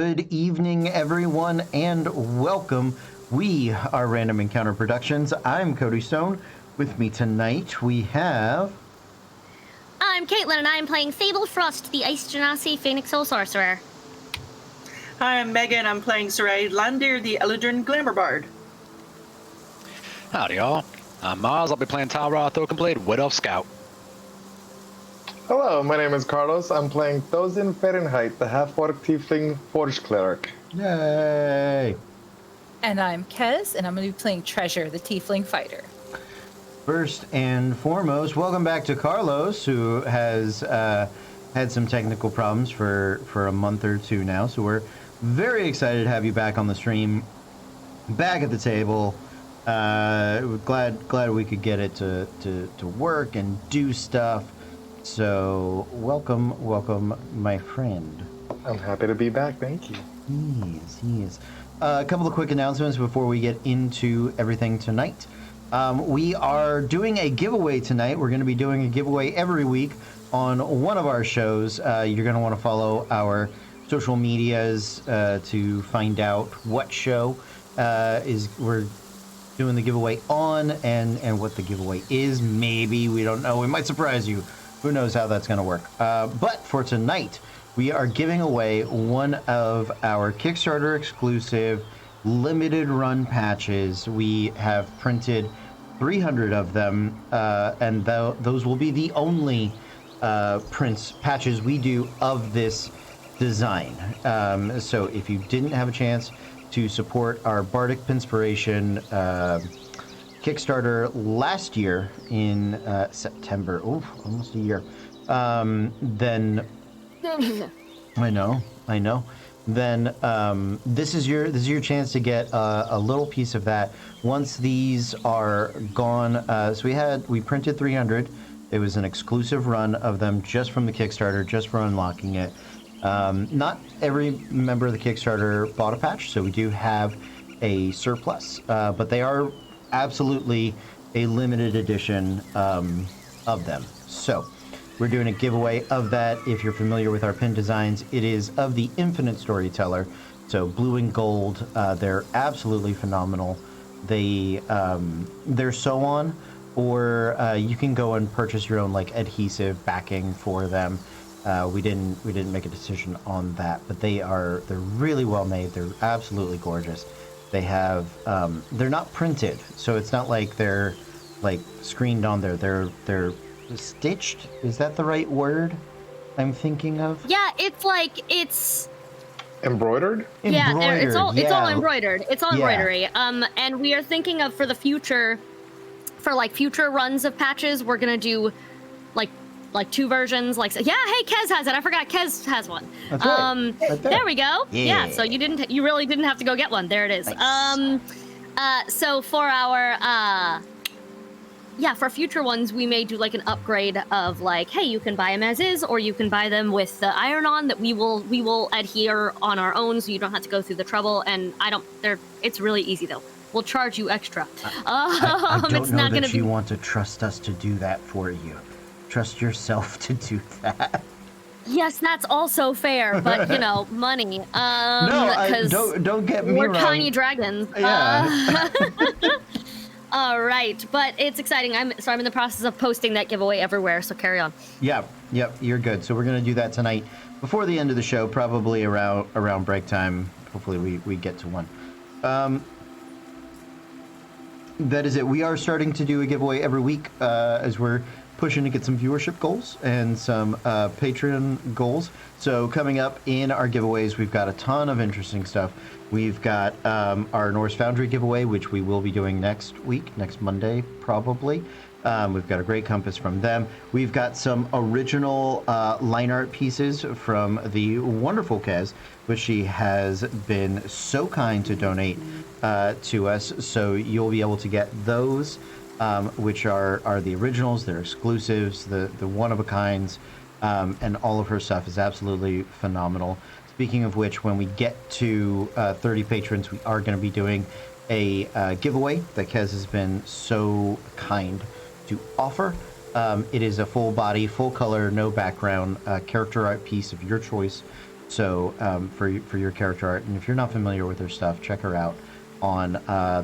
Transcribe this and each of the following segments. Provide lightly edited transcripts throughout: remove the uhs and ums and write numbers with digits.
Good evening, everyone, and welcome. We are Random Encounter Productions. I'm Cody Stone. With me tonight, we have... I'm Caitlin, and I'm playing Fable Frost, the Ice Genasi Phoenix Soul Sorcerer. Hi, I'm Megan. I'm playing Sarai Landir, the Eladrin Glamour Bard. Howdy, y'all. I'm Maz. I'll be playing Talra Thorkenblade, Wood Elf Scout. Hello, my name is Carlos. I'm playing Thozin Fahrenheit, the half-orc tiefling Forge Cleric. Yay! And I'm Kez, and I'm going to be playing Treasure, the Tiefling Fighter. First and foremost, welcome back to Carlos, who has had some technical problems for a month or two now. So we're very excited to have you back on the stream, back at the table. Glad we could get it to work and do stuff. So, welcome, my friend. I'm happy to be back, thank you. Yes. A couple of quick announcements before we get into everything tonight. We are doing a giveaway tonight. We're going to be doing a giveaway every week on one of our shows. You're going to want to follow our social medias to find out what show we're doing the giveaway on and what the giveaway is. Maybe, we don't know. We might surprise you. Who knows how that's going to work. But for tonight, we are giving away one of our Kickstarter exclusive limited run patches. We have printed 300 of them, and those will be the only patches we do of this design. So if you didn't have a chance to support our Bardic Pinspiration Kickstarter last year in September, almost a year, then I know. Then this is your chance to get a little piece of that. Once these are gone, so we printed 300. It was an exclusive run of them just from the Kickstarter, just for unlocking it. Not every member of the Kickstarter bought a patch, so we do have a surplus, but they are absolutely a limited edition of them. So we're doing a giveaway of that. If you're familiar with our pin designs, it is of the Infinite Storyteller. So blue and gold, they're absolutely phenomenal. They're sew on, or you can go and purchase your own like adhesive backing for them. We didn't make a decision on that, but they're really well made. They're absolutely gorgeous. They have they're not printed, so it's not like they're like screened on there. They're stitched. Is that the right word I'm thinking of? Yeah, it's Embroidered? yeah, it's all embroidered. It's all embroidery. And we are thinking of for the future, for like future runs of patches, we're gonna do like two versions. Like, yeah, hey, Kez has it. I forgot Kez has one. That's right. Right there. There we go. Yeah. So you really didn't have to go get one. There it is. Nice. So for our for future ones, we may do like an upgrade of like, hey, you can buy them as is, or you can buy them with the iron on that we will adhere on our own, so you don't have to go through the trouble. And it's really easy though. We'll charge you extra. I don't it's know not that gonna you be... want to trust us to do that for you. Trust yourself to do that. Yes, that's also fair, but money. Don't get me we're wrong. tiny dragons. Yeah. All right, but it's exciting. I'm in the process of posting that giveaway everywhere, so carry on. Yep, you're good. So we're gonna do that tonight before the end of the show, probably around break time. Hopefully we get to one. That is it. We are starting to do a giveaway every week as we're pushing to get some viewership goals and some Patreon goals. So coming up in our giveaways, we've got a ton of interesting stuff. We've got our Norse Foundry giveaway, which we will be doing next Monday, probably. We've got a great compass from them. We've got some original line art pieces from the wonderful Kez, which she has been so kind to donate to us. So you'll be able to get those, which are the originals, they're exclusives, the one-of-a-kinds, and all of her stuff is absolutely phenomenal. Speaking of which, when we get to 30 patrons, we are going to be doing a giveaway that Kez has been so kind to offer. It is a full body, full color, no background character art piece of your choice So for your character art, and if you're not familiar with her stuff, check her out on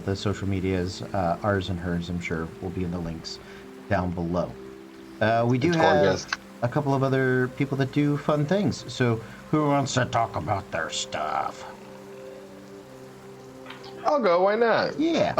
the social medias. Ours and hers, I'm sure, will be in the links down below. We do It's have gorgeous. a couple of other people that do fun things. So who wants to talk about their stuff? I'll go. Why not? Yeah.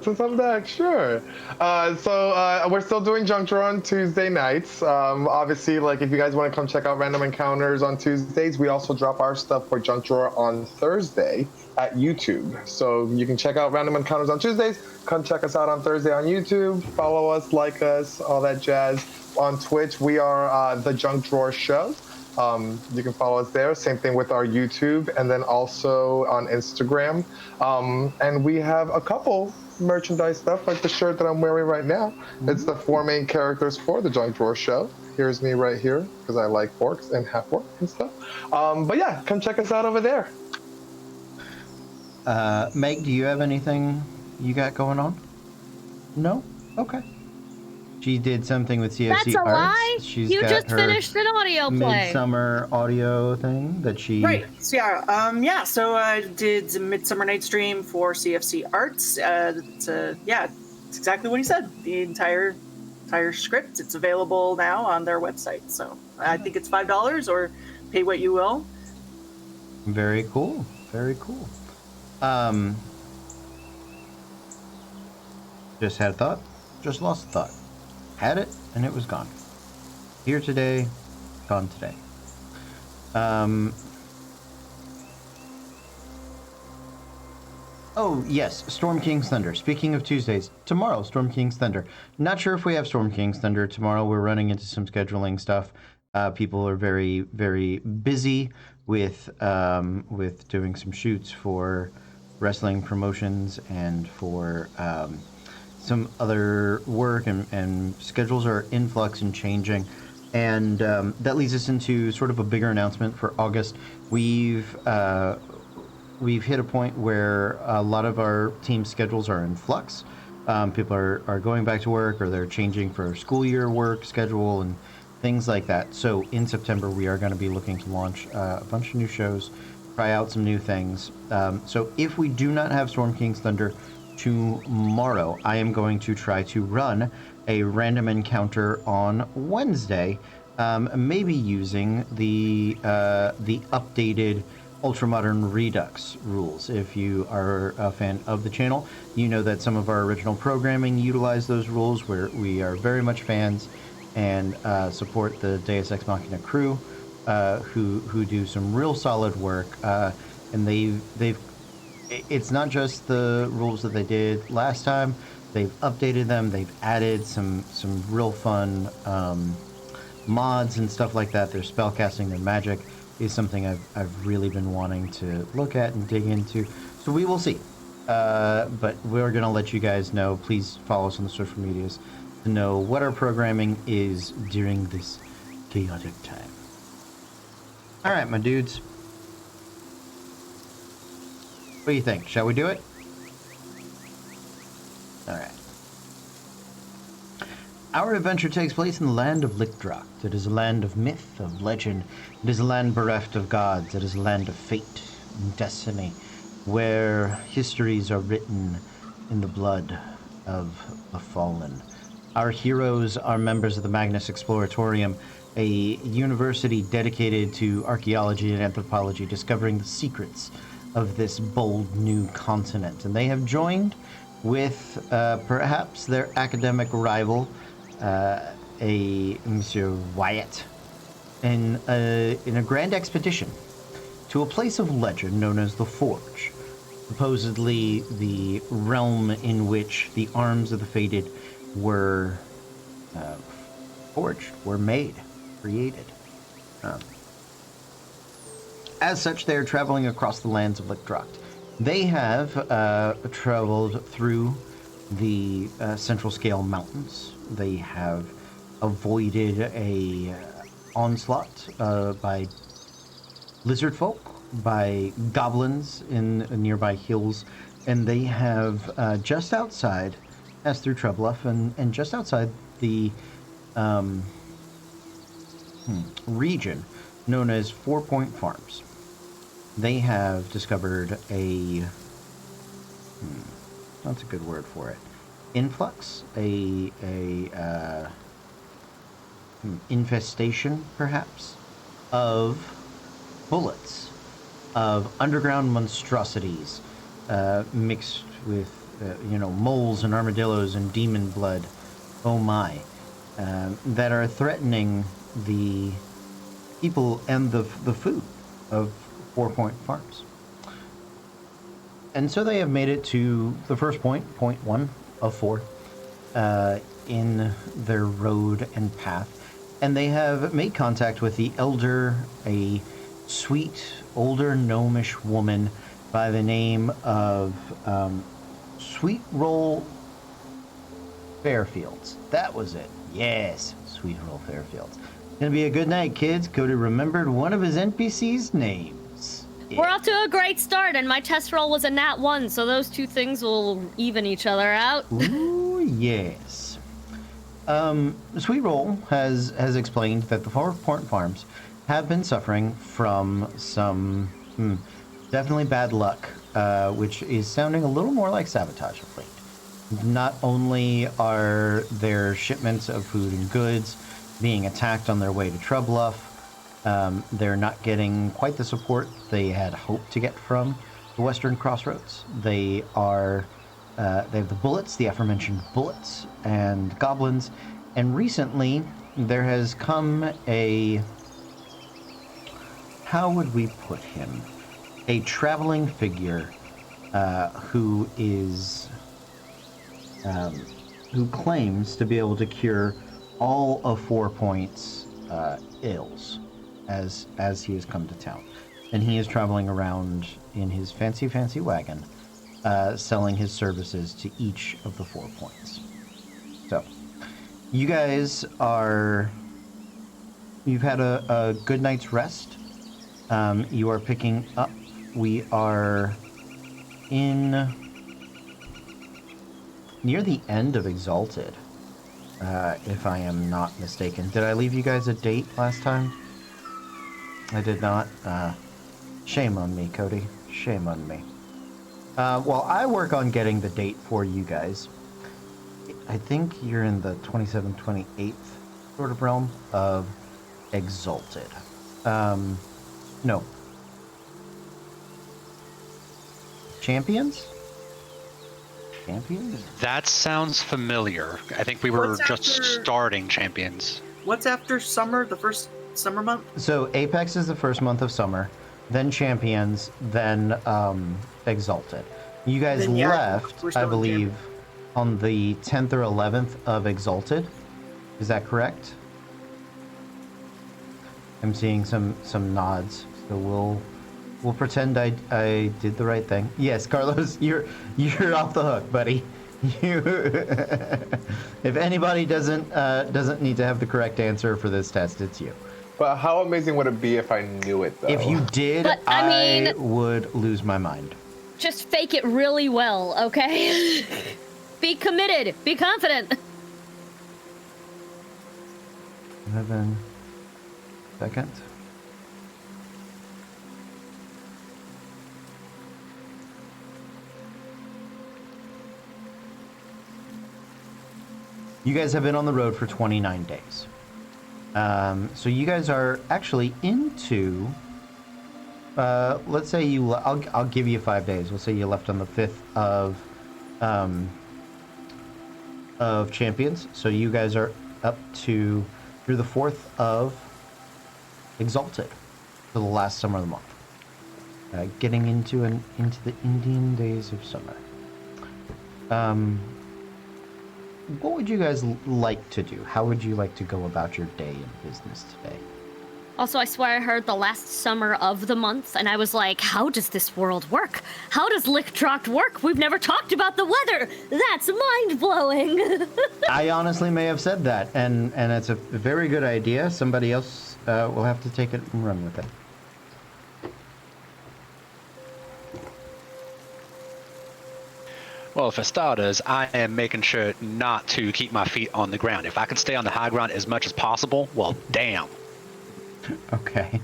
Since I'm back, sure. So we're still doing Junk Drawer on Tuesday nights. Obviously, like if you guys want to come check out Random Encounters on Tuesdays, we also drop our stuff for Junk Drawer on Thursday at YouTube. So you can check out Random Encounters on Tuesdays. Come check us out on Thursday on YouTube. Follow us, like us, all that jazz. On Twitch, we are the Junk Drawer Show. You can follow us there. Same thing with our YouTube, and then also on Instagram. And we have a couple merchandise stuff, like the shirt that I'm wearing right now. It's the 4 main characters for the Junk Drawer Show. Here's me right here, because I like orcs and half orc and stuff. But yeah, come check us out over there. Meg, do you have anything you got going on? No? Okay. She did something with CFC That's a Arts. lie. She's You got just her finished an audio play. Midsummer audio thing that she... Right. So so I did a Midsummer Night Stream for CFC Arts. It's exactly what he said. The entire script. It's available now on their website. So I think it's $5 or pay what you will. Very cool. Very cool. Just had a thought. Just lost a thought. Had it, and it was gone. Here today, gone today. Oh, yes, Storm King's Thunder. Speaking of Tuesdays, tomorrow, Storm King's Thunder. Not sure if we have Storm King's Thunder tomorrow. We're running into some scheduling stuff. People are very, very busy with doing some shoots for wrestling promotions and for some other work, and schedules are in flux and changing. And that leads us into sort of a bigger announcement for August. We've hit a point where a lot of our team schedules are in flux. People are going back to work, or they're changing for school year work schedule and things like that. So in September, we are going to be looking to launch a bunch of new shows, try out some new things. So if we do not have Storm King's Thunder tomorrow, I am going to try to run a random encounter on Wednesday, maybe using the updated Ultramodern Redux rules. If you are a fan of the channel, you know that some of our original programming utilized those rules, where we are very much fans and support the Deus Ex Machina crew, who do some real solid work, and they've it's not just the rules that they did last time. They've updated them. They've added some real fun mods and stuff like that. Their spellcasting, their magic is something I've really been wanting to look at and dig into. So we will see. But we're going to let you guys know. Please follow us on the social medias to know what our programming is during this chaotic time. All right, my dudes. What do you think? Shall we do it? All right. Our adventure takes place in the land of Lickdracht. It is a land of myth, of legend. It is a land bereft of gods. It is a land of fate and destiny, where histories are written in the blood of the fallen. Our heroes are members of the Magnus Exploratorium, a university dedicated to archaeology and anthropology, discovering the secrets of this bold new continent. And they have joined with perhaps their academic rival, a Monsieur Wyatt, in a grand expedition to a place of legend known as the Forge, supposedly the realm in which the arms of the fated were forged, were made, created. As such, they are traveling across the lands of Lickdracht. They have traveled through the Central Scale Mountains. They have avoided a onslaught by lizard folk, by goblins in nearby hills, and they have just outside, passed through Trebluff, and just outside the region known as 4 Point Farms. They have discovered a... that's a good word for it. Influx? Infestation, perhaps, of bullets, of underground monstrosities, mixed with, moles and armadillos and demon blood. Oh my. That are threatening the people and the food of 4 Point Farms. And so they have made it to the first point 1 of 4, in their road and path. And they have made contact with the elder, a sweet, older, gnomish woman by the name of Sweet Roll Fairfields. That was it. Yes, Sweet Roll Fairfields. Gonna be a good night, kids. Cody remembered one of his NPC's names. Yeah. We're off to a great start, and my test roll was a nat 1, so those two things will even each other out. Ooh, yes. Sweet Roll has explained that the 4 Point Farms have been suffering from some definitely bad luck, which is sounding a little more like sabotage of late. Not only are their shipments of food and goods being attacked on their way to Trebluff, they're not getting quite the support they had hoped to get from the Western Crossroads. They have the bullets, the aforementioned bullets and goblins, and recently there has come how would we put him? A traveling figure who claims to be able to cure all of 4 Point's ills as he has come to town. And he is traveling around in his fancy wagon, selling his services to each of the 4 Points. So, you guys you've had a good night's rest. You are picking up. We are near the end of Exalted, if I am not mistaken. Did I leave you guys a date last time? I did not. Shame on me, Cody. Shame on me. While I work on getting the date for you guys, I think you're in the 27th, 28th sort of realm of Exalted. No. Champions? Champions? That sounds familiar. I think we were What's just after- starting champions. What's after summer? The first summer month? So Apex is the first month of summer, then Champions, then Exalted. You guys Then, yeah, left, we're I still in believe, on the 10th or 11th of Exalted. Is that correct? I'm seeing some nods, so we'll pretend I did the right thing. Yes, Carlos, you're off the hook, buddy. If anybody doesn't need to have the correct answer for this test, it's you. But how amazing would it be if I knew it, though? If you did, But, I I mean- would lose my mind. Just fake it really well, okay? Be committed. Be confident. 11 second. You guys have been on the road for 29 days. So you guys are actually into, let's say I'll give you 5 days. We'll say you left on the 5th of Champions. So you guys are up through the 4th of Exalted for the last summer of the month. Getting into the Indian days of summer. What would you guys like to do? How would you like to go about your day in business today? Also, I swear I heard the last summer of the month, and I was like, how does this world work? How does Licktroct work? We've never talked about the weather. That's mind-blowing. I honestly may have said that, and it's a very good idea. Somebody else will have to take it and run with it. Well, for starters, I am making sure not to keep my feet on the ground. If I can stay on the high ground as much as possible, well, damn. Okay.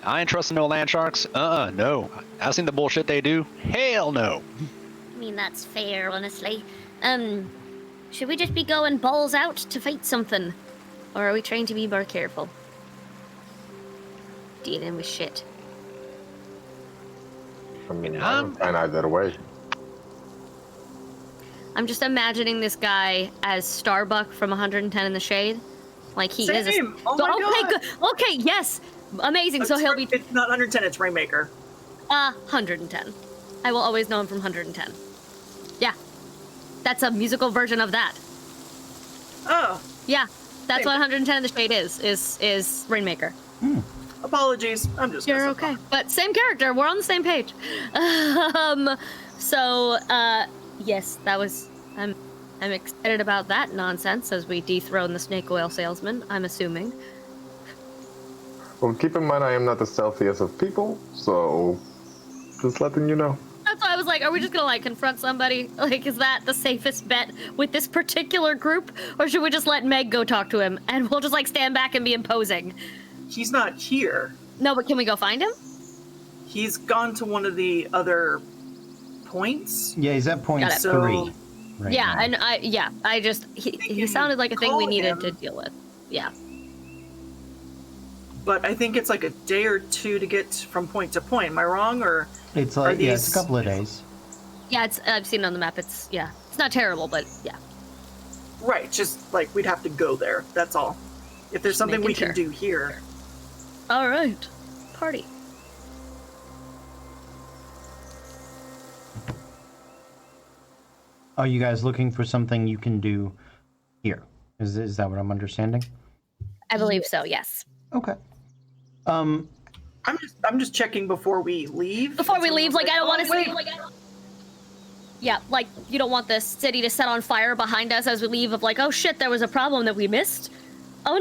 I ain't trusting no land sharks. No. I seen the bullshit they do. Hell no. I mean, that's fair, honestly. Should we just be going balls out to fight something? Or are we trying to be more careful? Dealing with shit. I mean, I'm fine either way. I'm just imagining this guy as Starbuck from 110 in the Shade. Like he is. Same. Oh my okay, God. good. Okay, yes, amazing. So he'll be It's not 110. It's Rainmaker. 110. I will always know him from 110. Yeah, that's a musical version of that. Oh, Yeah, that's Same. what 110 in the Shade is Rainmaker. apologies. I'm just. You're messing. okay, but same character. We're on the same page. Yes, that was. I'm excited about that nonsense as we dethrone the snake oil salesman. I'm assuming. Well, keep in mind I am not the stealthiest of people, so just letting you know. That's why I was like, are we just gonna like confront somebody? Like, is that the safest bet with this particular group, or should we just let Meg go talk to him and we'll just like stand back and be imposing? He's not here. No, but can we go find him? He's gone to one of the other points. Yeah, he's at point Got it. 3. So- Right yeah, now. and I just he can sounded like a thing we call needed him. to deal with. Yeah. But I think it's like a day or two to get from point to point. Am I wrong? Or It's Are like, yeah, it's a these- couple of days. Yeah, I've seen it on the map. It's not terrible, but yeah. right, just like we'd have to go there. That's all. If there's something we making can sure. do here. All right, party. Are you guys looking for something you can do here? Is that what I'm understanding? I believe so. Yes. Okay. I'm just checking before we leave. Before we leave, like I don't want to wait. see. Yeah, like you don't want the city to set on fire behind us as we leave. Of like, oh shit, there was a problem that we missed. Oh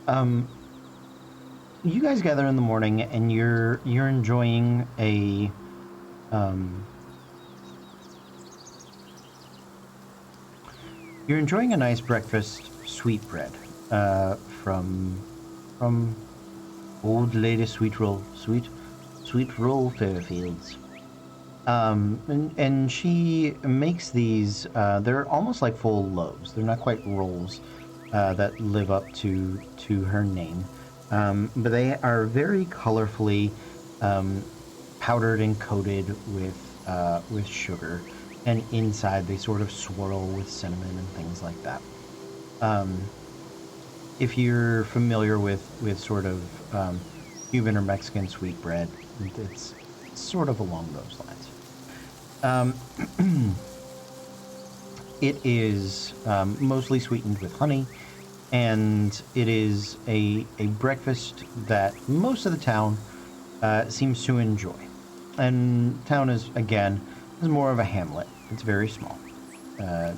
no. You guys gather in the morning and you're enjoying a you're enjoying a nice breakfast sweetbread from old lady sweet roll Fairfields. And she makes these they're almost like full loaves. They're not quite rolls that live up to her name. But they are very colorfully powdered and coated with sugar, and inside they sort of swirl with cinnamon and things like that. If you're familiar with sort of Cuban or Mexican sweetbread, it's sort of along those lines. It is mostly sweetened with honey, and it is a breakfast that most of the town seems to enjoy. And town is more of a hamlet. It's very small,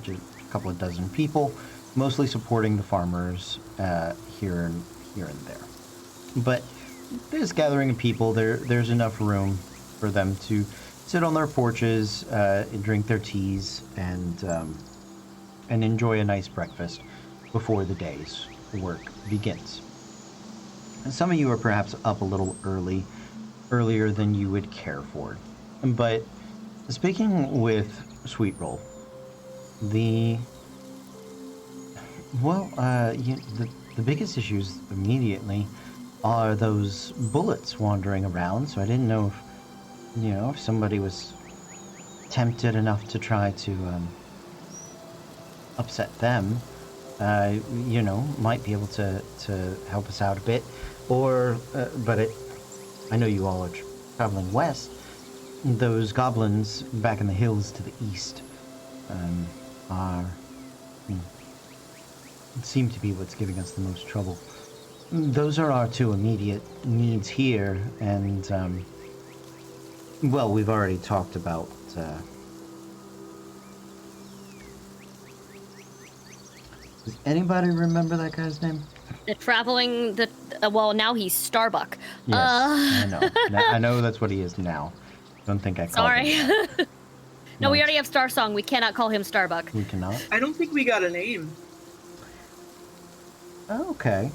just a couple of dozen people, mostly supporting the farmers here and there. But this gathering of people, there's enough room for them to sit on their porches, drink their teas, and enjoy a nice breakfast before the day's work begins. And some of you are perhaps up a little earlier than you would care for. But speaking with Sweet Roll, the biggest issues immediately are those bullets wandering around. So I didn't know if somebody was tempted enough to try to upset them, might be able to help us out a bit. Or, I know you all are traveling west. Those goblins back in the hills to the east seem to be what's giving us the most trouble. Those are our two immediate needs here, and, we've already talked about, does anybody remember that guy's name? Now he's Starbuck. Yes, I know. I know that's what he is now. Don't think I called him. Sorry. No, we already have Star Song. We cannot call him Starbuck. We cannot? I don't think we got a name. Oh, okay.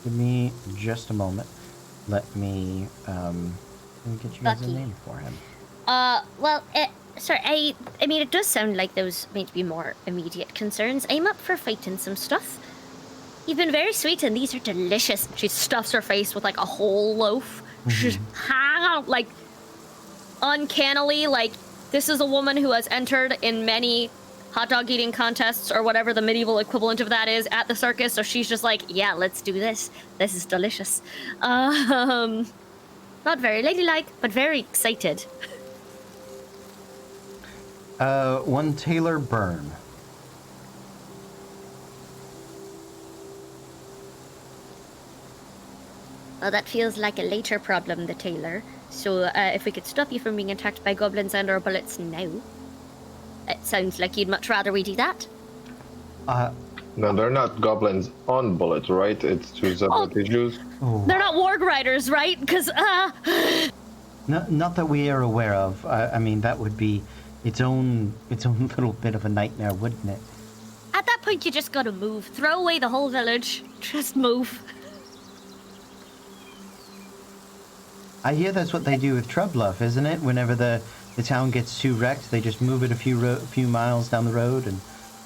Give me just a moment. Let me get you guys a Bucky. name for him. Well, sorry, I mean, it does sound like those may be more immediate concerns. I'm up for fighting some stuff. You've been very sweet, and these are delicious. She stuffs her face with, like, a whole loaf. Just hang out, like, uncannily, like, this is a woman who has entered in many hot dog eating contests or whatever the medieval equivalent of that is at the circus, so she's just like, yeah, let's do this. This is delicious. Not very ladylike, but very excited. One Taylor Byrne. Well, that feels like a later problem, the tailor. So, if we could stop you from being attacked by goblins and or bullets now. It sounds like you'd much rather we do that. No, they're not goblins on bullets, right? It's two separate issues. They're not warg riders, right? Because, Not that we are aware of. I mean, that would be its own little bit of a nightmare, wouldn't it? at that point you just gotta move. Throw away the whole village. Just move. I hear that's what they do with Trubluff, isn't it? Whenever the town gets too wrecked, they just move it a few miles down the road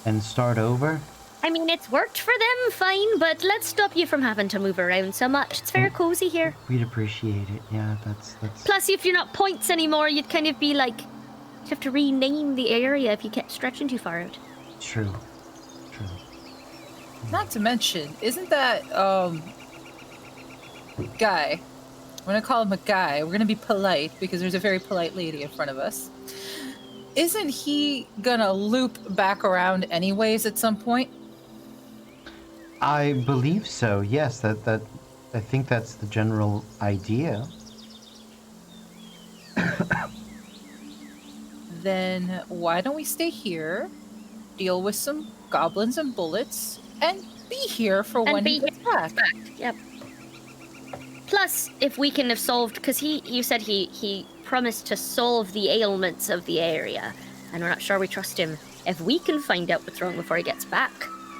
and start over. I mean, it's worked for them, fine, but let's stop you from having to move around so much. It's very cozy here. We'd appreciate it. Yeah, that's. Plus, if you're not points anymore, you'd kind of be like, you'd have to rename the area if you kept stretching too far out. True. Not to mention, isn't that guy? I'm gonna call him a guy. We're gonna be polite because there's a very polite lady in front of us. Isn't he gonna loop back around anyways at some point? I believe so. Yes, that I think that's the general idea. Then why don't we stay here, deal with some goblins and bullets, and be here for when he gets back? Yep. Plus, if we can have solved, because you said he promised to solve the ailments of the area, and we're not sure we trust him. If we can find out what's wrong before he gets back,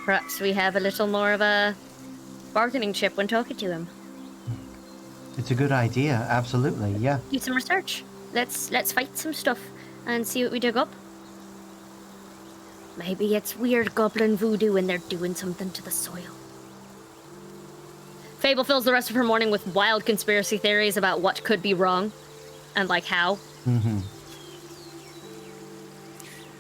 perhaps we have a little more of a bargaining chip when talking to him. It's a good idea. Absolutely. Yeah. Do some research. Let's fight some stuff and see what we dig up. Maybe it's weird goblin voodoo and they're doing something to the soil. Fable fills the rest of her morning with wild conspiracy theories about what could be wrong and like how. Mm-hmm.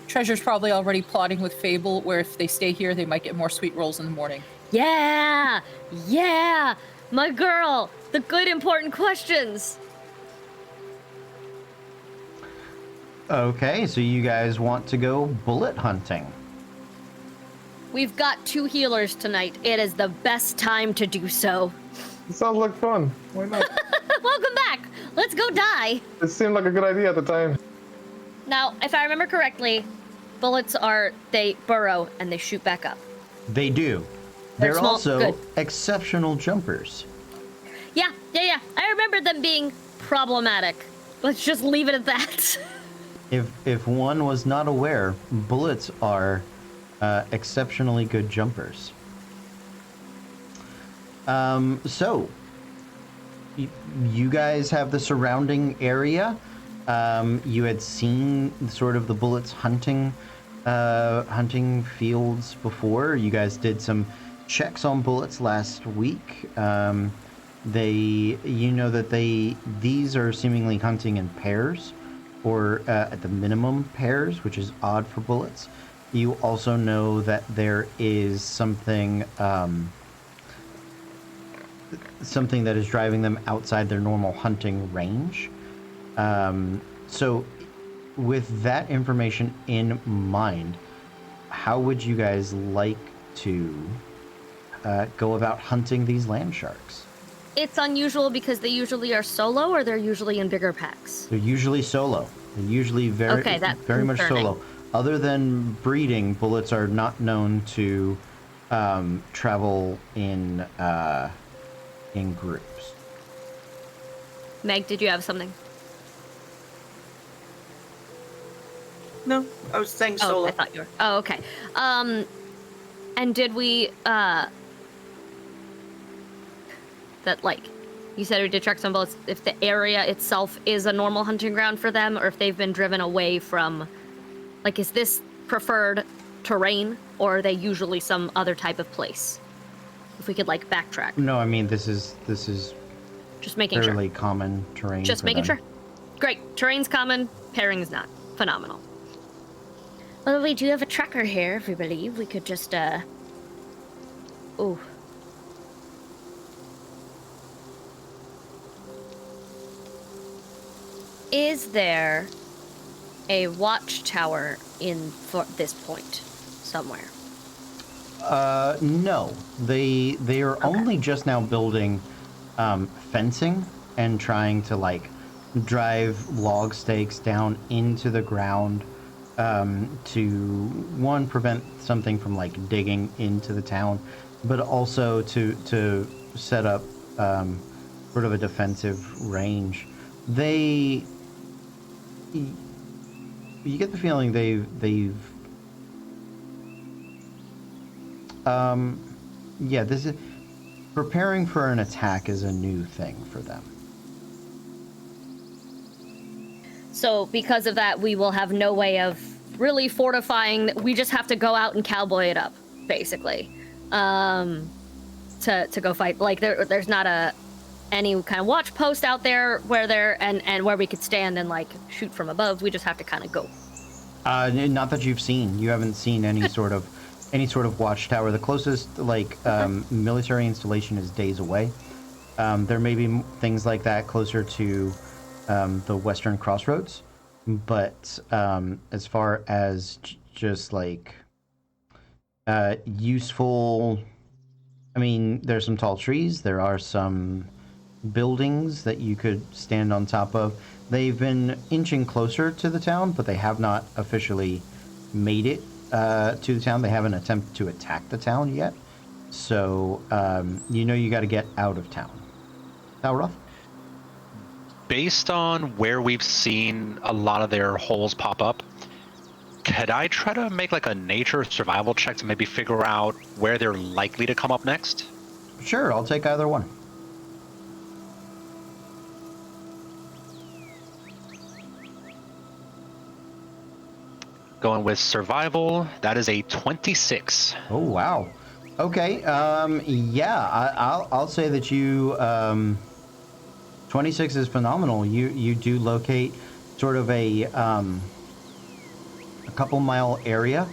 Treasure's probably already plotting with Fable where if they stay here, they might get more sweet rolls in the morning. Yeah! Yeah! My girl! The good important questions! Okay, so you guys want to go bullet hunting? We've got 2 healers tonight. It is the best time to do so. It sounds like fun. Why not? Welcome back! Let's go die! It seemed like a good idea at the time. Now, if I remember correctly, bullets they burrow and they shoot back up. They do. They're They're small, also good. exceptional jumpers. Yeah. I remember them being problematic. Let's just leave it at that. If one was not aware, bullets are exceptionally good jumpers. So you guys have the surrounding area. You had seen sort of the bullets hunting fields before. You guys did some checks on bullets last week. You know that these are seemingly hunting in pairs, or at the minimum pairs, which is odd for bullets. You also know that there is something that is driving them outside their normal hunting range. So with that information in mind, how would you guys like to go about hunting these land sharks? It's unusual because they usually are solo or they're usually in bigger packs. They're usually solo. They're usually very much concerning. solo. Other than breeding, bullets are not known to travel in groups. Meg, did you have something? No, I was saying Oh, solo. I thought you were. Oh, okay. And did we, That, like, you said we did checks on both, if the area itself is a normal hunting ground for them, or if they've been driven away from, like, is this preferred terrain, or are they usually some other type of place? If we could, like, backtrack. No, I mean, this is Just making fairly sure. common terrain. Just for making them. sure. Great. Terrain's common, pairing's not. Phenomenal. Well, we do have a tracker here, if we believe. We could just, Ooh. Is there a watchtower in for this point somewhere? No. They are only just now building fencing and trying to like drive log stakes down into the ground to one, prevent something from like digging into the town, but also to set up sort of a defensive range. You get the feeling this is preparing for an attack is a new thing for them. So because of that, we will have no way of really fortifying. We just have to go out and cowboy it up, basically, to go fight. Like there's not any kind of watch post out there where and where we could stand and like shoot from above. We just have to kind of go. Not that you've seen. You haven't seen any sort of watchtower. The closest like military installation is days away. There may be things like that closer to the Western Crossroads, but as far as just like useful, I mean, there's some tall trees. There are some buildings that you could stand on top of. They've been inching closer to the town, but they have not officially made it to the town. They haven't attempted to attack the town yet. So, you got to get out of town. Talroth? Based on where we've seen a lot of their holes pop up, could I try to make like a nature survival check to maybe figure out where they're likely to come up next? Sure, I'll take either one. Going with survival, that is a 26. Oh, wow. Okay, I'll say that you, 26 is phenomenal. You do locate sort of a couple mile area,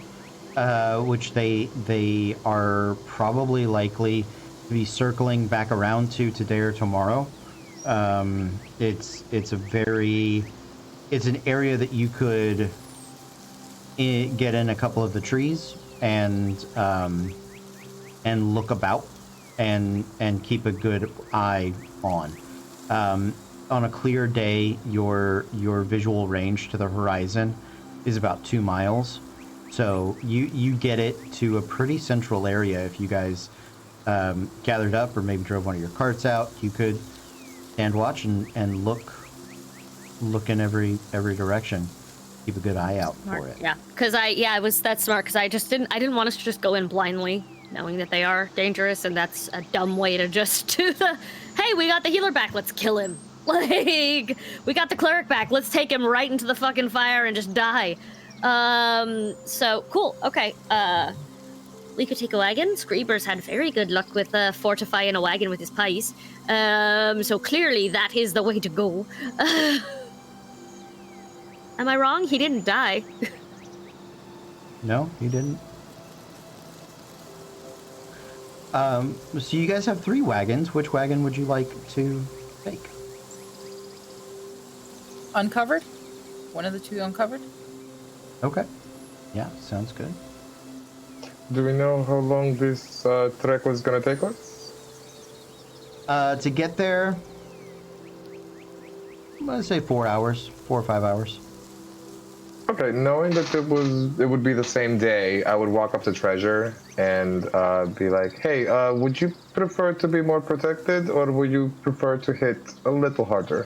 which they are probably likely to be circling back around to today or tomorrow. It's an area that you could get in a couple of the trees and look about and keep a good eye on. On a clear day, your visual range to the horizon is about 2 miles, so you get it to a pretty central area. If you guys gathered up or maybe drove one of your carts out, you could stand watch and look in every direction. Keep a good eye out for it. Yeah, because that's smart. Because I didn't want us to just go in blindly, knowing that they are dangerous, and that's a dumb way to just do the. Hey, we got the healer back. Let's kill him. Like, we got the cleric back. Let's take him right into the fucking fire and just die. So cool. Okay. We could take a wagon. Screeber's had very good luck with fortifying a wagon with his pies. So clearly that is the way to go. Am I wrong? He didn't die. No, he didn't. So you guys have 3 wagons. Which wagon would you like to take? Uncovered? One of the 2 uncovered? Okay. Yeah, sounds good. Do we know how long this trek was gonna take us? To get there, I'm gonna say 4 hours, 4 or 5 hours. Okay, knowing that it would be the same day, I would walk up to Treasure and be like, "Hey, would you prefer to be more protected, or would you prefer to hit a little harder?"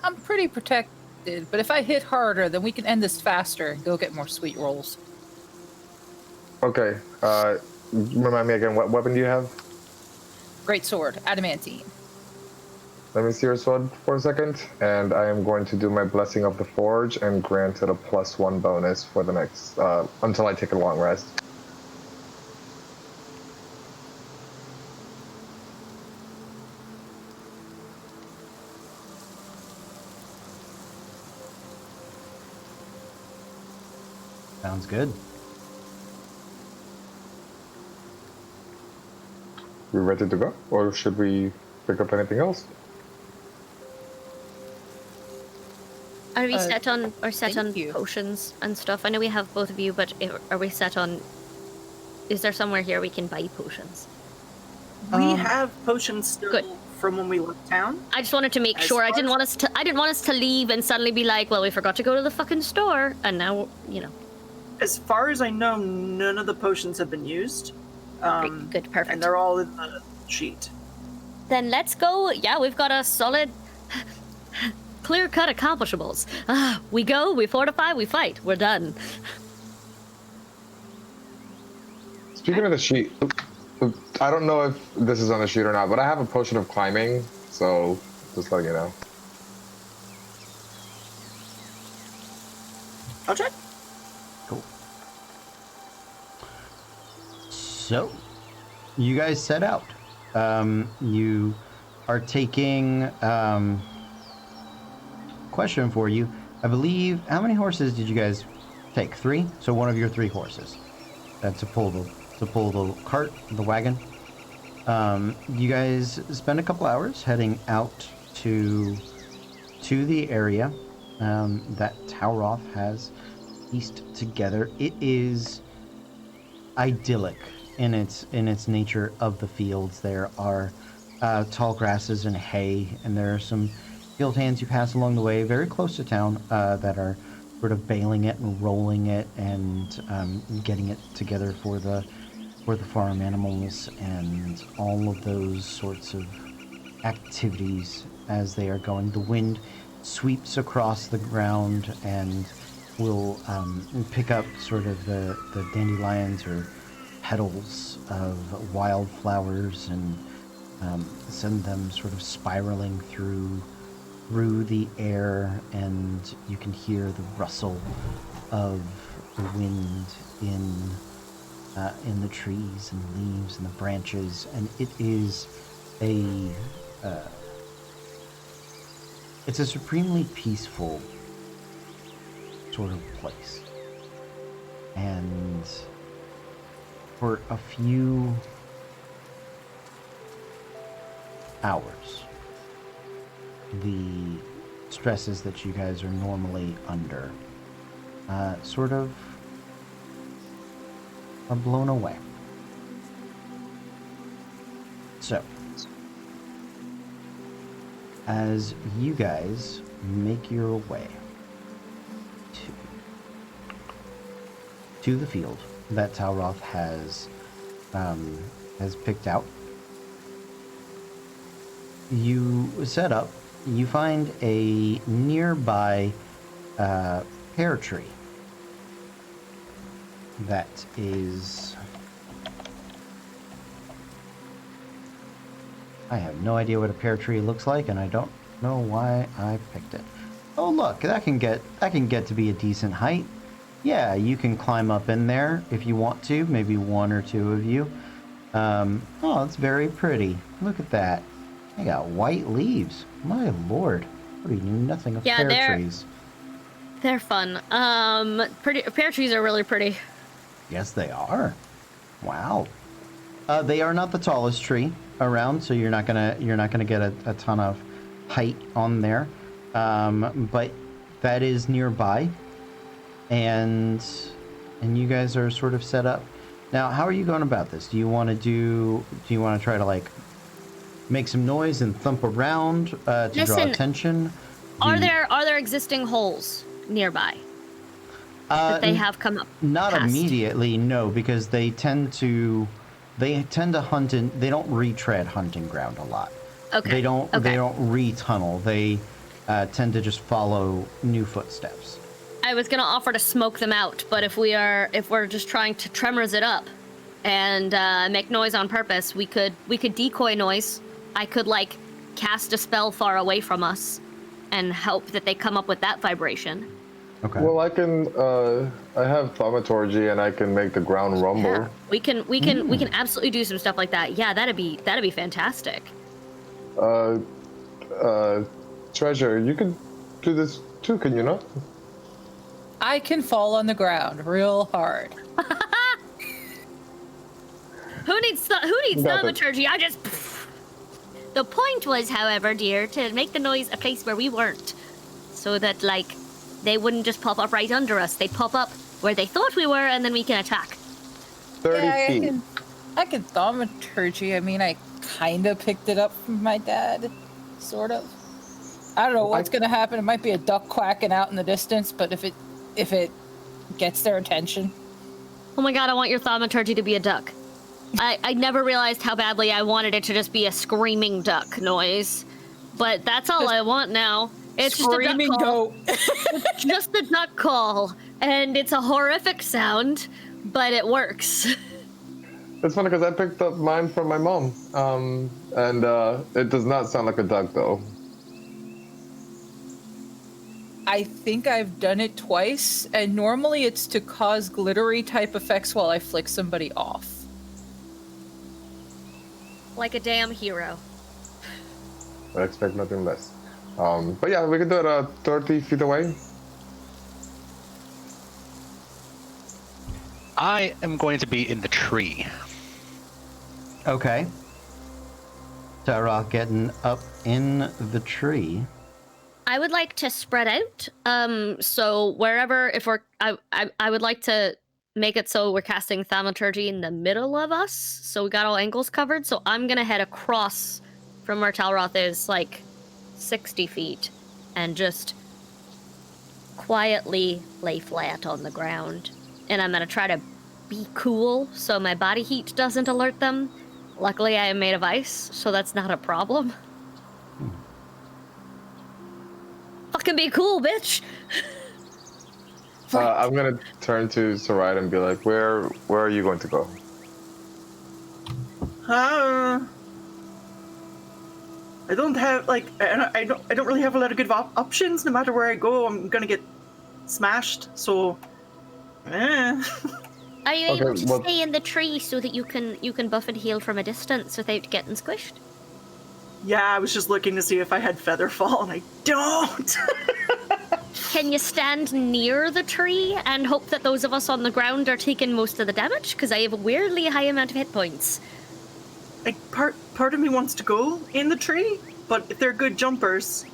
I'm pretty protected, but if I hit harder, then we can end this faster and go get more sweet rolls. Okay, remind me again, what weapon do you have? Great sword, adamantine. Let me see your sword for a second, and I am going to do my Blessing of the Forge and grant it a +1 bonus for the next, until I take a long rest. Sounds good. We ready to go, or should we pick up anything else? Are we set on thank you. potions and stuff? I know we have both of you, but are we set on? Is there somewhere here we can buy potions? We have potions still Good. from when we left town. I just wanted to make As sure. I far didn't as- want us to. I didn't want us to leave and suddenly be like, "Well, we forgot to go to the fucking store," and now you know. As far as I know, none of the potions have been used. Great, good, perfect. And they're all in the sheet. Then let's go. Yeah, we've got a solid, clear-cut accomplishables. We go, we fortify, we fight. We're done. Speaking of the sheet, I don't know if this is on the sheet or not, but I have a potion of climbing, so just letting you know. I'll check. Cool. So, you guys set out. You are taking. Question for you. I believe. How many horses did you guys take? 3. So one of your 3 horses. To pull the cart, the wagon. You guys spend a couple hours heading out to the area that Tauroth has pieced together. It is idyllic in its nature of the fields. There are tall grasses and hay, and there are some field hands you pass along the way, very close to town, that are sort of baling it and rolling it and getting it together for the farm animals and all of those sorts of activities as they are going. The wind sweeps across the ground and will pick up sort of the dandelions or petals of wildflowers and send them sort of spiraling through the air, and you can hear the rustle of the wind in the trees and leaves and the branches, and it is it's a supremely peaceful sort of place. And for a few hours, the stresses that you guys are normally under sort of are blown away. So, as you guys make your way to the field that Tauroth has picked out, you set up. You find a nearby pear tree that is... I have no idea what a pear tree looks like, and I don't know why I picked it. Oh look, that can get to be a decent height. Yeah, you can climb up in there if you want to, maybe 1 or 2 of you. Oh, it's very pretty. Look at that. They got white leaves. My lord. We knew nothing of pear trees. They're fun. Pear trees are really pretty. Yes, they are. Wow. They are not the tallest tree around, so you're not gonna get a ton of height on there. But that is nearby, and you guys are sort of set up. Now, how are you going about this? Do you want to try to like make some noise and thump around to draw attention? Are there existing holes nearby that they have come up? Not past? immediately, no, because they tend to hunt in. They don't retread hunting ground a lot. Okay. They don't retunnel. They tend to just follow new footsteps. I was gonna offer to smoke them out, but if we're just trying to tremors it up, and make noise on purpose. We could decoy noise. I could like cast a spell far away from us and hope that they come up with that vibration. Okay. Well, I can. I have thaumaturgy, and I can make the ground rumble. Yeah, we can absolutely do some stuff like that. Yeah, that'd be fantastic. Treasure, you can do this too, can you not? I can fall on the ground real hard. Who needs got it. thaumaturgy? I just. The point was, however, dear, to make the noise a place where we weren't, so that like they wouldn't just pop up right under us. They'd pop up where they thought we were, and then we can attack. 30 feet. I can thaumaturgy. I mean, I kind of picked it up from my dad, sort of. I don't know what's gonna happen. It might be a duck quacking out in the distance, but if it gets their attention. Oh my god, I want your thaumaturgy to be a duck. I never realized how badly I wanted it to just be a screaming duck noise. But that's all I want now. It's Screaming just a duck call. goat. It's just a duck call. And it's a horrific sound, but it works. It's funny because I picked up mine from my mom, and it does not sound like a duck though. I think I've done it twice, and normally it's to cause glittery type effects while I flick somebody off. Like a damn hero. I expect nothing less. But yeah, we can do it 30 feet away. I am going to be in the tree. Okay. Tara getting up in the tree. I would like to spread out. So wherever, if we're, I would like to make it so we're casting thaumaturgy in the middle of us, so we got all angles covered. So I'm gonna head across from where Talroth is, like 60 feet, and just quietly lay flat on the ground. And I'm gonna try to be cool so my body heat doesn't alert them. Luckily, I am made of ice, so that's not a problem. Fucking be cool, bitch! I'm gonna turn to Sarai and be like, "Where are you going to go?" I don't have like I don't really have a lot of good options. No matter where I go, I'm gonna get smashed. So, Are you able to stay in the tree so that you can buff and heal from a distance without getting squished? Yeah, I was just looking to see if I had feather fall, and I don't. Can you stand near the tree and hope that those of us on the ground are taking most of the damage? Because I have a weirdly high amount of hit points. Like part of me wants to go in the tree, but if they're good jumpers,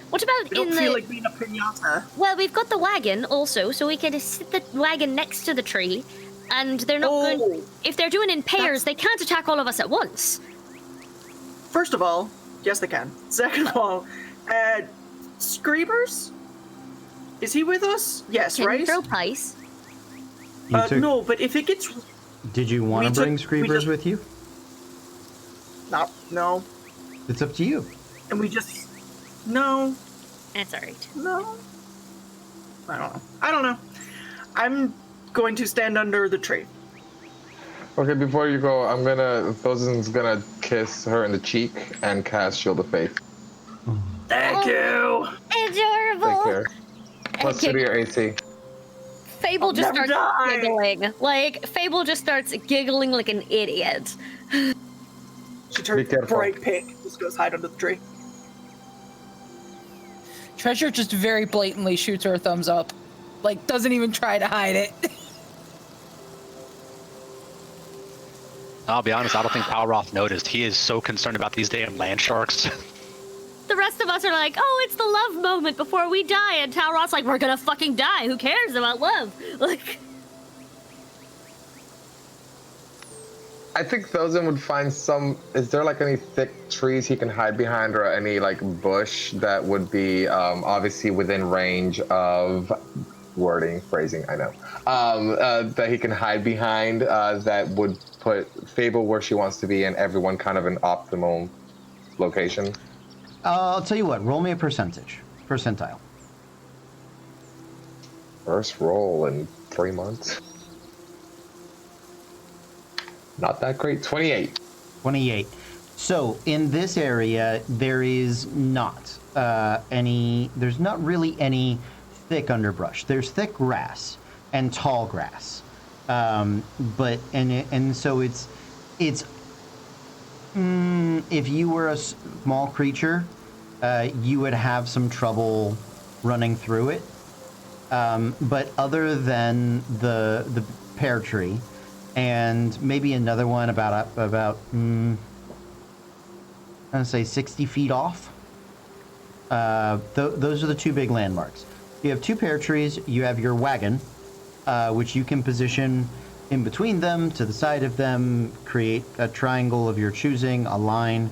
What about I don't in feel the? like being a pinata. Well, we've got the wagon also, so we can sit the wagon next to the tree, and they're not going. If they're doing in pairs, they can't attack all of us at once. First of all, yes, they can. Second of all, Screebers? Is he with us? Yes, Can right? you throw pice? No, but if it gets Did you want to bring Screebers with you? no, It's up to you. and we just no. That's alright. No. I don't know. I'm going to stand under the tree. Okay, before you go, Thozin's gonna kiss her in the cheek and cast Shield of Faith. Thank you. Adorable. Take care. Plus 2 to your AC. Fable I'll just never starts die. giggling. Like, Fable just starts giggling like an idiot. She turns careful. bright pink. Just goes hide under the tree. Treasure just very blatantly shoots her a thumbs up. Like, doesn't even try to hide it. I'll be honest, I don't think Talroth noticed. He is so concerned about these damn land sharks. The rest of us are like, oh, it's the love moment before we die. And Talroth's like, we're gonna fucking die. Who cares about love? Like, I think Thozin would find some. Is there like any thick trees he can hide behind, or any like bush that would be obviously within range of phrasing? I know that he can hide behind that would put Fable where she wants to be, and everyone kind of an optimal location. I'll tell you what. Roll me a percentile. First roll in 3 months. Not that great. 28. 28. So in this area, there is not there's not really any thick underbrush. There's thick grass and tall grass. So it's if you were a small creature, you would have some trouble running through it. But other than the pear tree, and maybe another one about I'm gonna say 60 feet off. Those are the two big landmarks. You have two pear trees. You have your wagon, which you can position in between them, to the side of them, create a triangle of your choosing, a line.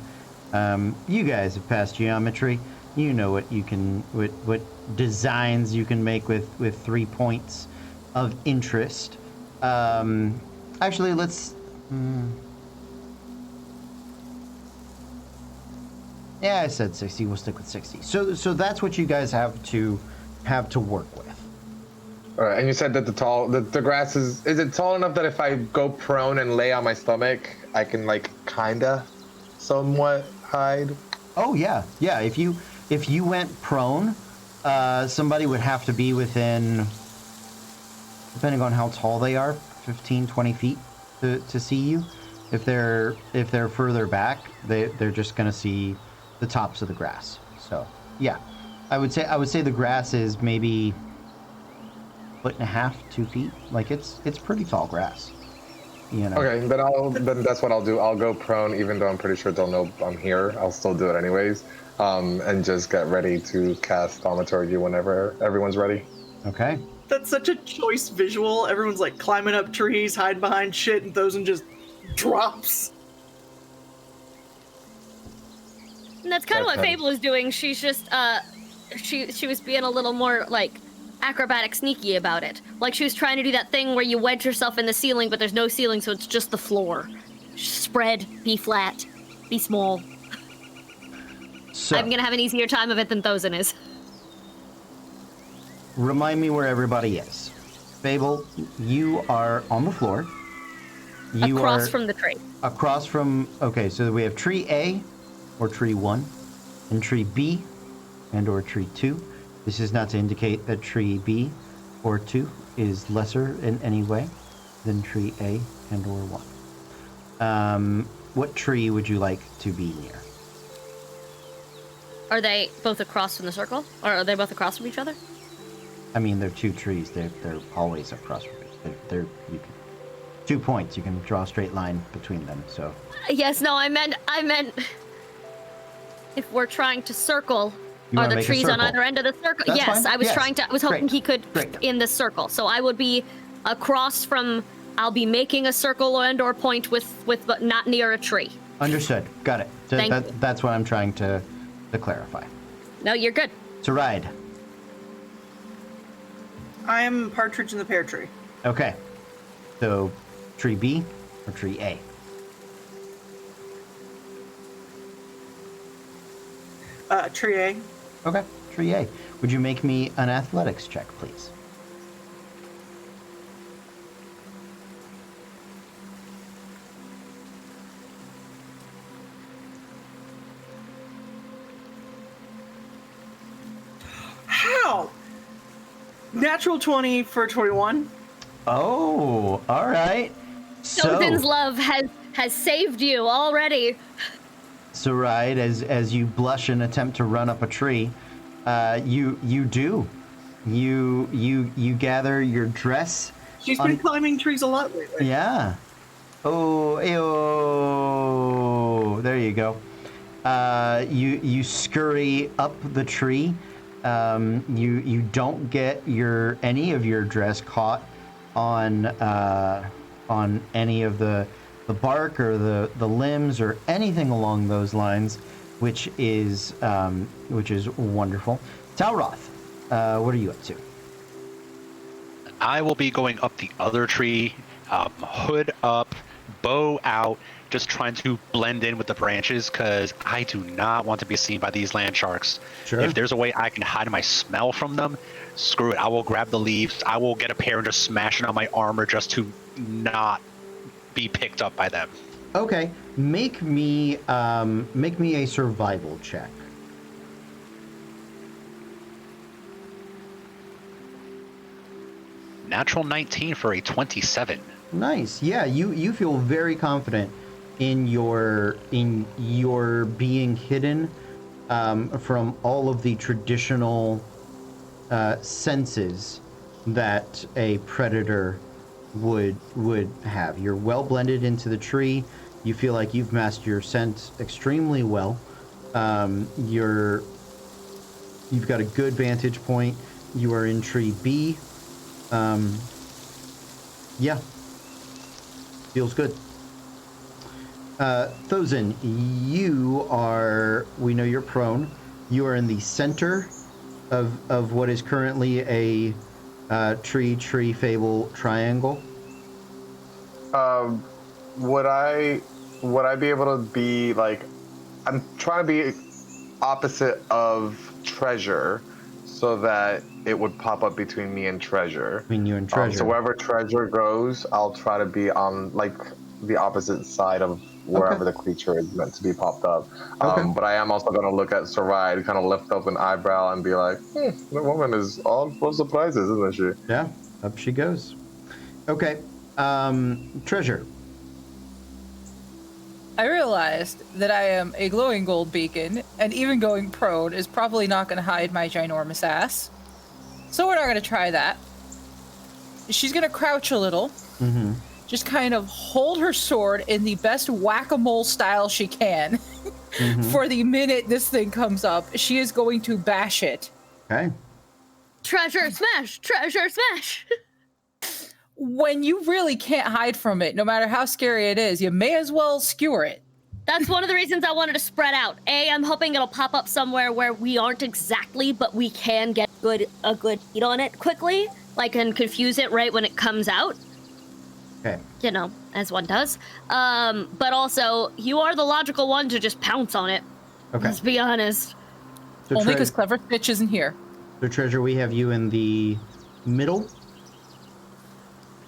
You guys have passed geometry. You know what you can, what designs you can make with 3 points of interest. Actually, let's. Yeah, I said 60. We'll stick with 60. So that's what you guys have to work with. All right, and you said that the grass is it tall enough that if I go prone and lay on my stomach, I can like kinda, somewhat hide? Oh yeah. If you went prone, somebody would have to be within, depending on how tall they are, 15, 20 feet to see you. If they're further back, they're just gonna see the tops of the grass. So yeah, I would say the grass is maybe 1.5 feet, 2 feet. Like it's pretty tall grass. You know. Okay, then that's what I'll do. I'll go prone, even though I'm pretty sure they'll know I'm here. I'll still do it anyways, and just get ready to cast Thaumaturgy whenever everyone's ready. Okay. That's such a choice visual. Everyone's like climbing up trees, hiding behind shit, and Thosen just drops. And that's kind of what Okay. Fable is doing. She's just she was being a little more like acrobatic sneaky about it. Like she was trying to do that thing where you wedge yourself in the ceiling, but there's no ceiling, so it's just the floor. Spread, be flat, be small. So I'm gonna have an easier time of it than Thosen is. remind me where everybody is. Fable, you are on the floor. You Across are from the tree. across from. Okay, so we have tree A, or tree 1, and tree B, and or tree 2. This is not to indicate that tree B or 2 is lesser in any way than tree A and or 1. What tree would you like to be near? Are they both across from the circle? Or are they both across from each other? I mean, they're two trees. They're always across from it. They're you can 2 points. You can draw a straight line between them. So Yes, no, I meant if we're trying to circle, You are wanna the make a trees on circle. either end of the circle? That's Yes, fine. I was Yes. I was hoping Great. he could Great. in the circle. So I would be across from, I'll be making a circle and or point with but not near a tree. understood. Got it. Thank you. That's what I'm trying to clarify. No, you're good. To ride. I am Partridge in the Pear Tree. Okay. So, tree B or tree A? Tree A. Okay, tree A. Would you make me an athletics check, please? How? Natural 20 for 21. Oh, all right. Thosen's love has saved you already. So, right, as you blush and attempt to run up a tree, you gather your dress. She's been climbing trees a lot lately. Yeah. Oh, ew. There you go. You scurry up the tree. You don't get any of your dress caught on any of the bark or the limbs or anything along those lines, which is wonderful. Talroth, what are you up to? I will be going up the other tree, hood up, bow out, just trying to blend in with the branches because I do not want to be seen by these land sharks. Sure. If there's a way I can hide my smell from them, screw it. I will grab the leaves. I will get a pair and just smash it on my armor just to not be picked up by them. Okay, make me a survival check. Natural 19 for a 27. Nice. Yeah, you feel very confident in your being hidden from all of the traditional senses that a predator would have. You're well blended into the tree. You feel like you've mastered your scent extremely well. You've got a good vantage point. You are in tree B. Yeah. Feels good. Thosin, we know you're prone. You are in the center of what is currently a tree fable triangle. Would I be able to be like, I'm trying to be opposite of Treasure so that it would pop up between me and Treasure. Between you and Treasure. So wherever Treasure goes, I'll try to be on like the opposite side of wherever the creature is meant to be popped up. But I am also going to look at Sarai, kind of lift up an eyebrow and be like, that woman is all full of surprises, isn't she? Yeah, up she goes. Okay, Treasure. I realized that I am a glowing gold beacon, and even going prone is probably not going to hide my ginormous ass. So we're not going to try that. She's going to crouch a little. Mm-hmm. Just kind of hold her sword in the best whack-a-mole style she can. For the minute this thing comes up, she is going to bash it. Okay. Treasure smash! Treasure smash! When you really can't hide from it, no matter how scary it is, you may as well skewer it. That's one of the reasons I wanted to spread out. I'm hoping it'll pop up somewhere where we aren't exactly, but we can get a good hit on it quickly. Like, and confuse it right when it comes out. Okay. You know, as one does. But also, you are the logical one to just pounce on it. Okay. Let's be honest. So Only because Clever Stitch isn't here. So Treasure, we have you in the middle.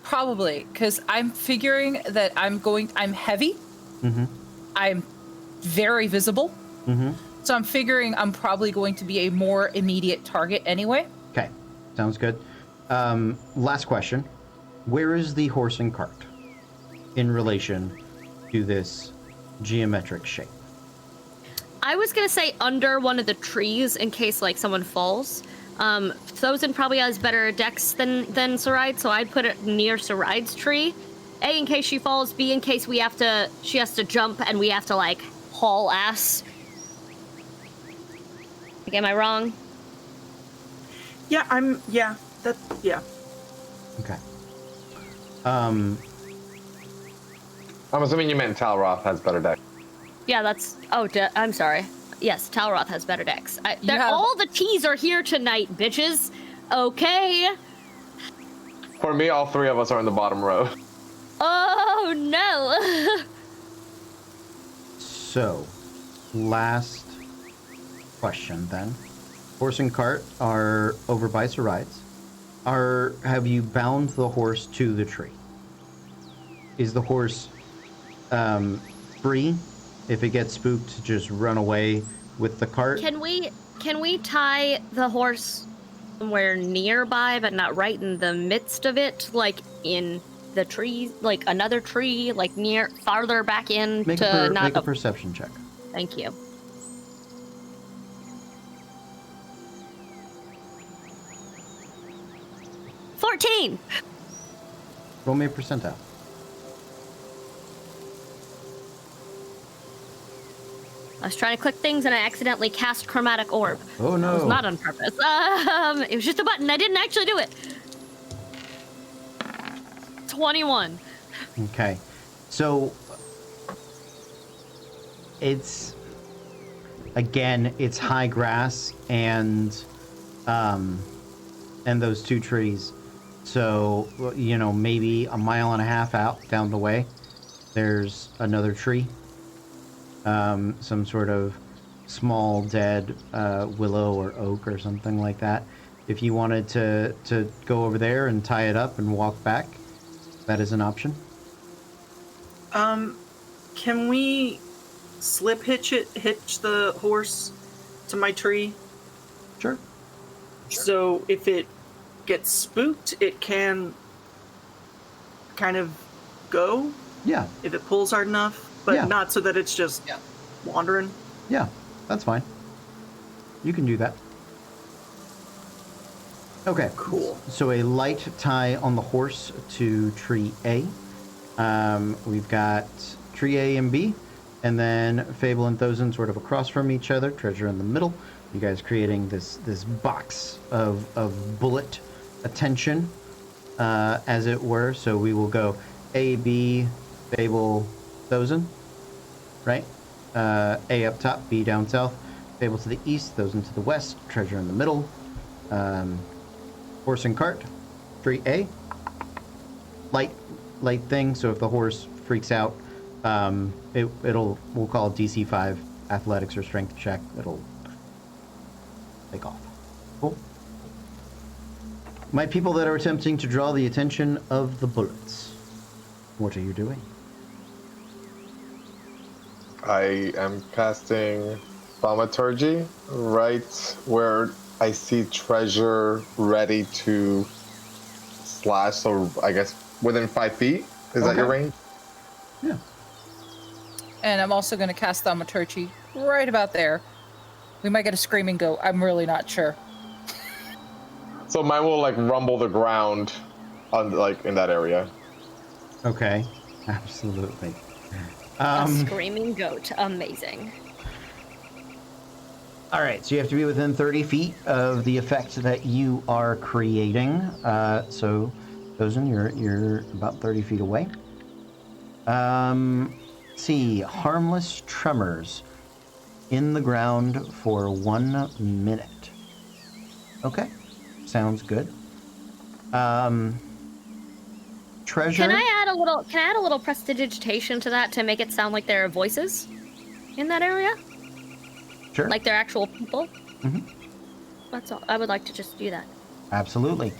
Probably, because I'm figuring that I'm heavy. Mm-hmm. I'm very visible. Mm-hmm. So I'm figuring I'm probably going to be a more immediate target anyway. Okay. Sounds good. Last question. Where is the horse and cart in relation to this geometric shape? I was gonna say under one of the trees in case like someone falls. Thosin probably has better dex than Saride, so I'd put it near Saride's tree. A, in case she falls. B, in case she has to jump and we have to like haul ass. Like, am I wrong? Yeah, yeah. Okay. I'm assuming you meant Talroth has better deck. Yeah, that's. Oh, I'm sorry. Yes, Talroth has better decks. have- All the T's are here tonight, bitches. Okay. For me, all three of us are in the bottom row. Oh no. So, last question then. Horse and cart are over by Sarides. Have you bound the horse to the tree? Is the horse free? If it gets spooked, just run away with the cart? Can we tie the horse somewhere nearby, but not right in the midst of it, like in the tree, like another tree, like near farther back in Make a perception check. Thank you. $14. Roll me a percentile. I was trying to click things and I accidentally cast Chromatic Orb. Oh no. It was not on purpose. It was just a button. I didn't actually do it. 21. Okay. So it's high grass and those two trees. So, maybe a mile and a half out down the way, there's another tree. Some sort of small dead willow or oak or something like that. If you wanted to go over there and tie it up and walk back, that is an option. Can we slip hitch the horse to my tree? Sure. So if it gets spooked, it can kind of go Yeah. if it pulls hard enough, but Yeah. not so that it's just wandering. Yeah. That's fine. You can do that. Okay. Cool. So a light tie on the horse to tree A. We've got tree A and B, and then Fable and Thozen sort of across from each other. Treasure in the middle. You guys creating this box of bullet attention, as it were. So we will go A, B, Fable, Thozen, right? A up top, B down south, Fable to the east, Thozen to the west. Treasure in the middle. Horse and cart, tree A. Light thing. So if the horse freaks out, we'll call it DC 5 athletics or strength check. It'll take off. Cool. My people that are attempting to draw the attention of the bullets. What are you doing? I am casting Thaumaturgy right where I see Treasure ready to slash, so I guess within 5 feet? Is that your Okay. range? Yeah. And I'm also going to cast Thaumaturgy right about there. We might get a screaming goat. I'm really not sure. So mine will like rumble the ground on like in that area. Okay. Absolutely. A screaming goat. Amazing. All right, so you have to be within 30 feet of the effect that you are creating. So, Thozen, you're about 30 feet away. See, harmless tremors in the ground for 1 minute. Okay, sounds good. Treasure. Can I add a little prestidigitation to that to make it sound like there are voices in that area? Sure. Like they're actual people? Mhm. That's all. I would like to just do that. Absolutely.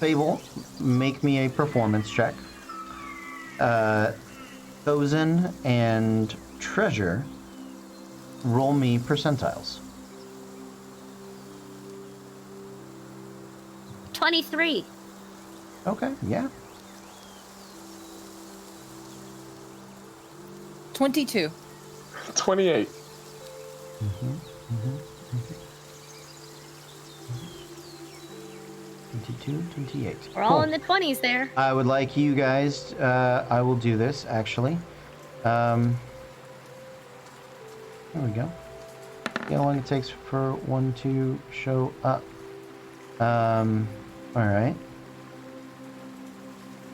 Fable, make me a performance check. Thozen and Treasure, roll me percentiles. 23. Okay, yeah. 22. 28. 22, 28. We're all in the 20s there. I would like you guys, I will do this, actually. There we go. See how long it takes for one to show up. Alright.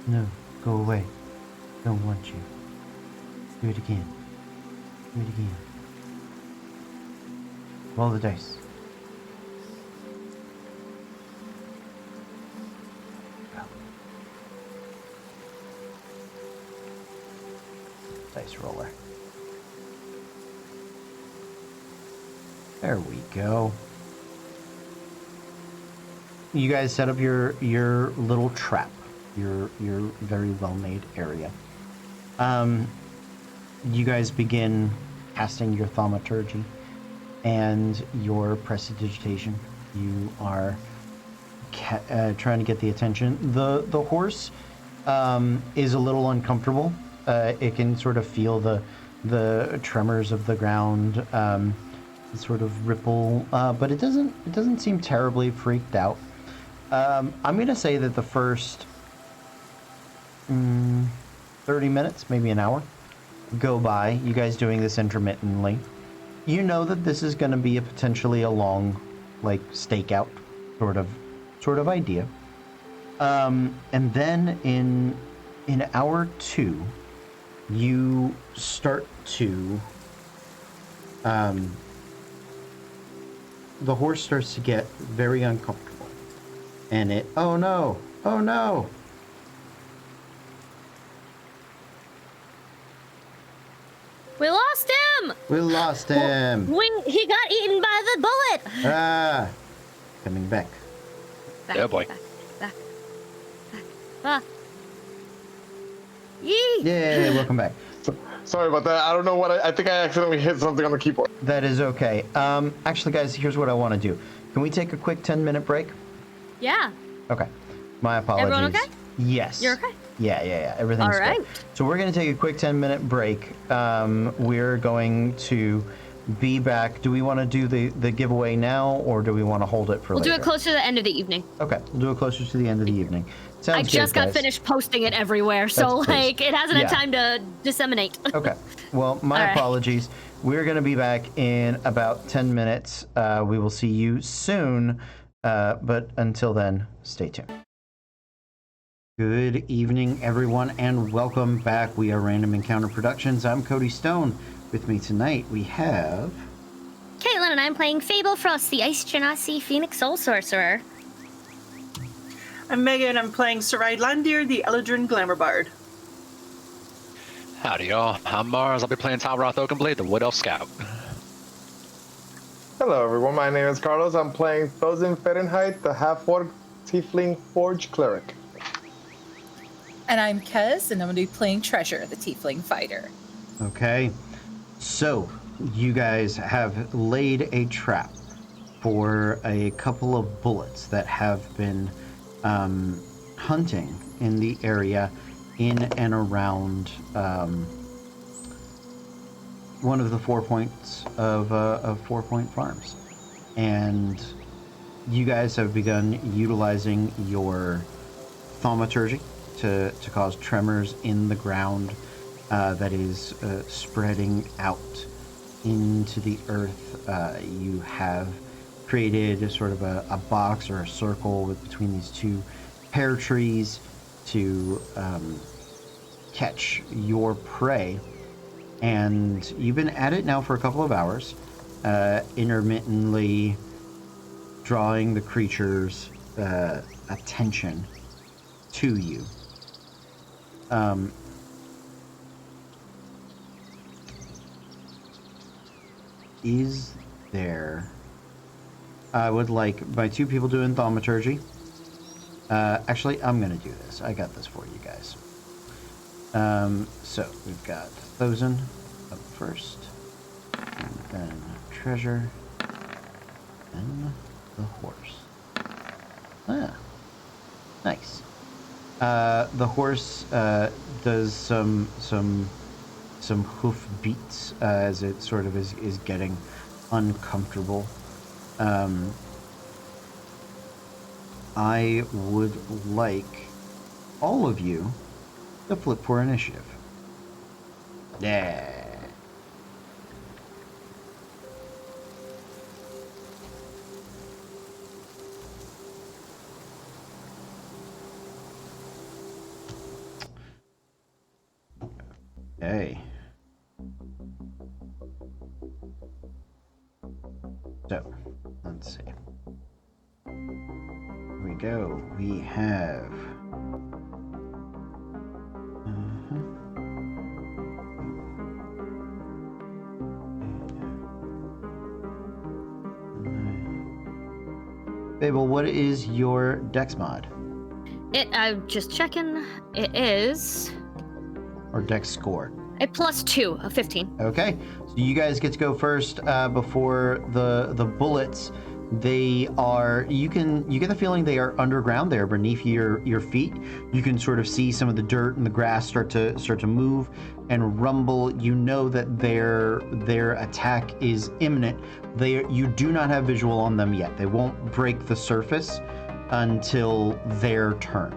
No, go away. Don't want you. Do it again. Do it again. Roll the dice. Go. Dice roller. There we go. You guys set up your little trap, your very well made area. You guys begin casting your thaumaturgy and your prestidigitation. You are trying to get the attention. The horse is a little uncomfortable. It can sort of feel the tremors of the ground. Sort of ripple, but it doesn't seem terribly freaked out. I'm gonna say that the first 30 minutes, maybe an hour, go by. You guys doing this intermittently. You know that this is gonna be a potentially a long, like stakeout sort of idea. And then in hour 2, you start to the horse starts to get very uncomfortable. And it, oh no, oh no. We lost him! We lost him. He got eaten by the bullet! Ah, coming back. Back, Yeah, boy. Back. Ah. Yee! Yay, welcome back. Sorry about that. I don't know what I think I accidentally hit something on the keyboard. That is okay. Actually, guys, here's what I want to do. Can we take a quick 10-minute break? Yeah. Okay. My apologies. Everyone okay? Yes. You're okay? Yeah. Everything's All right. good. So we're going to take a quick 10-minute break. We're going to be back. Do we want to do the giveaway now, or do we want to hold it for We'll later? do it closer to the end of the evening. Okay. We'll do it closer to the end of the evening. Sounds I good, just got guys. finished posting it everywhere, so That's crazy. like it hasn't Yeah. had time to disseminate. Okay. Well, my All right. apologies. We're going to be back in about 10 minutes. We will see you soon. But until then, stay tuned. Good evening, everyone, and welcome back. We are Random Encounter Productions. I'm Cody Stone. With me tonight, we have... Caitlin and I'm playing Fable Frost, the Ice Genasi Phoenix Soul Sorcerer. I'm Megan. I'm playing Sarai Landir, the Eladrin Glamour Bard. Howdy, y'all. I'm Mars. I'll be playing Talroth Oakenblade, the Wood Elf Scout. Hello, everyone. My name is Carlos. I'm playing Thosin Fahrenheit, the half-orc tiefling forge cleric. And I'm Kez, and I'm going to be playing Treasure, the Tiefling Fighter. Okay. So, you guys have laid a trap for a couple of bullets that have been hunting in the area in and around one of the 4 points of 4 Point Farms. And you guys have begun utilizing your thaumaturgy to cause tremors in the ground that is spreading out into the earth. You have created sort of a box or a circle between these two pear trees to catch your prey. And you've been at it now for a couple of hours, intermittently drawing the creature's attention to you. Is there... I would like my two people doing thaumaturgy. Actually, I'm going to do this. I got this for you guys. So, we've got Thosin up first, and then Treasure, and the horse. Ah, nice. The horse does some hoof beats as it sort of is getting uncomfortable. I would like all of you to flip for initiative. Yeah. Okay. So, let's see. Here we go. We have... Fable, what is your dex mod? I'm just checking. It is Or dex score? a +2 of 15. Okay, so you guys get to go first before the bullets. They are, you get the feeling they are underground. They are beneath your feet. You can sort of see some of the dirt and the grass start to move and rumble. You know that their attack is imminent. You do not have visual on them yet. They won't break the surface until their turn.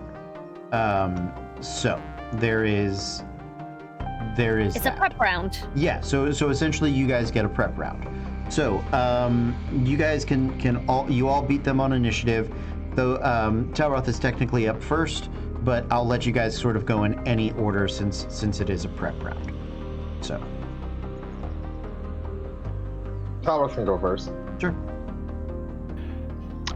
So there is It's that. a prep round. Yeah, so essentially you guys get a prep round. So, you guys can all beat them on initiative, though Talroth is technically up first, but I'll let you guys sort of go in any order since it is a prep round. So. Talroth can go first. Sure.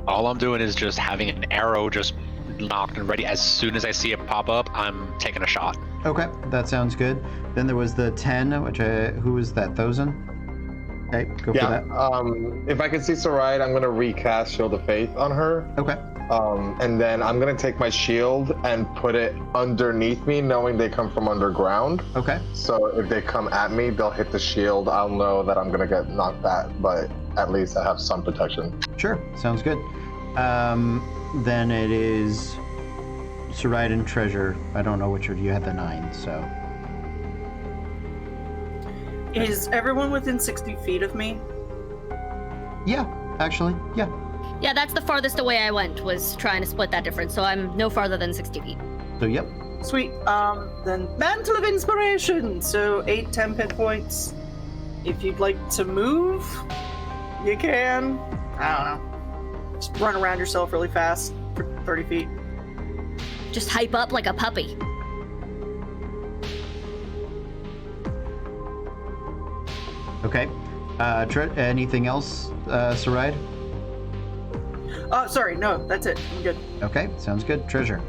All I'm doing is just having an arrow just knocked and ready. As soon as I see it pop up, I'm taking a shot. Okay, that sounds good. Then there was the 10, which who was that? Thosin? Okay, go for Yeah. that. If I can see Sarai, I'm gonna recast Shield of Faith on her. Okay. And then I'm gonna take my shield and put it underneath me, knowing they come from underground. Okay. So if they come at me, they'll hit the shield. I'll know that I'm gonna get knocked back, but at least I have some protection. Sure. Sounds good. Then it is Saride and Treasure. I don't know which of you had the 9, so. Is everyone within 60 feet of me? Yeah, actually, yeah. Yeah, that's the farthest away I went, was trying to split that difference, so I'm no farther than 60 feet. So, yep. Sweet. Then Mantle of Inspiration. So 8 temp hit points. If you'd like to move, you can. I don't know. Just run around yourself really fast for 30 feet. Just hype up like a puppy. Okay. Anything else, Saride? Sorry, no, that's it. I'm good. Okay, sounds good. Treasure.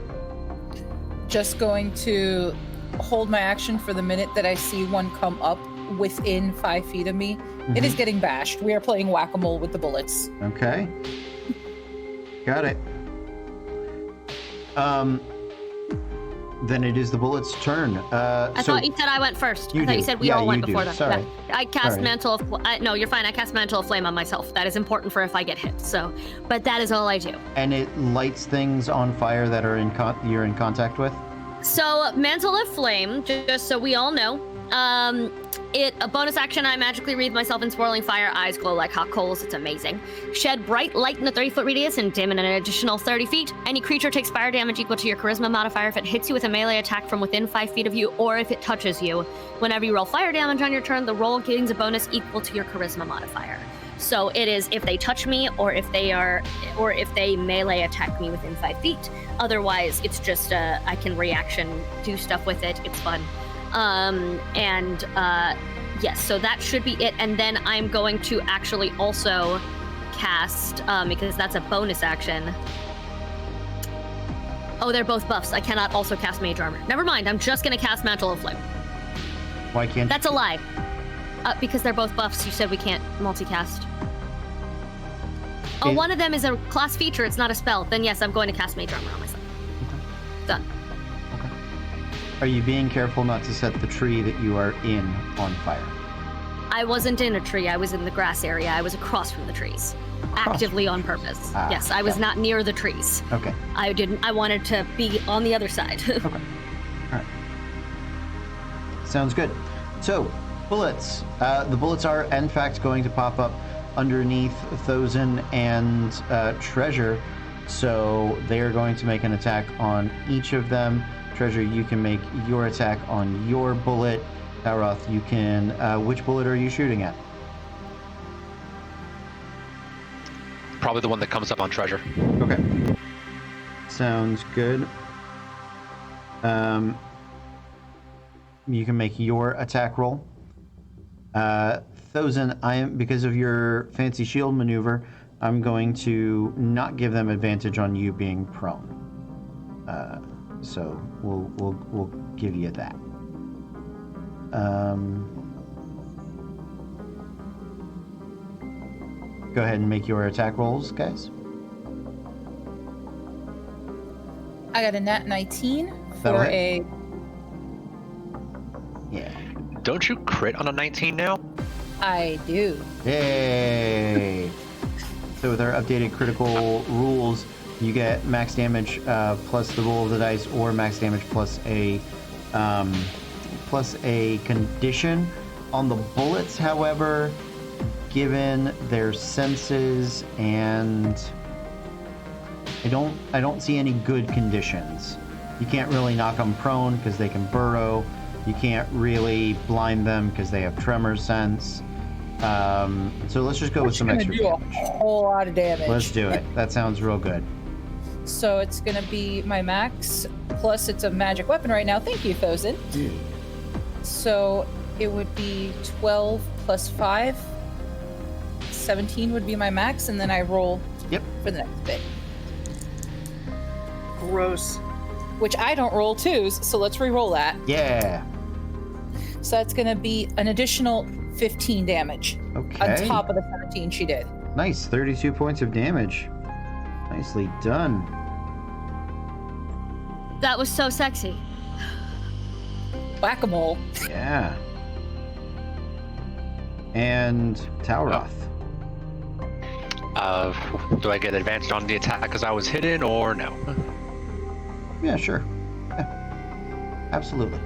Just going to hold my action for the minute that I see one come up within 5 feet of me. It is getting bashed. We are playing whack-a-mole with the bullets. Okay. Got it. Then it is the bullet's turn. I thought you said I went first. You I thought you do. said we Yeah, all went you do. before them. Sorry. Yeah. I cast Sorry. Mantle of... no, you're fine. I cast Mantle of Flame on myself. That is important for if I get hit. So, but that is all I do. And it lights things on fire that are you're in contact with? So, Mantle of Flame, just so we all know, a bonus action, I magically wreathe myself in swirling fire, eyes glow like hot coals, it's amazing. Shed bright light in a 30-foot radius and dim in an additional 30 feet. Any creature takes fire damage equal to your charisma modifier if it hits you with a melee attack from within 5 feet of you, or if it touches you. Whenever you roll fire damage on your turn, the roll gains a bonus equal to your charisma modifier. So it is if they touch me, or if they melee attack me within 5 feet. Otherwise, it's just I can reaction do stuff with it. It's fun. Yes, so that should be it. And then I'm going to actually also cast, because that's a bonus action. Oh, they're both buffs. I cannot also cast Mage Armor. Never mind, I'm just going to cast Mantle of Flame. Why can't That's a lie. Because they're both buffs, you said we can't multicast. Oh, one of them is a class feature, it's not a spell. Then yes, I'm going to cast Mage Armor on myself. Done. Okay. Are you being careful not to set the tree that you are in on fire? I wasn't in a tree, I was in the grass area. I was across from the trees. Actively on purpose. Yes, I was got it. not near the trees. Okay. I wanted to be on the other side. Okay. All right. Sounds good. So, bullets. The bullets are, in fact, going to pop up underneath Thozen and Treasure. So they are going to make an attack on each of them. Treasure, you can make your attack on your bullet. Aroth, you can... which bullet are you shooting at? Probably the one that comes up on Treasure. Okay. Sounds good. You can make your attack roll. Thozen, because of your fancy shield maneuver, I'm going to not give them advantage on you being prone. So we'll give you that. Go ahead and make your attack rolls, guys. I got a nat 19 That'll for hit. a... Yeah. Don't you crit on a 19 now? I do. Yay! So with our updated critical rules, you get max damage plus the roll of the dice, or max damage plus a condition. On the bullets, however, given their senses, and I don't see any good conditions. You can't really knock them prone because they can burrow. You can't really blind them because they have tremor sense. So let's just go with some Gonna extra do a damage. whole lot of damage. Let's do it. That sounds real good. So it's gonna be my max, plus it's a magic weapon right now. Thank you, Thozen. So it would be 12 plus 5. 17 would be my max, and then I roll Yep. for the next bit. Gross. Which I don't roll twos, so let's re-roll that. Yeah. So that's gonna be an additional 15 damage Okay. on top of the 17 she did. Nice. 32 points of damage. Nicely done. That was so sexy. Whack-a-mole. Yeah. And Talroth. Do I get advantage on the attack because I was hidden or no? Yeah, sure. Yeah. Absolutely.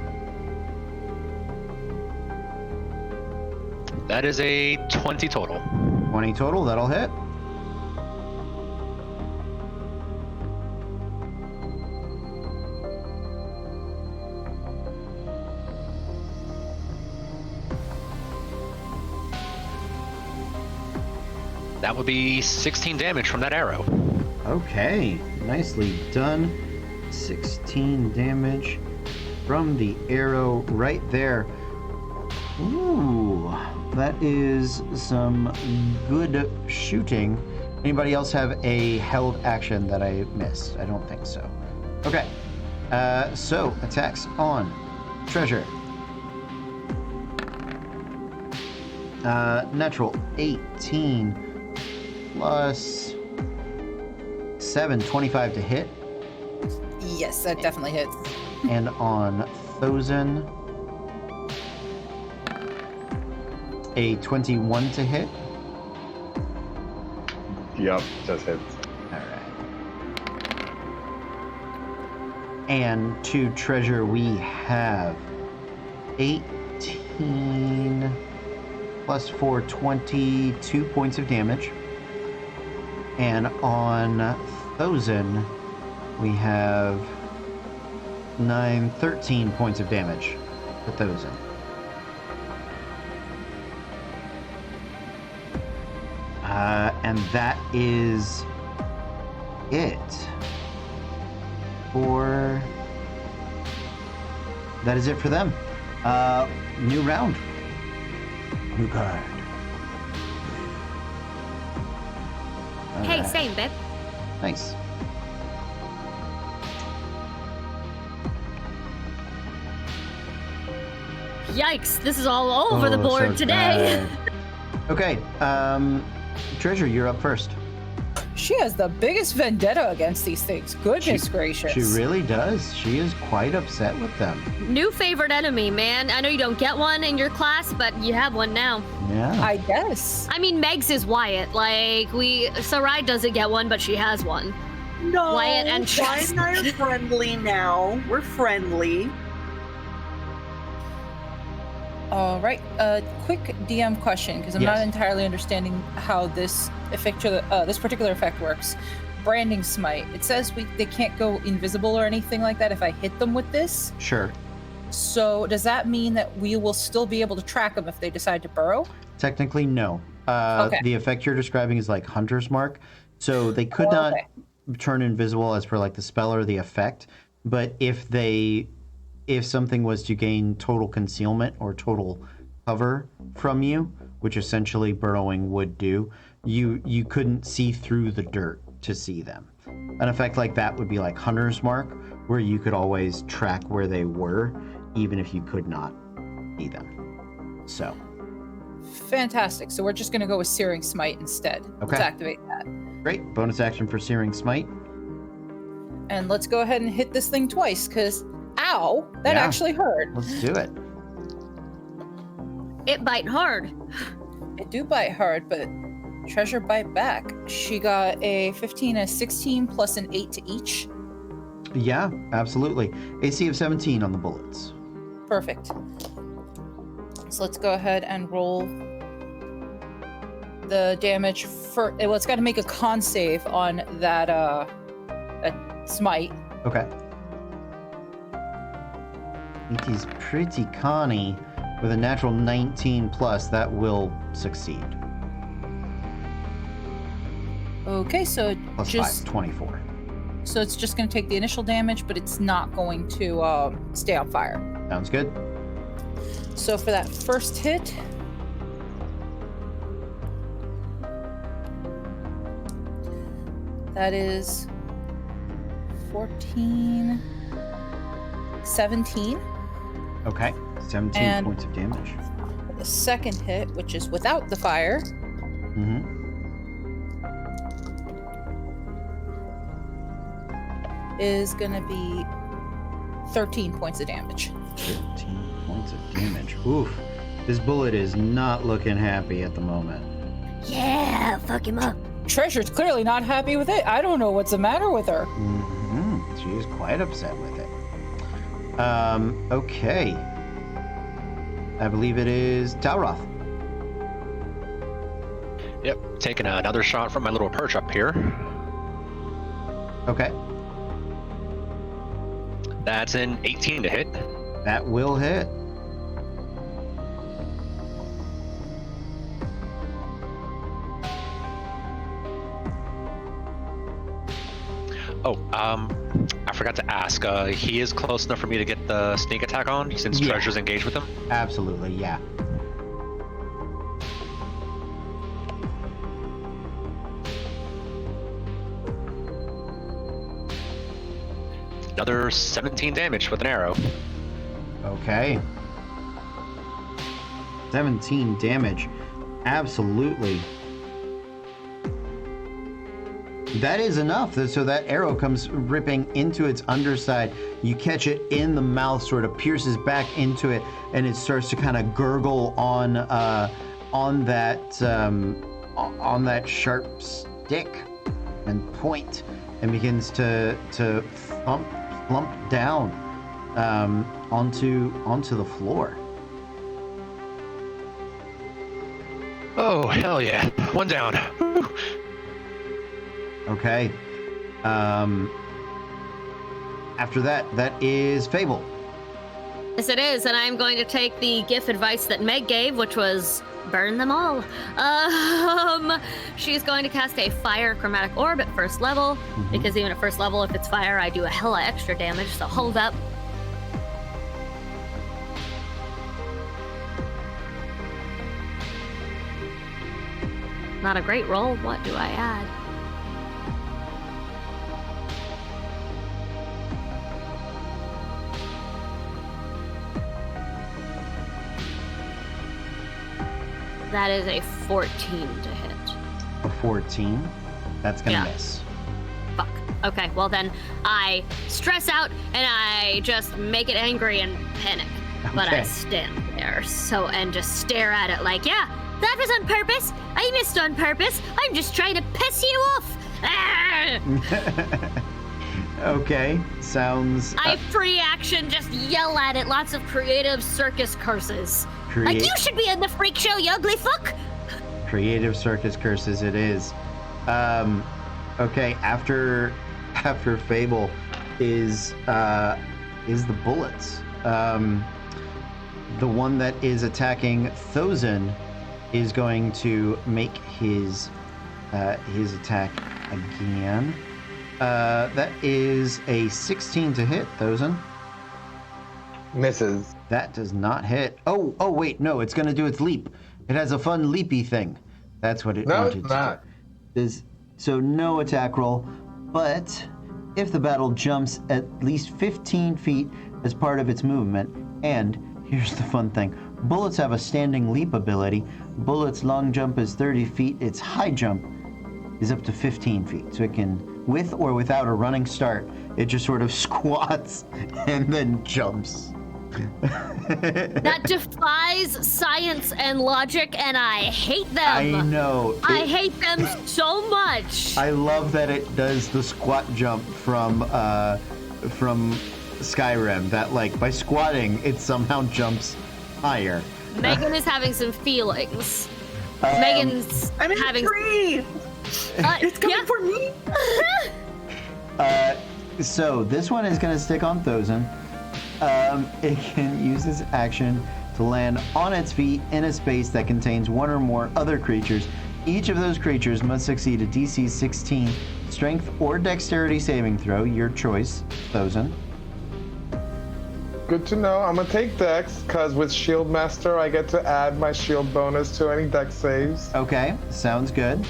That is a 20 total. 20 total, that'll hit. That would be 16 damage from that arrow. Okay, nicely done. 16 damage from the arrow right there. Ooh, that is some good shooting. Anybody else have a held action that I missed? I don't think so. Okay, so attacks on Treasure. Natural 18 plus 7, 25 to hit. Yes, that definitely hits. And on Thozen, a 21 to hit. Yep, just hits. All right. And to Treasure, we have 18 plus 4, 22 points of damage. And on Thozen, we have 13 points of damage for Thozen. And that is it for... That is it for them. New round. New card. Hey, Alright. same, babe. Nice. Yikes, this is all over the Oh, board so today. bad. Okay, Treasure, you're up first. She has the biggest vendetta against these things. Goodness gracious. She really does. She is quite upset with them. New favorite enemy, man. I know you don't get one in your class, but you have one now. Yeah. I guess. I mean, Meg's is Wyatt. Like, Sarai doesn't get one, but she has one. No, Wyatt and Wyatt and I are friendly now. We're friendly. All right. Quick DM question, because I'm Yes. not entirely understanding how this this particular effect works. Branding smite. It says they can't go invisible or anything like that if I hit them with this. Sure. So does that mean that we will still be able to track them if they decide to burrow? Technically, no. Okay. The effect you're describing is like Hunter's Mark. So they could not okay. turn invisible as per like the spell or the effect. But if something was to gain total concealment or total cover from you, which essentially burrowing would do, you couldn't see through the dirt to see them. An effect like that would be like Hunter's Mark, where you could always track where they were, even if you could not see them. So, Fantastic. So we're just going to go with Searing Smite instead. Let's Okay. activate that. great. Bonus action for Searing Smite. And let's go ahead and hit this thing twice, because, ow, that Yeah. actually hurt. Let's do it. It bite hard. It do bite hard, but Treasure bite back. She got a 15, a 16, plus an 8 to each. Yeah, absolutely. AC of 17 on the bullets. Perfect. So let's go ahead and roll the damage for. Well, it's got to make a con save on that smite. Okay. It is pretty conny. With a natural 19 plus, that will succeed. Okay, so Plus just 5, 24. so it's just going to take the initial damage, but it's not going to stay on fire. Sounds good. So for that first hit, that is 14, 17. Okay. 17 And- points of damage. The second hit, which is without the fire, Mm-hmm. is going to be 13 points of damage. 13 points of damage. Oof. This bullet is not looking happy at the moment. Yeah, fuck him up. Treasure's clearly not happy with it. I don't know what's the matter with her. She is quite upset with it. Okay. I believe it is Talroth. Yep, taking another shot from my little perch up here. Okay. That's an 18 to hit. That will hit. Oh, I forgot to ask. He is close enough for me to get the sneak attack on since Yeah. Treasure's engaged with him. Absolutely, yeah. Another 17 damage with an arrow. Okay. 17 damage. Absolutely. That is enough. So that arrow comes ripping into its underside. You catch it in the mouth, sort of pierces back into it, and it starts to kind of gurgle on that sharp stick and point, and begins to plump down onto the floor. Oh, hell yeah. One down. Whew. Okay. After that is Fable. Yes, it is, and I'm going to take the GIF advice that Meg gave, which was burn them all. She's going to cast a fire chromatic orb at first level, because even at first level, if it's fire, I do a hella extra damage, so hold up. Not a great roll. What do I add? That is a 14 to hit. A 14. That's gonna Yeah. miss. Fuck. Okay, well then I stress out and I just make it angry and panic. But I Okay. stand there and just stare at it like, yeah, that was on purpose. I missed on purpose. I'm just trying to piss you off. Ah! Okay, sounds I free action just yell at it lots of creative circus curses. Like, create you should be in the freak show, you ugly fuck. creative circus curses. It is. Okay, after Fable is the bullets. The one that is attacking Thozen is going to make his attack again. That is a 16 to hit, Thozen. Misses. That does not hit. Oh, wait, no, it's going to do its leap. It has a fun leapy thing. That's what it No, wanted it's to not. do. So no attack roll, but if the battle jumps at least 15 feet as part of its movement, and here's the fun thing, bullets have a standing leap ability. Bullets' long jump is 30 feet. Its high jump is up to 15 feet. So it can, with or without a running start, it just sort of squats and then jumps. That defies science and logic, and I hate them. I know. I hate them so much. I love that it does the squat jump from Skyrim. That, like, by squatting, it somehow jumps higher. Megan is having some feelings. Megan's I'm in having. a tree. It's coming yeah. for me. So this one is going to stick on Thozen. It can use its action to land on its feet in a space that contains one or more other creatures. Each of those creatures must succeed a DC 16 strength or dexterity saving throw, your choice, Thozen. Good to know. I'm gonna take Dex, because with Shield Master, I get to add my shield bonus to any Dex saves. Okay, sounds good.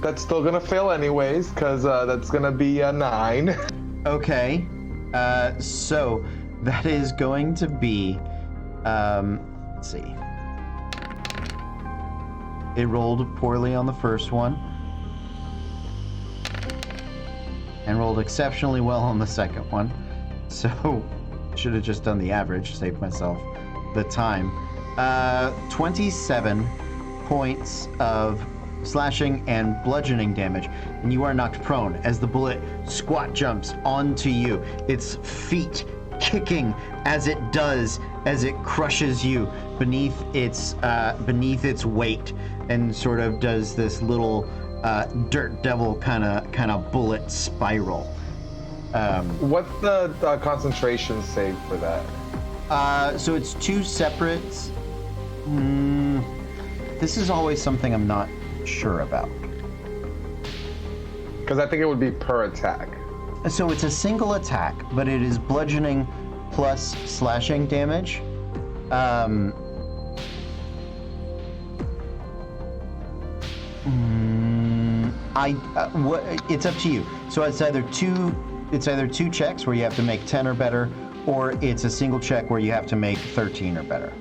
That's still gonna fail anyways, because that's gonna be a 9. Okay, so that is going to be, let's see. It rolled poorly on the first one. And rolled exceptionally well on the second one. So, should have just done the average, saved myself the time. 27 points of slashing and bludgeoning damage, and you are knocked prone as the bullet squat jumps onto you, its feet kicking as it crushes you beneath its weight, and sort of does this little dirt devil kind of bullet spiral. What's the concentration save for that? So it's two separate. This is always something I'm not sure about. Because I think it would be per attack. So it's a single attack, but it is bludgeoning plus slashing damage. It's up to you. So it's either two checks where you have to make 10 or better, or it's a single check where you have to make 13 or better.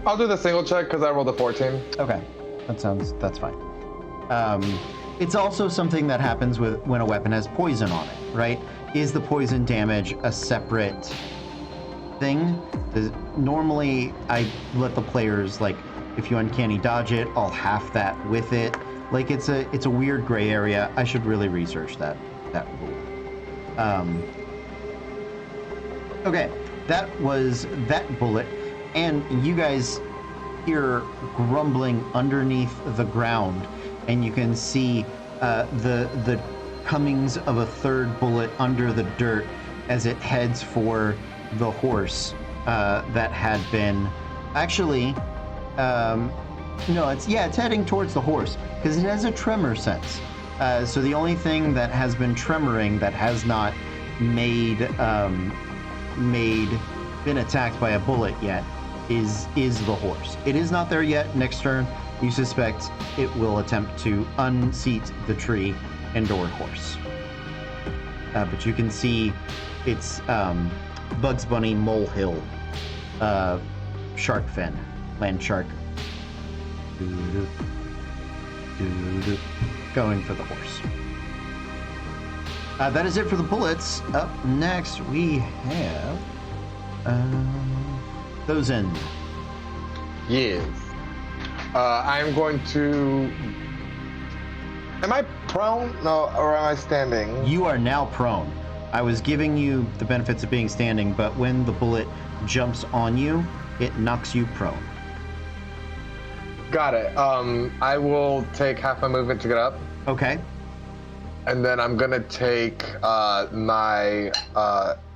I'll do the single check because I rolled a 14. Okay, that's fine. It's also something that happens when a weapon has poison on it, right? Is the poison damage a separate thing? Normally, I let the players, like, if you uncanny dodge it, I'll half that with it. Like, it's a weird gray area. I should really research that rule. Okay, that was that bullet, and you guys hear grumbling underneath the ground, and you can see the comings of a third bullet under the dirt as it heads for the horse that had been actually it's heading towards the horse because it has a tremor sense. So the only thing that has been tremoring that has not been attacked by a bullet yet is the horse. It is not there yet. Next turn, you suspect it will attempt to unseat the tree and/or horse. But you can see its Bugs Bunny molehill, shark fin, land shark, going for the horse. That is it for the bullets. Up next, we have those in. Yes. I'm going to. Am I prone? No, or am I standing? You are now prone. I was giving you the benefits of being standing, but when the bullet jumps on you, it knocks you prone. Got it. I will take half my movement to get up. Okay. And then I'm gonna take my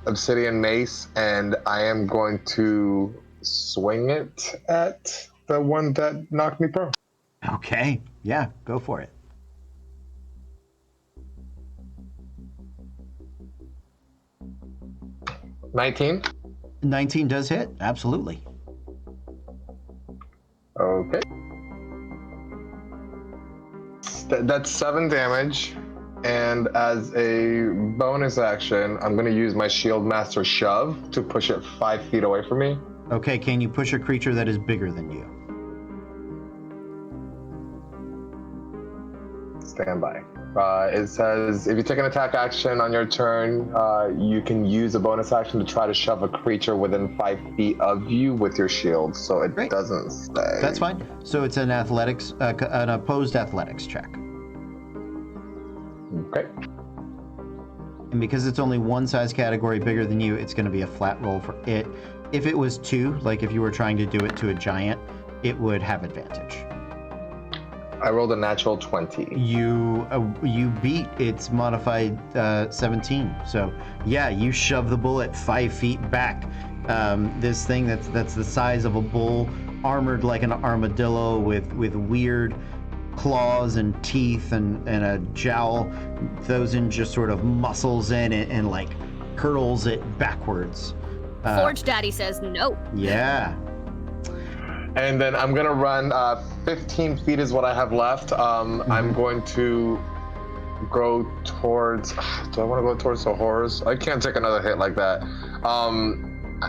obsidian mace, and I am going to swing it at the one that knocked me prone. Okay. Yeah, go for it. $19. 19 does hit. Absolutely. Okay. That's 7 damage. And as a bonus action, I'm going to use my Shield Master Shove to push it 5 feet away from me. Okay, can you push a creature that is bigger than you? Stand by. It says, if you take an attack action on your turn, you can use a bonus action to try to shove a creature within 5 feet of you with your shield. So it Great. Doesn't stay. That's fine. So it's an athletics, an opposed athletics check. Okay. And because it's only one size category bigger than you, it's going to be a flat roll for it. If it was 2, like if you were trying to do it to a giant, it would have advantage. I rolled a natural 20. You beat its modified 17. So yeah, you shove the bullet 5 feet back. This thing that's the size of a bull, armored like an armadillo with weird claws and teeth and a jowl. Those in just sort of muscles in it and like hurls it backwards. Forge Daddy says no. Yeah. And then I'm gonna run 15 feet is what I have left. I'm going to go towards. Do I want to go towards the horse? I can't take another hit like that.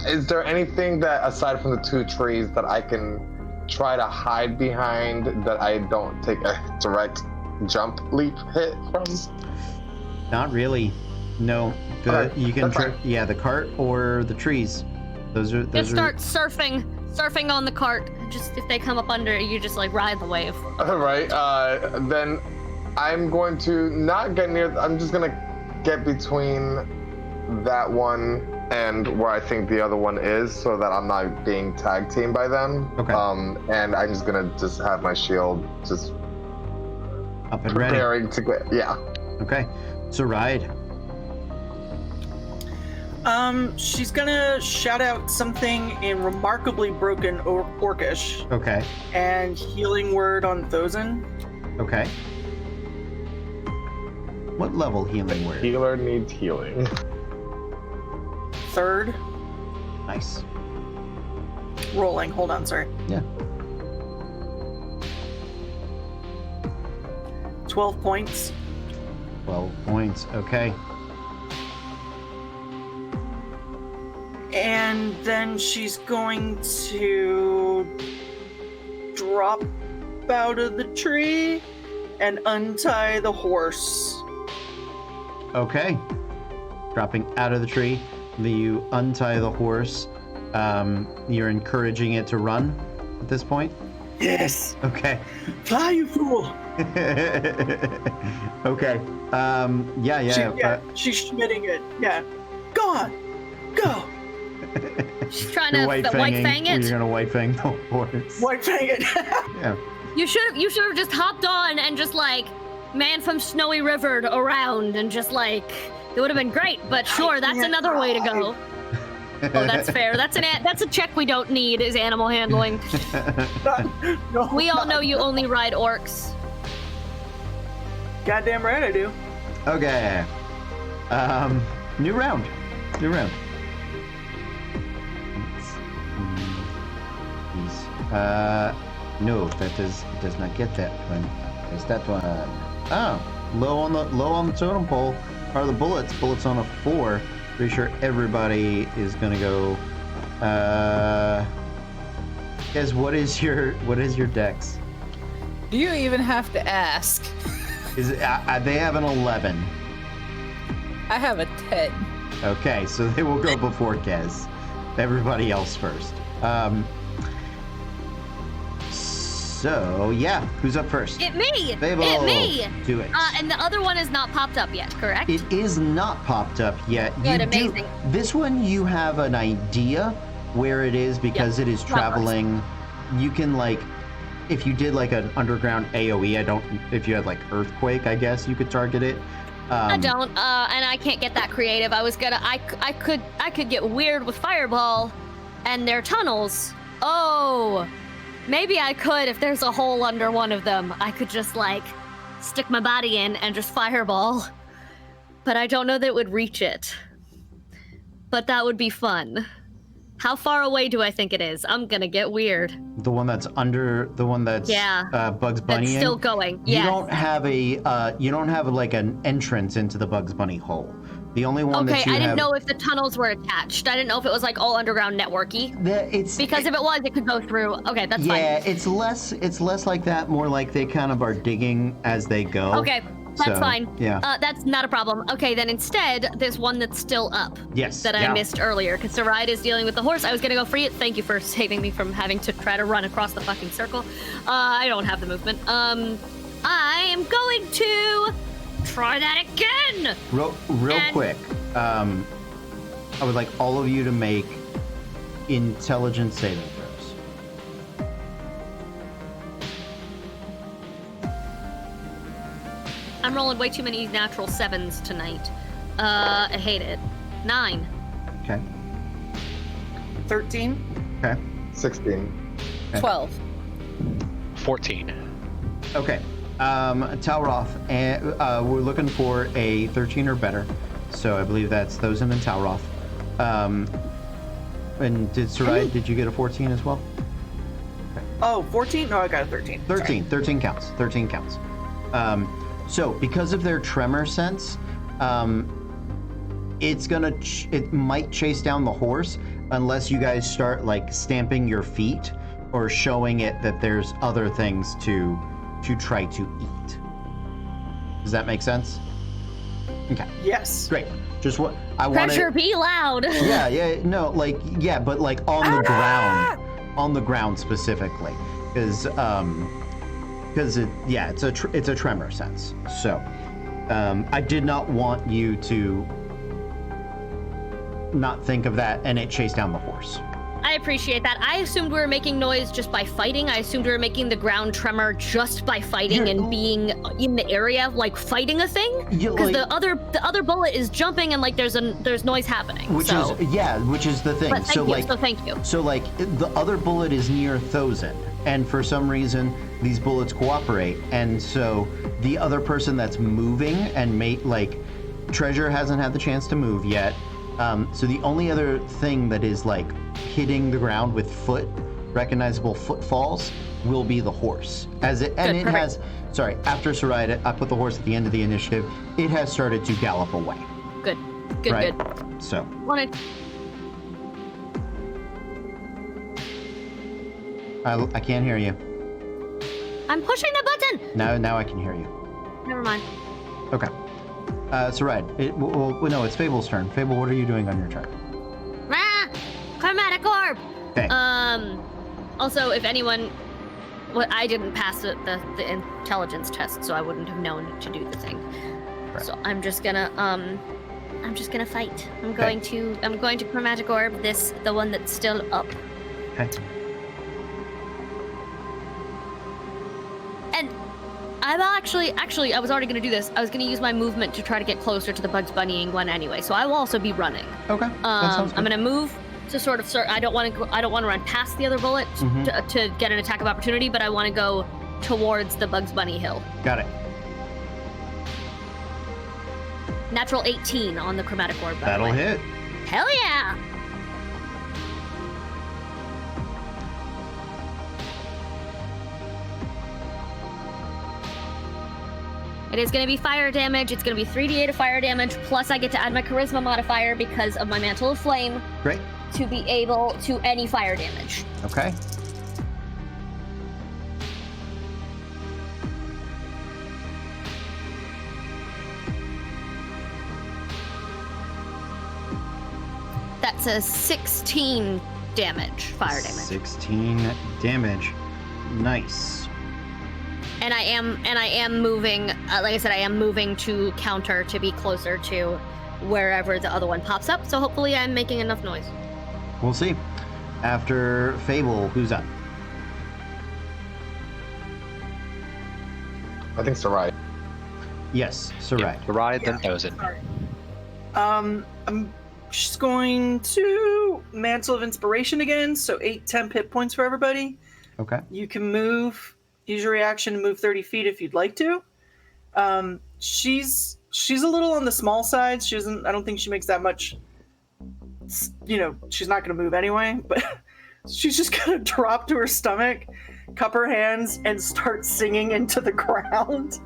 Is there anything that, aside from the 2 trees, that I can try to hide behind that I don't take a direct jump leap hit from? Not really. No. Okay, You can that's fine. yeah, the cart or the trees. Those are Just start surfing on the cart. Just if they come up under it, you just like ride the wave. All right. Then I'm going to not get near. I'm just gonna get between that one and where I think the other one is, so that I'm not being tag teamed by them. Okay. And I'm just gonna have my shield just up and ready. preparing to get. Yeah. Okay. So ride. She's gonna shout out something in remarkably broken Orcish Okay. and healing word on Thozen. Okay. What level healing word? Healer needs healing. 3rd. Nice. Rolling. Hold on, sorry. Yeah. 12 points. 12 points. Okay. And then she's going to drop out of the tree and untie the horse. Okay. Dropping out of the tree, you untie the horse. You're encouraging it to run at this point. Yes. Okay. Fly, you fool. Okay. Yeah. She's schmitting it. Yeah. Go on. Go. She's trying You're to white white fanging. fang it. You're gonna white fang the horse. White fang it. Yeah. You should have just hopped on and just like man from Snowy Rivered around and just like it would have been great. But sure, that's can't another way to go. Oh, that's fair. That's a check we don't need is animal handling. No, We all know you only ride orcs. Goddamn right I do. Okay. New round. No, does not get that one. It's that one. Oh, low on the totem pole are the bullets. Bullets on a 4. Pretty sure everybody is gonna go. Guys, what is your dex? Do you even have to ask? They have an 11. I have a 10. Okay, so they will go before Kez. Everybody else first. So yeah, who's up first? Me! Babel, It me! do it. And the other one is not popped up yet, correct? It is not popped up yet. Good, You do- amazing. This one you have an idea where it is because it is Not first. traveling. You can like, if you did like an underground AOE, if you had like earthquake, I guess you could target it. I don't, and I can't get that creative. I could get weird with Fireball and their tunnels. Oh, maybe I could if there's a hole under one of them. I could just like stick my body in and just Fireball. But I don't know that it would reach it. But that would be fun. How far away do I think it is? I'm gonna get weird. The one that's Bugs Bunny. That's still going. You Yeah. don't have like an entrance into the Bugs Bunny hole. The only one Okay, that you I didn't have. know if the tunnels were attached. I didn't know if it was like all underground networky. Because if it was, it could go through. Okay, that's fine. Yeah, it's less like that. More like they kind of are digging as they go. Okay, that's So, fine. yeah. That's not a problem. Okay, then instead, there's one that's still up. Yes, That yeah. I missed earlier, because Saride is dealing with the horse. I was gonna go free it. Thank you for saving me from having to try to run across the fucking circle. I don't have the movement. I am going to try that again! Real And- quick. I would like all of you to make intelligence saving throws. I'm rolling way too many natural 7s tonight. I hate it. 9. Okay. 13. Okay. 16. 12. 14. Okay. Talroth, and we're looking for a 13 or better. So I believe that's Thozen and Talroth. And did Sarai, did you get a 14 as well? Oh, 14? No, I got a 13. 13. 13 counts. 13 counts. So because of their tremor sense, it might chase down the horse unless you guys start like stamping your feet or showing it that there's other things to try to eat. Does that make sense? Okay, Yes. great. Just what I want. Pressure, be loud. Yeah, no, like, yeah, but like on the ground specifically, because it's a tremor sense. So, I did not want you to not think of that and it chase down the horse. I appreciate that. I assumed we were making noise just by fighting. I assumed we were making the ground tremor just by fighting and being in the area, like fighting a thing. Because the other bullet is jumping and like there's noise happening. Which is the thing. But thank you. So like the other bullet is near Thozen, and for some reason these bullets cooperate, and so the other person that's moving and Treasure hasn't had the chance to move yet. So the only other thing that is like hitting the ground with recognizable footfalls will be the horse. After Saride, I put the horse at the end of the initiative. It has started to gallop away. Good. So. I can't hear you. I'm pushing the button. Now I can hear you. Never mind. Okay. Saride, no, it's Fable's turn. Fable, what are you doing on your turn? Chromatic orb. Okay. Also, if anyone, I didn't pass the intelligence test, so I wouldn't have known to do the thing. Right. So I'm just gonna fight. I'm going to chromatic orb the one that's still up. Okay. And I'm actually, I was already gonna do this. I was gonna use my movement to try to get closer to the Bugs Bunnying one anyway. So I will also be running. Okay. That sounds good. I'm gonna move to sort of. I don't want to run past the other bullet to get an attack of opportunity, but I want to go towards the Bugs Bunny hill. Got it. Natural 18 on the chromatic orb. That'll hit. Hell yeah! It is going to be fire damage. It's going to be 3d8 of fire damage, plus I get to add my charisma modifier because of my Mantle of Flame. Great. To be able to any fire damage. Okay. That's a 16 damage, fire damage. 16 damage. Nice. And I am moving, like I said, I am moving to counter to be closer to wherever the other one pops up. So hopefully I'm making enough noise. We'll see. After Fable, who's up? I think Saride. Yes, Saride. Saride, then Thozen. I'm just going to Mantle of Inspiration again, so 8 temp hit points for everybody. Okay. You can use your reaction to move 30 feet if you'd like to. She's a little on the small side. I don't think she makes that much, she's not going to move anyway, but she's just going to drop to her stomach, cup her hands, and start singing into the ground.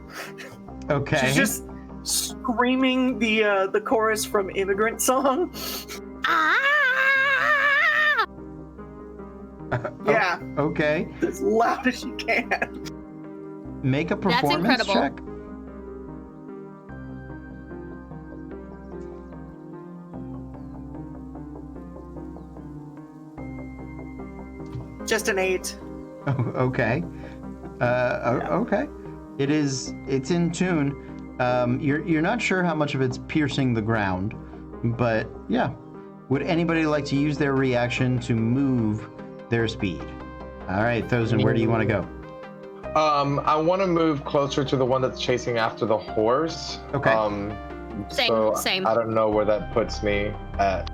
Okay. She's just screaming the chorus from Immigrant Song. Ah! Yeah. Okay. As loud as she can. Make a performance incredible. check. Just an 8. Okay. Okay. It's in tune. You're not sure how much of it's piercing the ground, but yeah. Would anybody like to use their reaction to move their speed? All right, Thozen, where do you want to go? I want to move closer to the one that's chasing after the horse. Okay. Same. I don't know where that puts me at.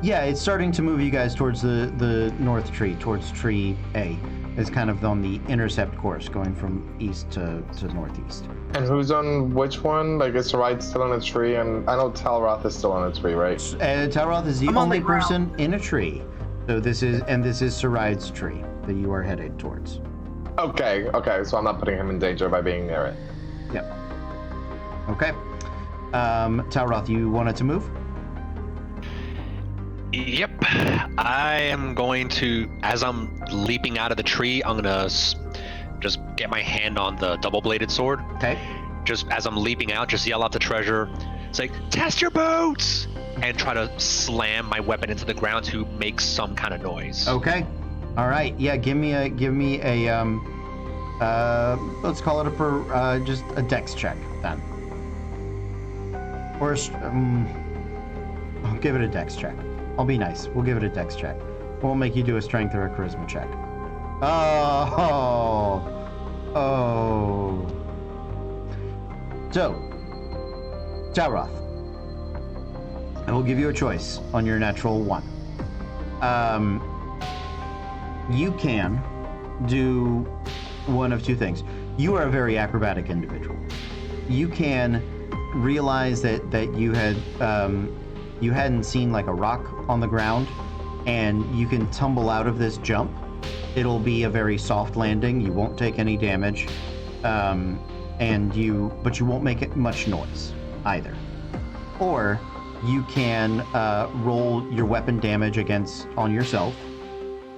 Yeah, it's starting to move you guys towards the north tree, towards tree A. It's kind of on the intercept course, going from east to northeast. And who's on which one? Like, is Saride still on a tree? And I know Talroth is still on a tree, right? Talroth is the I'm on only the ground. person in a tree. So this is Saride's tree that you are headed towards. Okay, so I'm not putting him in danger by being near it. Yep. Okay. Talroth, you wanted to move? Yep. I am going to, as I'm leaping out of the tree, I'm going to just get my hand on the double-bladed sword. Okay. Just as I'm leaping out, just yell out the treasure, say, "Test your boots!" and try to slam my weapon into the ground to make some kind of noise. Okay. All right. Yeah. Give me a let's call it just a dex check then. Or I'll give it a dex check. I'll be nice. We'll give it a dex check. We'll make you do a strength or a charisma check. Oh. So, Talroth, I will give you a choice on your natural 1. You can do one of two things. You are a very acrobatic individual. You can realize that you had you hadn't seen like a rock on the ground, and you can tumble out of this jump. It'll be a very soft landing. You won't take any damage, but you won't make it much noise either. Or you can roll your weapon damage on yourself,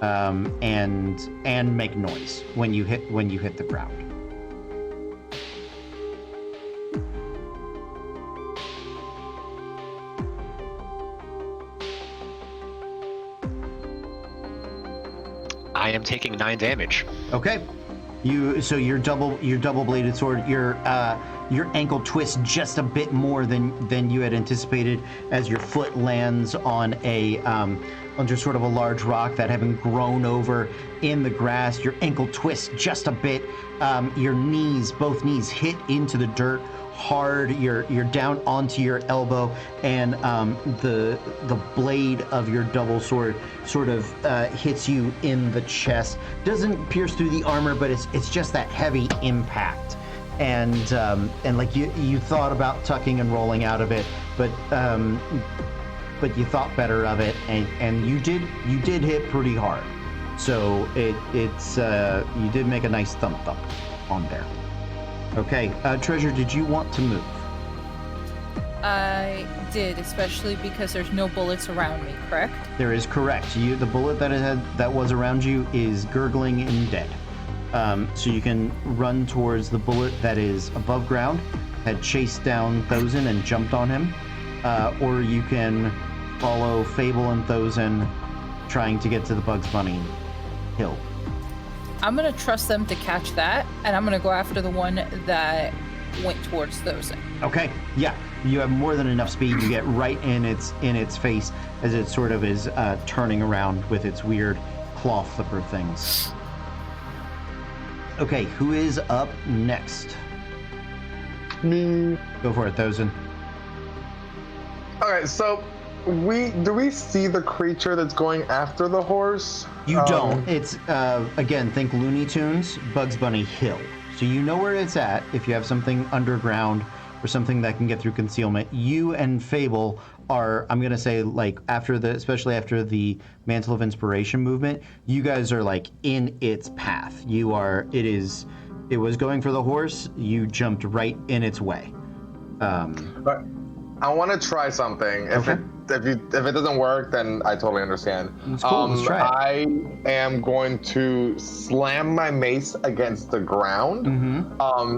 and make noise when you hit the ground. I am taking 9 damage. Okay. So your double-bladed sword, your ankle twists just a bit more than you had anticipated as your foot lands on on just sort of a large rock that having grown over in the grass. Your ankle twists just a bit. Your both knees hit into the dirt hard. You're down onto your elbow, and the blade of your double sword sort of hits you in the chest. Doesn't pierce through the armor, but it's just that heavy impact. And like you thought about tucking and rolling out of it, but you thought better of it, and you did hit pretty hard. So it's you did make a nice thump on there. Okay, Treasure, did you want to move? I did, especially because there's no bullets around me, correct? There is, correct. The bullet that was around you is gurgling and dead. So you can run towards the bullet that is above ground, had chased down Thozen and jumped on him, or you can follow Fable and Thozen trying to get to the Bugs Bunny hill. I'm gonna trust them to catch that, and I'm gonna go after the one that went towards Thozen. Okay, yeah, you have more than enough speed. You get right in its face as it sort of is turning around with its weird claw flipper things. Okay, who is up next? Me. Go for it, Thozen. Okay, so do we see the creature that's going after the horse? You don't. It's again, think Looney Tunes, Bugs Bunny Hill. So you know where it's at. If you have something underground or something that can get through concealment, you and Fable are, I'm gonna say, like especially after the Mantle of Inspiration movement, you guys are like in its path. It was going for the horse. You jumped right in its way. But I want to try something. Okay. If it doesn't work, then I totally understand. It's cool. Let's try it. I am going to slam my mace against the ground,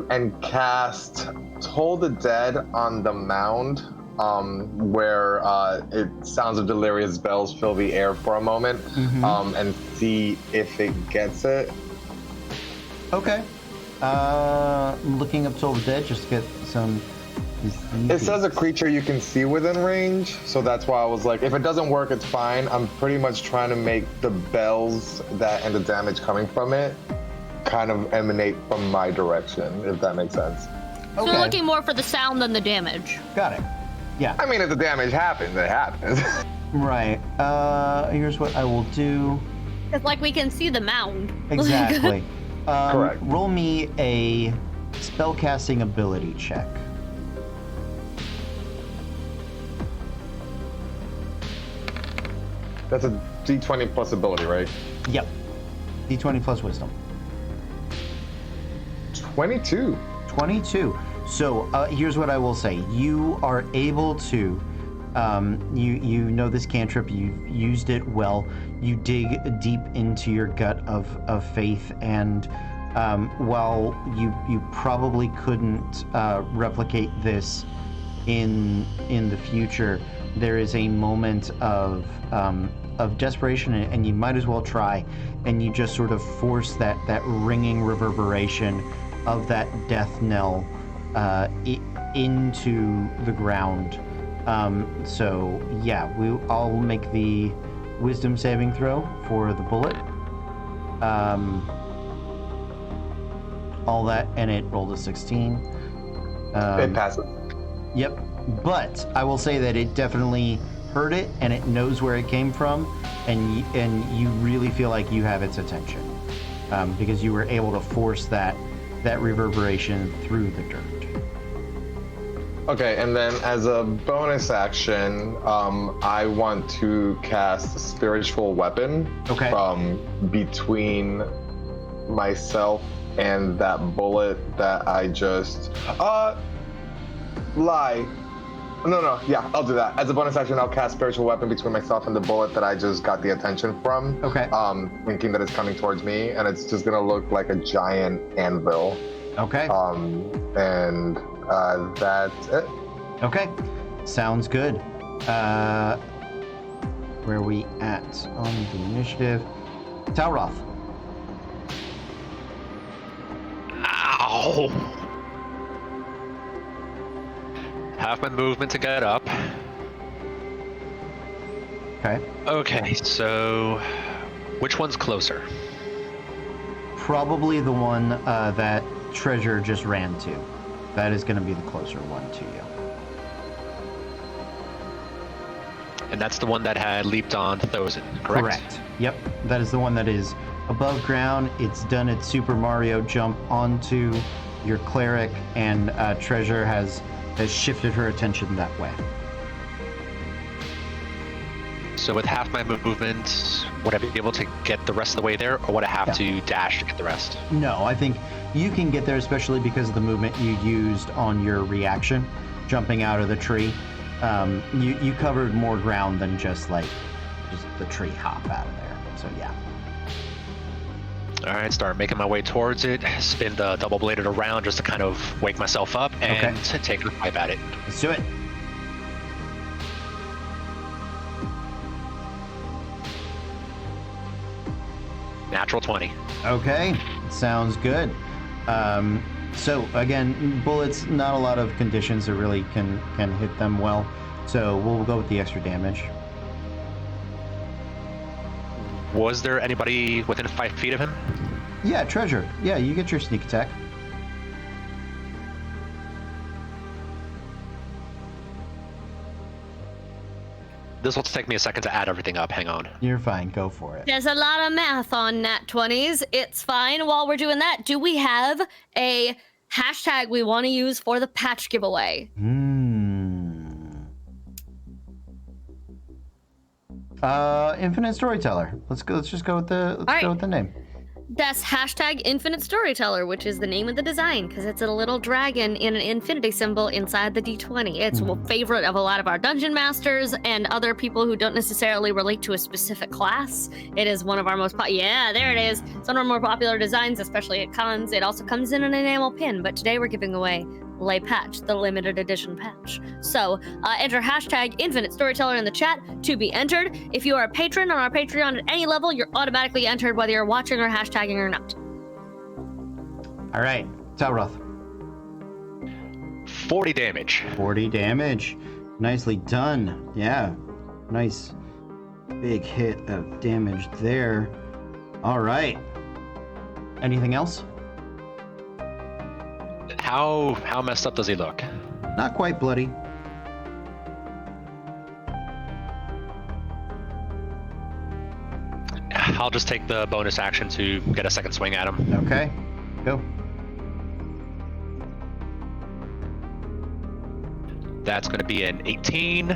and cast Toll the Dead on the mound, where sounds of delirious bells fill the air for a moment, and see if it gets it. Okay. Looking up Toll the Dead just to get some. It says a creature you can see within range, so that's why I was like, if it doesn't work, it's fine. I'm pretty much trying to make the bells and the damage coming from it kind of emanate from my direction, if that makes sense. So you're looking more for the sound than the damage. Got it. Yeah. I mean, if the damage happens, it happens. Right. Here's what I will do. It's like we can see the mound. Exactly. Correct. Roll me a spellcasting ability check. That's a D20 plus ability, right? Yep. D20 plus wisdom. 22. 22. So here's what I will say. You are able to You know this cantrip. You've used it well. You dig deep into your gut of faith, and while you probably couldn't replicate this in the future, there is a moment of desperation, and you might as well try. And you just sort of force that ringing reverberation of that death knell into the ground. So yeah, I'll make the wisdom saving throw for the bullet. All that, and it rolled a 16. It passes. Yep, but I will say that it definitely heard it, and it knows where it came from, and you really feel like you have its attention, because you were able to force that reverberation through the dirt. Okay, and then as a bonus action, I want to cast Spiritual Weapon from between myself and that bullet that I just... lie. No, yeah, I'll do that. As a bonus action, I'll cast Spiritual Weapon between myself and the bullet that I just got the attention from. Okay. Thinking that it's coming towards me, and it's just gonna look like a giant anvil. Okay. And that's it. Okay, sounds good. Where are we at on the initiative? Talroth. Ow! Half my movement to get up. Okay. Okay, so which one's closer? Probably the one that Treasure just ran to. That is going to be the closer one to you. And that's the one that had leaped on Thosin, correct? Yep, that is the one that is above ground. It's done its Super Mario jump onto your cleric, and Treasure has shifted her attention that way. So with half my movement, would I be able to get the rest of the way there, or would I have to dash to get the rest? No, I think you can get there, especially because of the movement you used on your reaction, jumping out of the tree. You covered more ground than just the tree hop out of there. So yeah. All right, start making my way towards it. Spin the double-bladed around just to kind of wake myself up and to take a pipe at it. Let's do it. Natural 20. Okay, sounds good. So again, bullets, not a lot of conditions that really can hit them well. So we'll go with the extra damage. Was there anybody within 5 feet of him? Yeah, Treasure. Yeah, you get your sneak attack. This will take me a second to add everything up. Hang on. You're fine. Go for it. There's a lot of math on nat 20s. It's fine. While we're doing that, do we have a hashtag we want to use for the patch giveaway? Infinite Storyteller. Let's just go with the name. That's hashtag Infinite Storyteller, which is the name of the design because it's a little dragon in an infinity symbol inside the D20. It's a favorite of a lot of our dungeon masters and other people who don't necessarily relate to a specific class. It is one of our most there it is. It's one of our more popular designs, especially at cons. It also comes in an enamel pin, but today we're giving away Lay Patch, the limited edition patch. So enter hashtag Infinite Storyteller in the chat to be entered. If you are a patron on our Patreon at any level, you're automatically entered whether you're watching or hashtagging or not. All right, Talroth. 40 damage. 40 damage. Nicely done. Yeah, nice big hit of damage there. All right. Anything else? How messed up does he look? Not quite bloody. I'll just take the bonus action to get a second swing at him. Okay, go. That's going to be an 18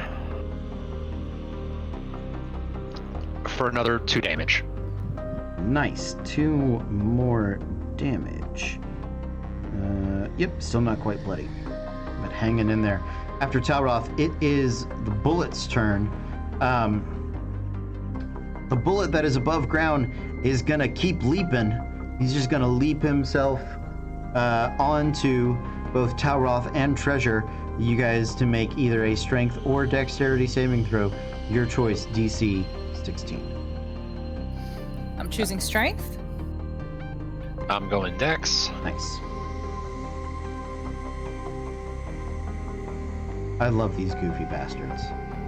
for another 2 damage. Nice. 2 more damage. Yep, still not quite bloody, but hanging in there. after Talroth, it is the bullet's turn. The bullet that is above ground is gonna keep leaping. He's just gonna leap himself onto both Talroth and Treasure. You guys to make either a strength or dexterity saving throw. Your choice, DC 16. I'm choosing strength. I'm going Dex. Nice. I love these goofy bastards.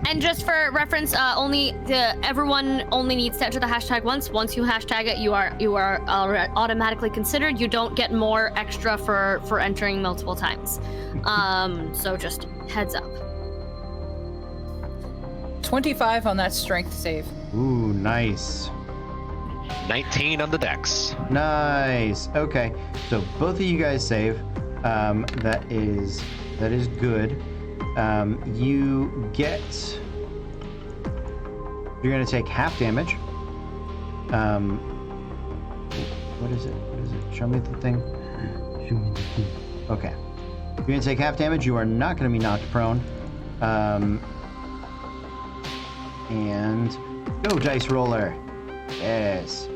And just for reference, everyone only needs to enter the hashtag once. Once you hashtag it, you are automatically considered. You don't get more extra for entering multiple times. So just heads up. 25 on that strength save. Ooh, nice. 19 on the Dex. Nice. Okay, so both of you guys save. That is good. You're gonna take half damage. What is it? Show me the thing. Okay. You're gonna take half damage. You are not gonna be knocked prone. And go, dice roller. Yes.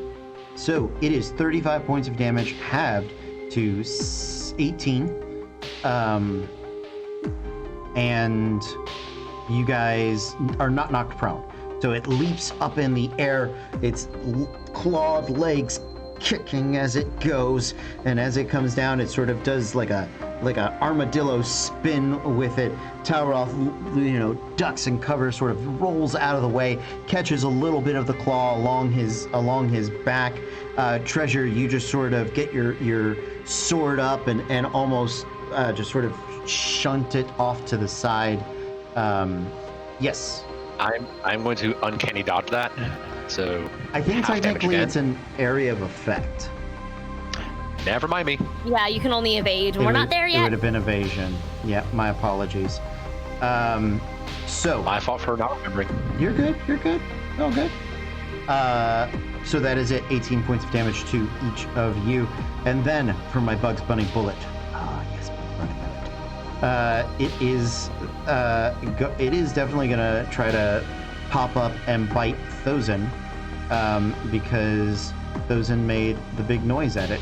So it is 35 points of damage halved to 18. And you guys are not knocked prone. So it leaps up in the air, its clawed legs kicking as it goes, and as it comes down, it sort of does like a armadillo spin with it. Talroth, ducks and covers, sort of rolls out of the way, catches a little bit of the claw along his back. Treasure, you just sort of get your sword up and almost just sort of shunt it off to the side. Yes. I'm going to uncanny dodge that. So I think half damage technically again. it's an area of effect. Never mind me. Yeah, you can only evade. We're not there It yet. would have been evasion. Yeah, my apologies. So My fault for not remembering. you're good. Oh, good. So that is it. 18 points of damage to each of you, and then for my Bugs Bunny bullet. Ah, yes, Bugs Bunny bullet. It is definitely gonna try to pop up and bite Thozen, because Thozen made the big noise at it.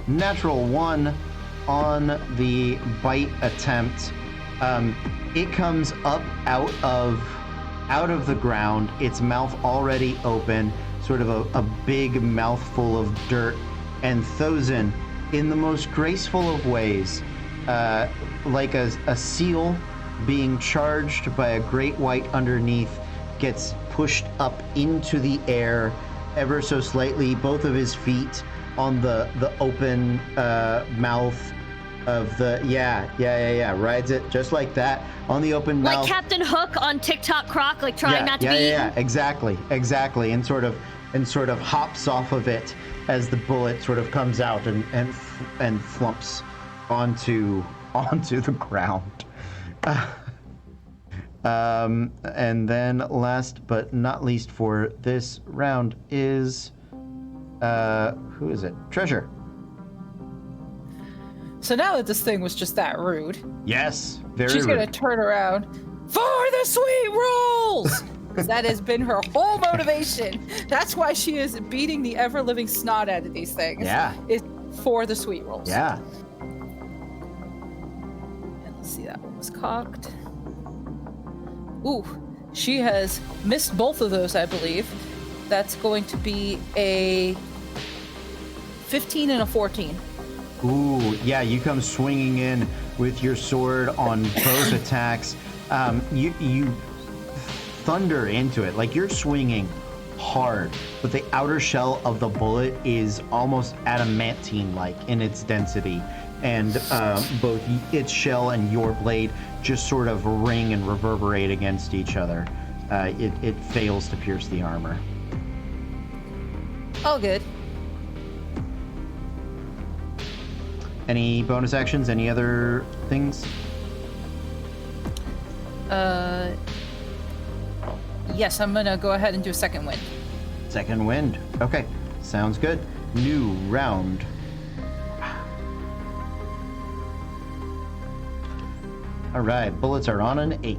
Natural 1 on the bite attempt. It comes up out of the ground, its mouth already open, sort of a big mouthful of dirt, and Thozen, in the most graceful of ways, like a seal being charged by a great white underneath, gets pushed up into the air ever so slightly, both of his feet on the open mouth of the rides it just like that on the open Like mouth. Captain Hook on TikTok Croc, like trying not to be eaten. Exactly, and sort of hops off of it as the bullet sort of comes out and flumps onto the ground. And then last but not least for this round is who is it? Treasure. So now that this thing was just that rude, Yes, very she's rude. gonna turn around for the sweet rolls. 'Cause that has been her whole motivation. That's why she is beating the ever-living snot out of these things. Yeah. Is for the sweet rolls. Yeah. And let's see, that one was cocked. Ooh, she has missed both of those, I believe. That's going to be a 15 and a 14. Ooh, yeah, you come swinging in with your sword on both attacks. You thunder into it, like you're swinging hard, but the outer shell of the bullet is almost adamantine-like in its density, and both its shell and your blade just sort of ring and reverberate against each other. It fails to pierce the armor. All good. Any bonus actions? Any other things? Yes, I'm gonna go ahead and do a second wind. Second wind. Okay, sounds good. New round. All right, bullets are on an 8.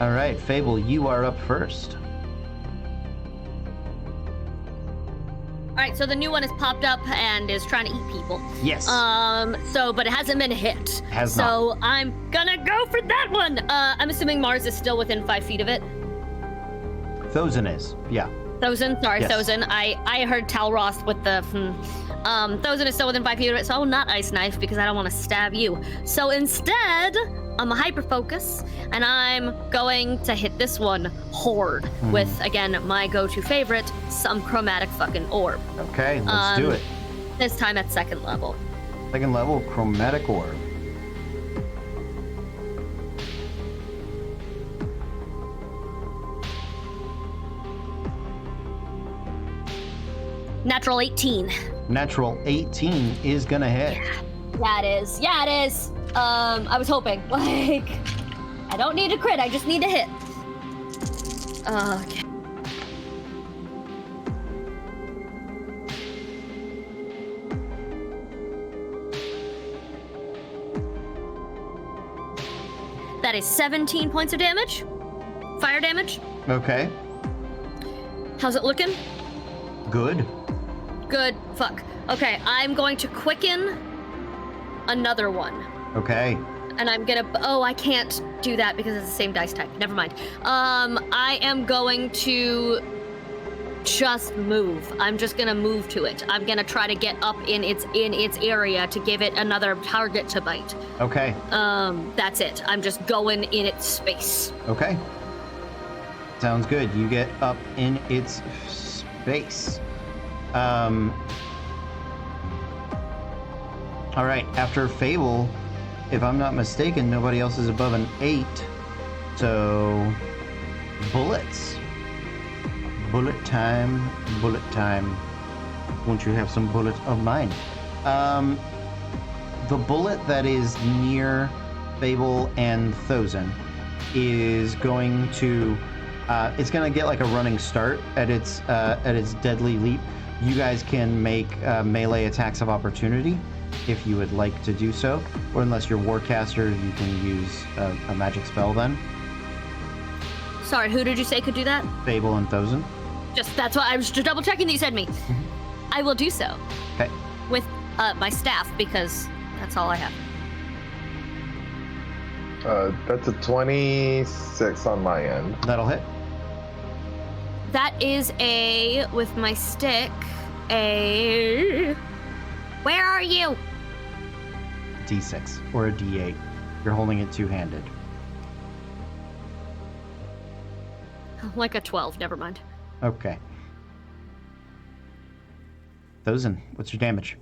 All right, Fable, you are up first. All right, so the new one has popped up and is trying to eat people. Yes. But it hasn't been hit. Has so I'm gonna go for that one. I'm assuming Mars is still within 5 feet of it. Thozen is, yeah. Thozen, sorry, Yes. Thozen. I heard Talroth with the. Thozen is still within 5 feet of it, so I will not ice knife because I don't want to stab you. So instead, I'm a hyper focus, and I'm going to hit this one hard with, again, my go-to favorite, some chromatic fucking orb. Okay, let's do it. This time at 2nd level. 2nd level, chromatic orb. Natural 18. Natural 18 is gonna hit. Yeah, it is. Yeah, it is. I was hoping. Like, I don't need a crit. I just need to hit. Okay. That is 17 points of damage. Fire damage. Okay, How's it looking? good. Good. Fuck. Okay, I'm going to quicken another one. Okay, And I'm gonna. Oh, I can't do that because it's the same dice type. Never mind. I am going to just move. I'm just gonna move to it. I'm gonna try to get up in its area to give it another target to bite. okay, That's it. I'm just going in its space. okay. Sounds good. You get up in its space. All right, after Fable, if I'm not mistaken, nobody else is above an 8. So, bullets. Bullet time, bullet time. Won't you have some bullet of mine? The bullet that is near Fable and Thozen is going to, it's going to get like a running start at its deadly leap. You guys can make melee attacks of opportunity if you would like to do so, or unless you're Warcaster, you can use a magic spell then. Sorry, who did you say could do that? Fable and Thozen. Just that's what I was just double checking that you said me. I will do so Okay. with my staff because that's all I have. That's a 26 on my end. That'll hit. That is a with my stick. A where are you? D6 or a D8. You're holding it two-handed. Like a 12. Never mind. Okay. Thozen, what's your damage?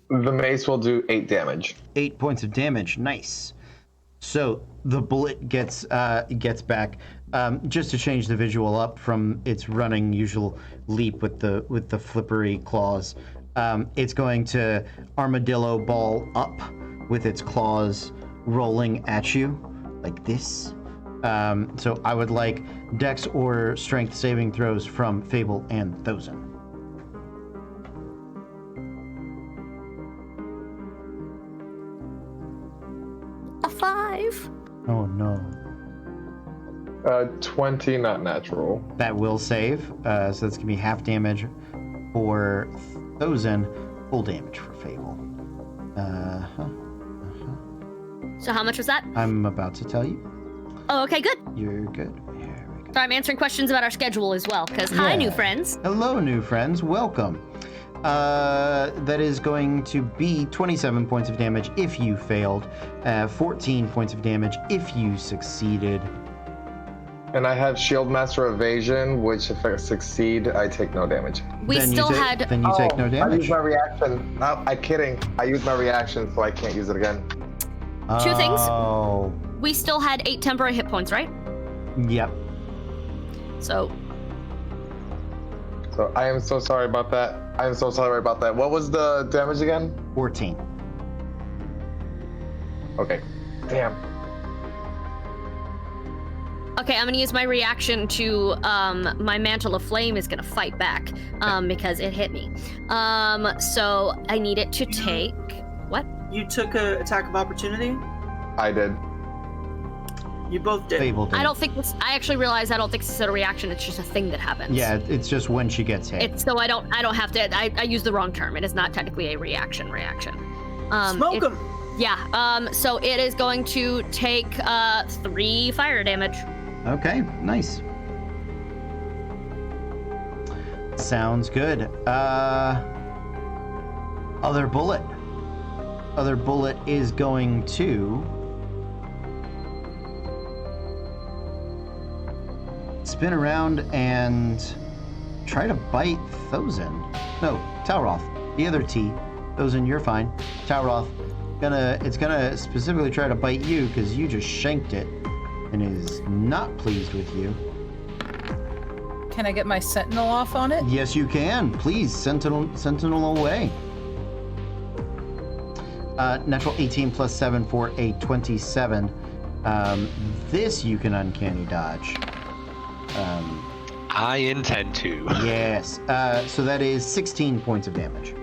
The mace will do 8 damage. 8 points of damage. Nice. So the bullet gets back. Just to change the visual up from its running usual leap with the flippery claws, it's going to armadillo ball up with its claws, rolling at you like this. So I would like Dex or Strength saving throws from Fable and Thozen. A 5. Oh no. 20, not natural. That will save. So that's gonna be half damage for Thozen, full damage for Fable. So how much was that? I'm about to tell you. Oh, okay, good. You're good. Here we go. So I'm answering questions about our schedule as well. Because hi, new Yeah. friends. Hello, new friends. Welcome. That is going to be 27 points of damage if you failed, 14 points of damage if you succeeded. And I have Shield Master Evasion, which if I succeed, I take no damage. We Then you still take- had. Then you take no I damage. used my reaction. No, I'm kidding. I used my reaction, so I can't use it again. Two things. Oh, We still had 8 temporary hit points, right? yep. So So I am so sorry about that. I am so sorry about that. What was the damage again? 14. Okay. Damn. Okay, I'm gonna use my reaction to my mantle of flame is gonna fight back because it hit me. So I need it to take what? You took a attack of opportunity. I did. You both did. Fable did. I don't think this. I actually realized I don't think this is a reaction. It's just a thing that happens. Yeah, it's just when she gets hit. It's so I don't have to. I used the wrong term. It is not technically a reaction. Smoke him. Yeah. So it is going to take 3 fire damage. Okay, nice. Sounds good. Other bullet. Other bullet is going to spin around and try to bite Thozen. No, Talroth. The other T. Thozen, you're fine. Talroth, it's gonna specifically try to bite you because you just shanked it and is not pleased with you. Can I get my sentinel off on it? Yes, you can. Please, sentinel away. Natural 18 plus 7 for a 27. This you can uncanny dodge. I intend to. Yes. So that is 16 points of damage.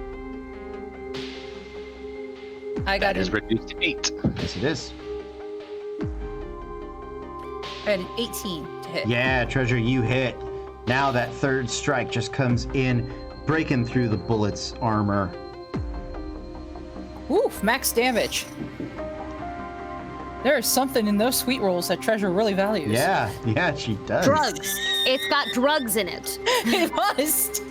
I got That is it. reduced to 8. Yes, it is. I had an 18 to hit. Yeah, Treasure, you hit. Now that third strike just comes in, breaking through the bullet's armor. Oof, max damage. There is something in those sweet rolls that Treasure really values. Yeah, she does. Drugs. It's got drugs in it. It must.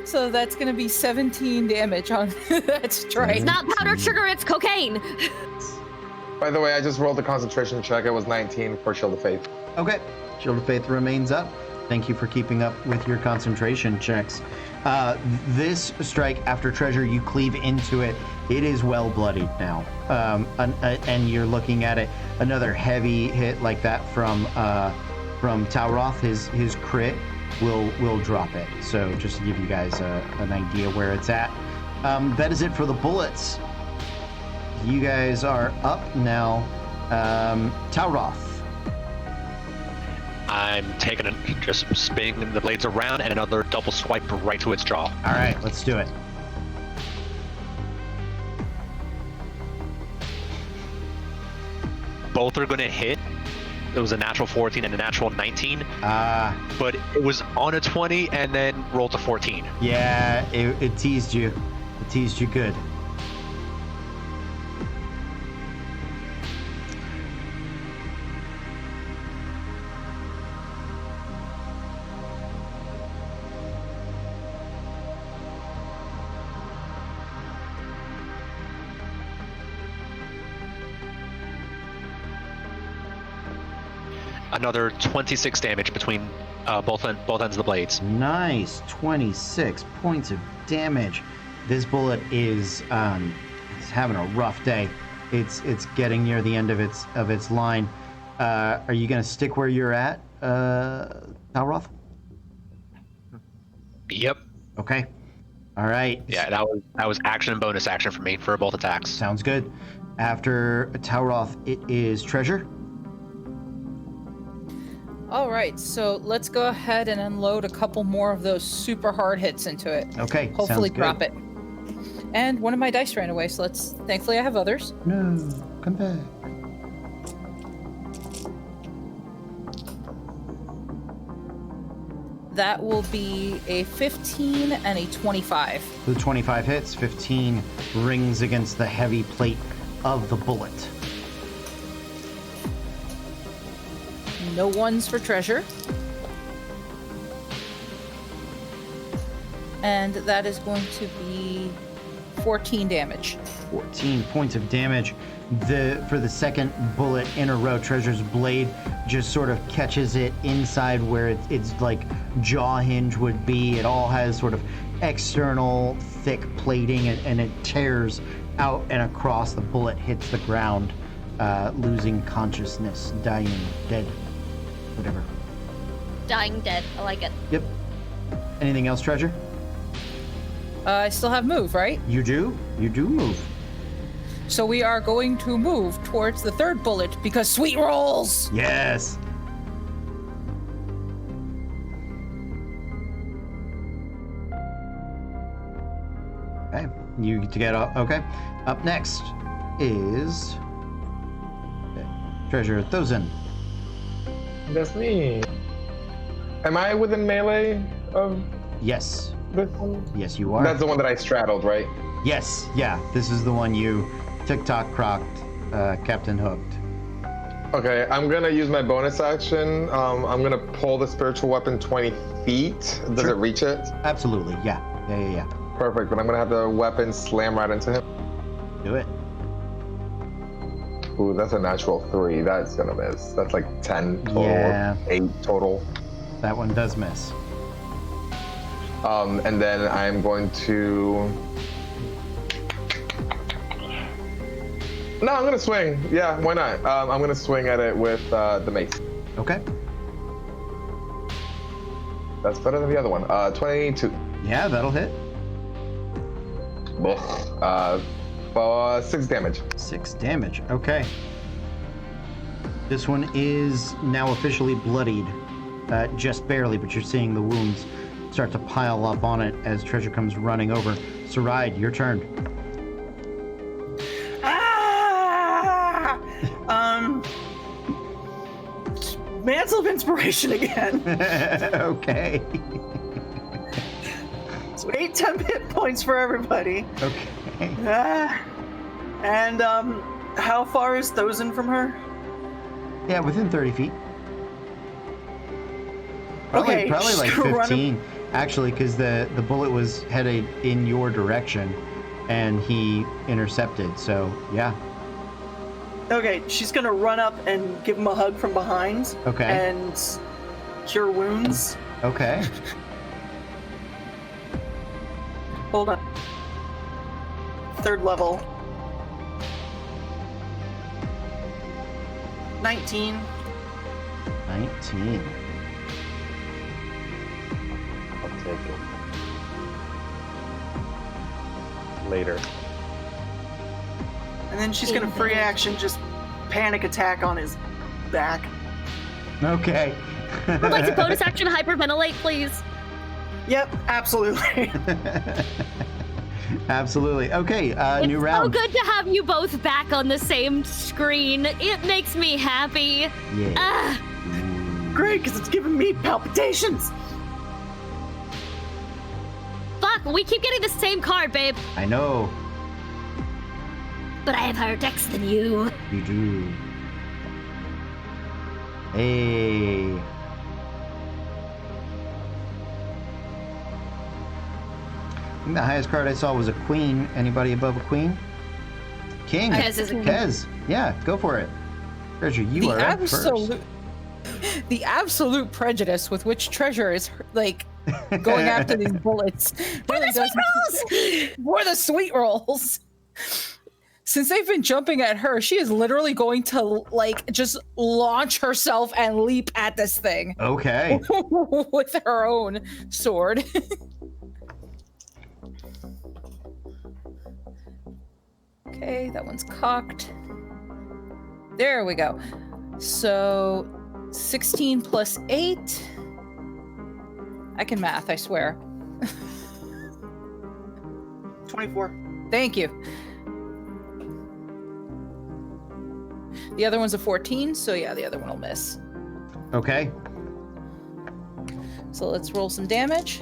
So that's going to be 17 damage on that strike. It's not powdered sugar. It's cocaine. By the way, I just rolled the concentration check. It was 19 for Shield of Faith. Okay, Shield of Faith remains up. Thank you for keeping up with your concentration checks. This strike, after Treasure, you cleave into it. It is well bloodied now, and you're looking at it. Another heavy hit like that from Talroth, his crit will drop it. So just to give you guys an idea where it's at. That is it for the bullets. You guys are up now. Talroth. I'm taking it, just spinning the blades around and another double swipe right to its jaw. All right, let's do it. Both are going to hit. It was a natural 14 and a natural 19, Ah. but it was on a 20 and then rolled a 14. Yeah, it teased you. It teased you good. Another 26 damage between both ends of the blades. Nice, 26 points of damage. This bullet is having a rough day. It's getting near the end of its line. Are you gonna stick where you're at, Talroth? Yep. Okay. All right. Yeah, that was action and bonus action for me for both attacks. Sounds good. After Talroth, it is Treasure. All right, so let's go ahead and unload a couple more of those super hard hits into it. Okay. Hopefully sounds good. drop it. And one of my dice ran away, so thankfully I have others. No, come back. That will be a 15 and a 25. The 25 hits, 15 rings against the heavy plate of the bullet. No ones for Treasure. And that is going to be 14 damage. 14 points of damage. For the second bullet in a row, Treasure's blade just sort of catches it inside where its like jaw hinge would be. It all has sort of external thick plating, and it tears out and across. The bullet hits the ground, losing consciousness, dying, dead, whatever. Dying dead. I like it. Yep. Anything else, Treasure? I still have move, right? You do? You do move. So we are going to move towards the third bullet because sweet rolls! Yes. Okay, you get to get up. Okay, up next is Treasure Thousand. That's me. Am I within melee of Yes, this one? yes, you are. That's the one that I straddled, right? Yes, yeah, this is the one you TikTok crocked, Captain Hooked. Okay, I'm gonna use my bonus action. I'm gonna pull the spiritual weapon 20 feet. Does Sure. it reach it? Absolutely, yeah. Perfect, but I'm gonna have the weapon slam right into him. Do it. Ooh, that's a natural 3. That's gonna miss. That's like 10 total. Yeah. 8 total. That one does miss. And then I'm going to. No, I'm gonna swing. Yeah, why not? I'm gonna swing at it with the mace. Okay. That's better than the other one. 22. Yeah, that'll hit. For 6 damage. 6 damage. Okay. This one is now officially bloodied. Just barely, but you're seeing the wounds start to pile up on it as Treasure comes running over. Saride, your turn. Ah! Mantle of Inspiration again. Okay. So 10 hit points for everybody. Okay. And how far is Thousand from her? Yeah, within 30 feet. Probably, Okay, probably like she's gonna run 15, actually, because the bullet was headed in your direction, and he intercepted. So yeah. Okay, she's gonna run up and give him a hug from behind. Okay. And cure wounds. Okay. Hold on. 3rd level. 19. 19. I'll take it. Later. And then she's gonna free action just panic attack on his back. Okay. I'd like to bonus action hyperventilate, please. Yep, absolutely. Absolutely. Okay, It's new so round. good to have you both back on the same screen. It makes me happy. Yeah. Ah, Great, because it's giving me palpitations. fuck, we keep getting the same card, babe. I know. But I have higher dex than you. You do. Hey. I think the highest card I saw was a queen. Anybody above a queen? King. Kez is a king. Kez. Yeah, go for it. Treasure, you are up first. The absolute prejudice with which Treasure is like going after these bullets really does for the sweet rolls. Since they've been jumping at her, she is literally going to like just launch herself and leap at this thing Okay. with her own sword. Okay, that one's cocked. There we go. So 16 plus 8. I can math, I swear. 24. Thank you. The other one's a 14, so yeah, the other one will miss. Okay. So let's roll some damage.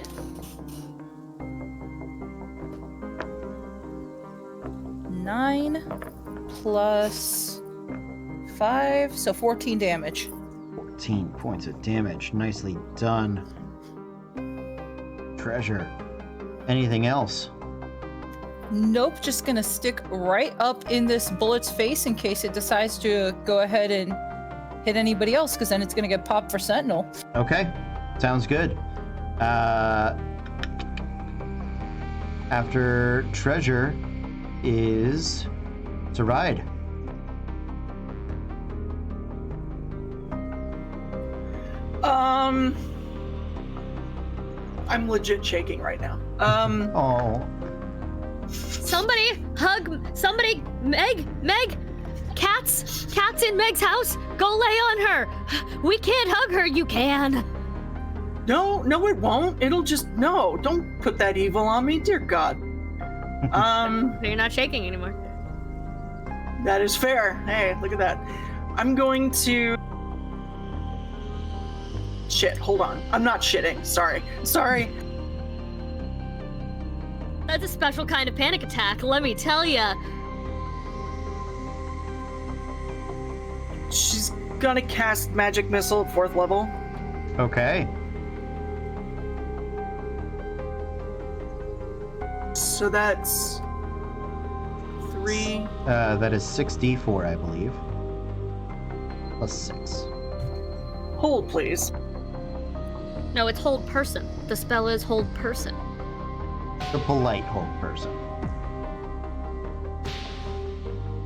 9 plus 5, so 14 damage. 14 points of damage. Nicely done. Treasure. Anything else? Nope, just gonna stick right up in this bullet's face in case it decides to go ahead and hit anybody else, because then it's gonna get popped for Sentinel. Okay. Sounds good. After Treasure is Saride. I'm legit shaking right now. Oh. Somebody hug. Somebody, Meg. Cat's in Meg's house. Go lay on her. We can't hug her. You can. No, it won't. It'll just, no, don't put that evil on me, dear God. You're not shaking anymore. That is fair. Hey, look at that. I'm going to... Shit, hold on. I'm not shitting. Sorry. That's a special kind of panic attack, let me tell ya. She's gonna cast Magic Missile at 4th level. Okay. So that's 3. That is 6d4, I believe. Plus 6. Hold, please. No, it's hold person. The spell is hold person. The polite hold person.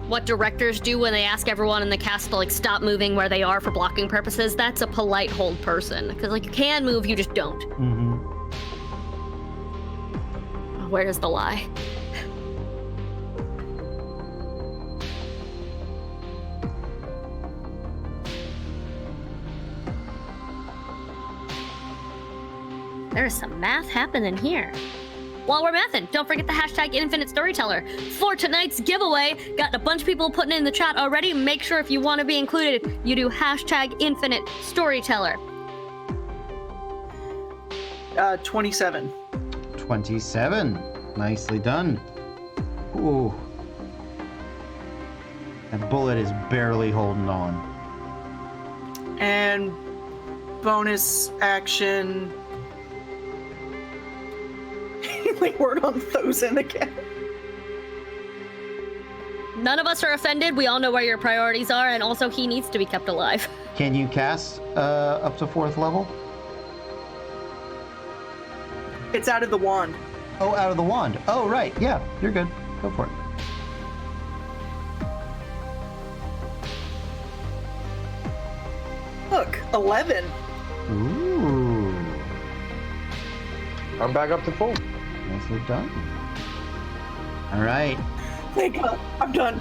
What directors do when they ask everyone in the cast to like stop moving where they are for blocking purposes, that's a polite hold person. Because like you can move, you just don't. Mm-hmm. Where's the lie? There's some math happening here. While we're mathing, don't forget the hashtag Infinite Storyteller. For tonight's giveaway, got a bunch of people putting it in the chat already. Make sure if you want to be included, you do hashtag Infinite Storyteller. 27. 27. Nicely done. Ooh. That bullet is barely holding on. And bonus action... Healing word on Thousand again. None of us are offended. We all know where your priorities are, and also he needs to be kept alive. Can you cast up to 4th level? It's out of the wand. Oh, out of the wand. Oh, right. Yeah, you're good. Go for it. Look, 11. Ooh. I'm back up to full. Nicely done. All right. Thank God. I'm done.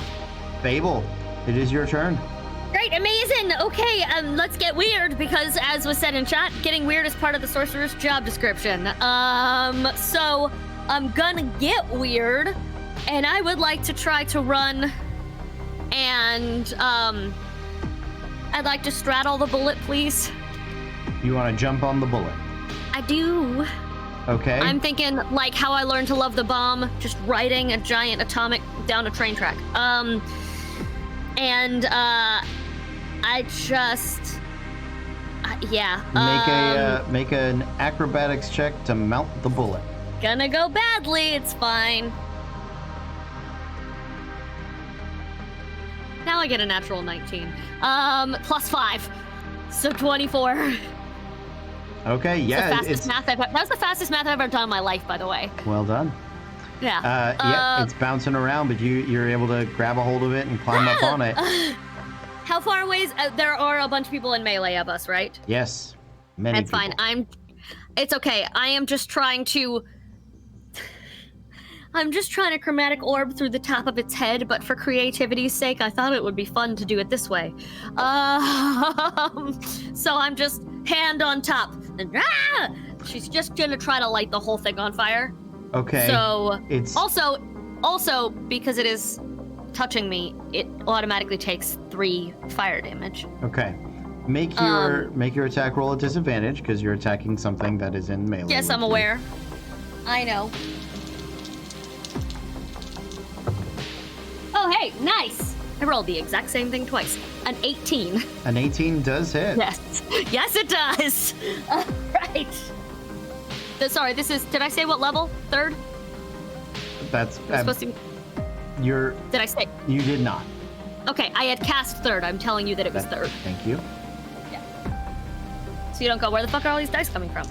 Fable, it is your turn. Great, amazing. Okay, let's get weird because, as was said in chat, getting weird is part of the sorcerer's job description. So I'm gonna get weird, and I would like to try to run, and I'd like to straddle the bullet, please. You want to jump on the bullet? I do. Okay. I'm thinking like how I learned to love the bomb, just riding a giant atomic down a train track. I just, yeah. Make an acrobatics check to mount the bullet. Gonna go badly. It's fine. Now I get a natural 19. Plus 5, so 24. Okay, yeah, That was the fastest math I've ever done in my life, by the way. Well done. Yeah. Yeah, it's bouncing around, but you're able to grab a hold of it and climb up on it. How far away is... there are a bunch of people in melee of us, right? Yes, many That's people. fine. It's okay. I am just trying to... I'm just trying to chromatic orb through the top of its head, but for creativity's sake, I thought it would be fun to do it this way. So I'm just hand on top. And, she's just gonna try to light the whole thing on fire. Okay. So it's also because it is touching me, it automatically takes 3 fire damage. okay. Make your attack roll a disadvantage because you're attacking something that is in melee. Yes, with I'm you. aware. I know. Oh, hey, nice. I rolled the exact same thing twice. An 18. An 18 does hit. Yes. Yes, it does. All right. Sorry, this is... Did I say what level? 3rd? That's It was supposed to... you're. Did I say... You did not. Okay, I had cast 3rd. I'm telling you that it was 3rd. Thank you. So you don't go, where the fuck are all these dice coming from?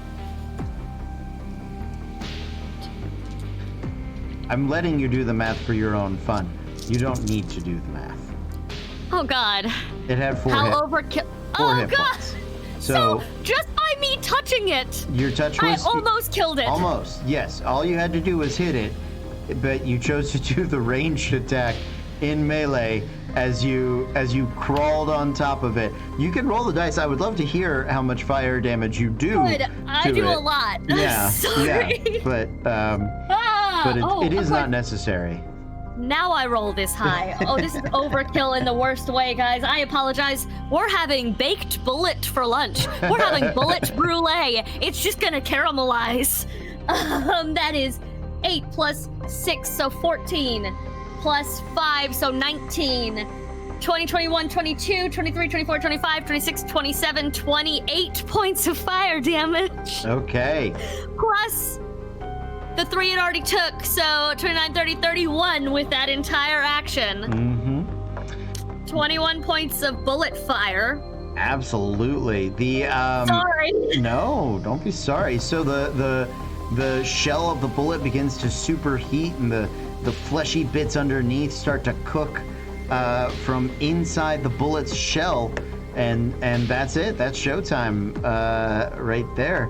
I'm letting you do the math for your own fun. You don't need to do the math. Oh, God. It had 4 How hit, overkill... 4 Oh, hit God. points. So, just by me touching it, Your touch I was almost killed it. almost. Yes, all you had to do was hit it, but you chose to do the ranged attack in melee as you crawled on top of it. You can roll the dice. I would love to hear how much fire damage you do. Good. I to do it. a lot. Yeah, Sorry. yeah. But Ah! but it is of not course. necessary. Now I roll this high. Oh, this is overkill in the worst way, guys. I apologize. We're having baked bullet for lunch. We're having bullet brulee. It's just gonna caramelize. That is 8 plus 6, so 14. Plus 5, so 19. 20, 21, 22, 23, 24, 25, 26, 27, 28 points of fire damage. Okay. Plus the 3 it already took, so 29, 30, 31 with that entire action. Mm-hmm. 21 points of bullet fire. Absolutely. The Sorry. No, don't be sorry. So the shell of the bullet begins to superheat, and the fleshy bits underneath start to cook from inside the bullet's shell, and that's it. That's showtime right there.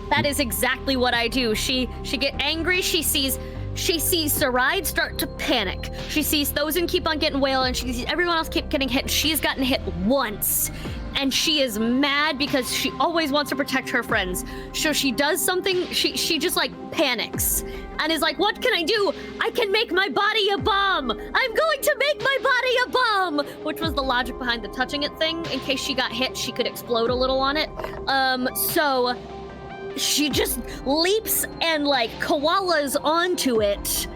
That is exactly what I do. She get angry. She sees Saride start to panic. She sees Thozen keep on getting wailed, and she sees everyone else keep getting hit. She's gotten hit once, and she is mad because she always wants to protect her friends. So she does something. She just like panics and is like, "What can I do? I can make my body a bomb. I'm going to make my body a bomb," which was the logic behind the touching it thing. In case she got hit, she could explode a little on it. So she just leaps and like koalas onto it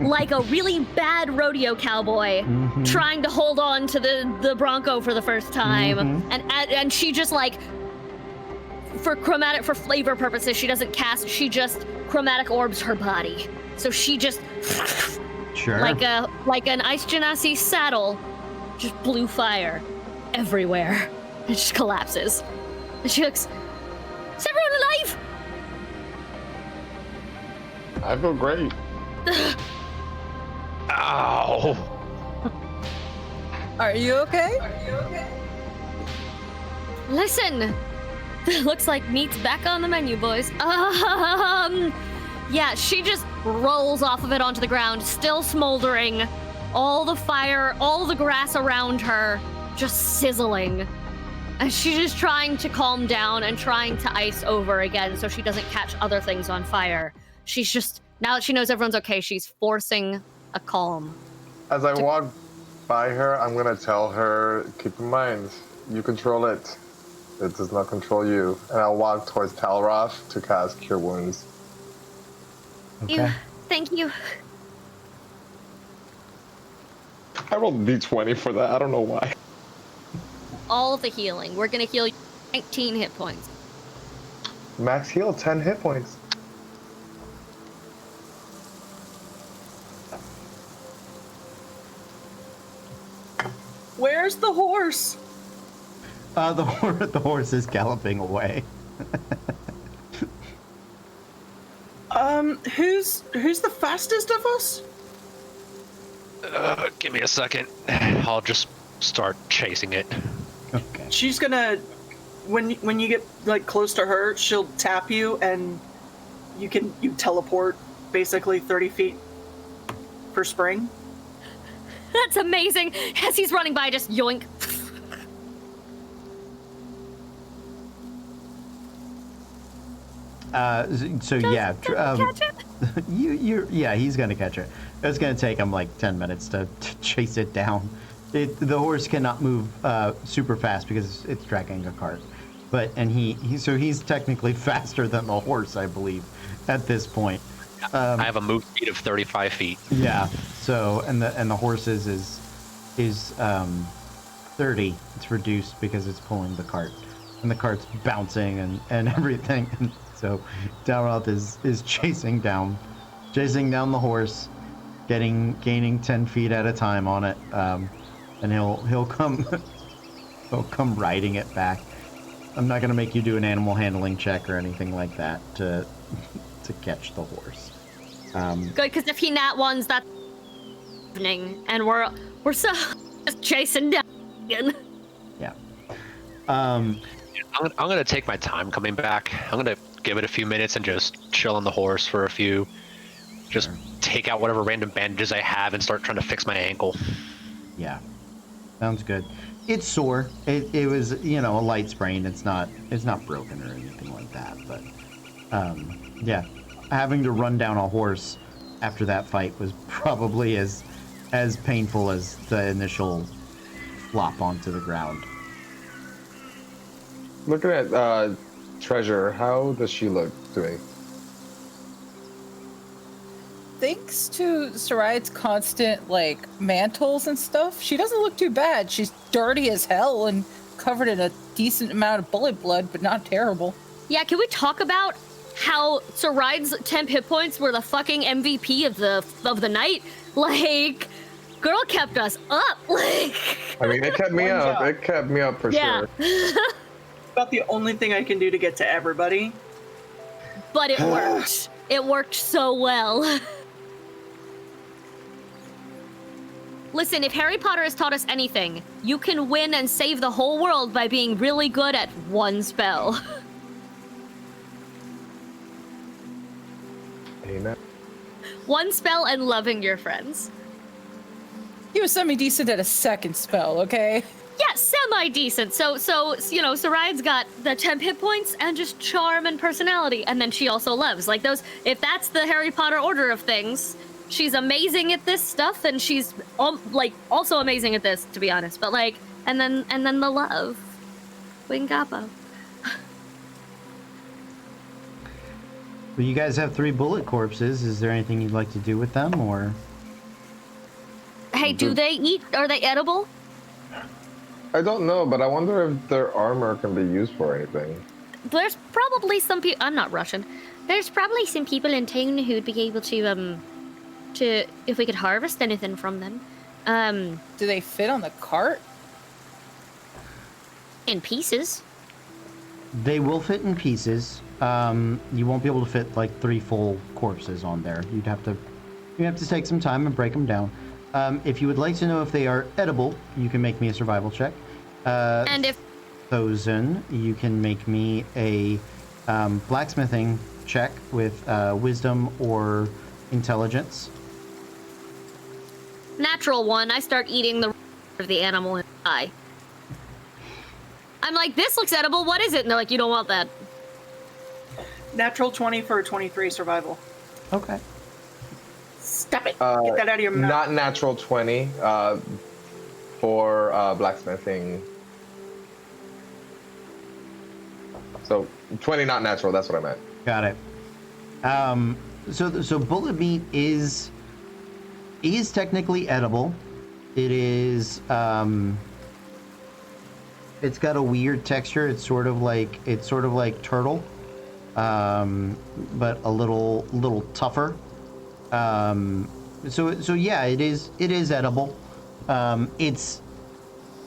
like a really bad rodeo cowboy trying to hold on to the bronco for the first time. And she just like for flavor purposes, she doesn't cast, she just chromatic orbs her body. So she just Sure. like an Ice Genasi saddle, just blue fire everywhere. It just collapses. And she looks, "Is everyone alive?" I feel great. Ow. Are you okay? Listen, looks like meat's back on the menu, boys. Yeah, she just rolls off of it onto the ground, still smoldering. All the fire, all the grass around her, just sizzling. And she's just trying to calm down and trying to ice over again so she doesn't catch other things on fire. She's just, now that she knows everyone's okay, she's forcing a calm. As I walk by her, I'm gonna tell her, keep in mind, you control it. It does not control you. And I'll walk towards Talroth to cast Cure Wounds. Okay. Thank you. I rolled a d20 for that. I don't know why. All of the healing. We're gonna heal you 19 hit points. Max heal, 10 hit points. Where's the horse? The horse is galloping away. Who's the fastest of us? Give me a second. I'll just start chasing it. Okay. She's gonna, when you get like close to her, she'll tap you and you teleport basically 30 feet for spring. That's amazing. As he's running by, just yoink. So yeah, Catch it. yeah, he's gonna catch it. It's gonna take him like 10 minutes to chase it down. The horse cannot move super fast because it's dragging a cart. And he's technically faster than the horse, I believe, at this point. I have a move speed of 35 feet. Yeah. So and the horse's is 30. It's reduced because it's pulling the cart, and the cart's bouncing and everything. And so Dalroth is chasing down the horse, gaining 10 feet at a time on it, and he'll come riding it back. I'm not gonna make you do an animal handling check or anything like that to catch the horse. Good, because if he nat ones, that's happening, and we're so just chasing down again. Yeah. I'm gonna take my time coming back. I'm gonna give it a few minutes and just chill on the horse for a few. Just take out whatever random bandages I have and start trying to fix my ankle. Yeah. Sounds good. It's sore. It was, a light sprain. It's not broken or anything like that. But, yeah, having to run down a horse after that fight was probably as painful as the initial flop onto the ground. Looking at Treasure, how does she look doing? Thanks to Sarai's constant, like, mantles and stuff, she doesn't look too bad. She's dirty as hell and covered in a decent amount of bullet blood, but not terrible. Yeah, can we talk about how Sarai's temp hit points were the fucking MVP of the night? Like, girl kept us up. Like, I mean, it kept me One up. job. It kept me up for yeah. sure. About the only thing I can do to get to everybody. But it worked. It worked so well. Listen, if Harry Potter has taught us anything, you can win and save the whole world by being really good at one spell. Amen. One spell and loving your friends. He was semi-decent at a second spell, okay? Yeah, semi-decent. So you know, Sarai's got the temp hit points and just charm and personality, and then she also loves. Like those, if that's the Harry Potter order of things, she's amazing at this stuff, and she's like also amazing at this, to be honest. But like, and then the love, Wingapo. Well, you guys have 3 bullet corpses. Is there anything you'd like to do with them, or? Hey, do they eat? Are they edible? I don't know, but I wonder if their armor can be used for anything. There's probably some people. I'm not Russian. There's probably some people in town who'd be able to if we could harvest anything from them. Do they fit on the cart? In pieces. They will fit in pieces. You won't be able to fit like 3 full corpses on there. You'd have to take some time and break them down. If you would like to know if they are edible, you can make me a survival check. And if Thozen, you can make me a blacksmithing check with wisdom or intelligence. natural 1, I start eating the animal and die. I'm like, this looks edible. What is it? And they're like, you don't want that. Natural 20 for a 23 survival. Okay. Stop it. Get that out of your mouth. Not natural 20 for blacksmithing. So 20 not natural, that's what I meant. Got it. So bullet meat is technically edible. It is it's got a weird texture. It's sort of like turtle, but a little tougher. So yeah, it is edible.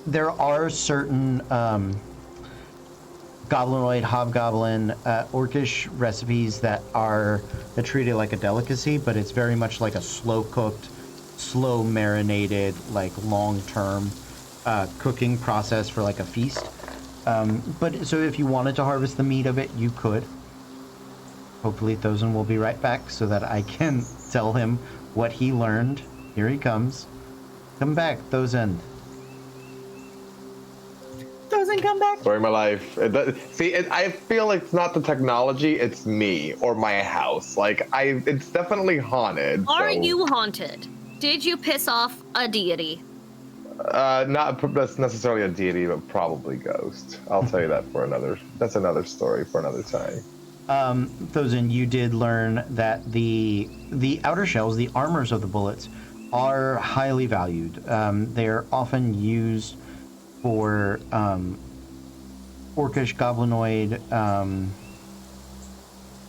There are certain goblinoid, hobgoblin, orcish recipes that treat it like a delicacy, but it's very much like a slow cooked, slow marinated, like long term cooking process for like a feast. But so if you wanted to harvest the meat of it, you could. Hopefully Thozen will be right back so that I can tell him what he learned. Here he comes. Come back, Thozen. Doesn't come back. Story of my life. I feel like it's not the technology, it's me or my house. Like it's definitely haunted. Are so, you haunted? Did you piss off a deity? not that's necessarily a deity, but probably ghost. I'll tell you that that's another story for another time. Thozen, you did learn that the outer shells, the armors of the bullets, are highly valued. They are often used for orcish goblinoid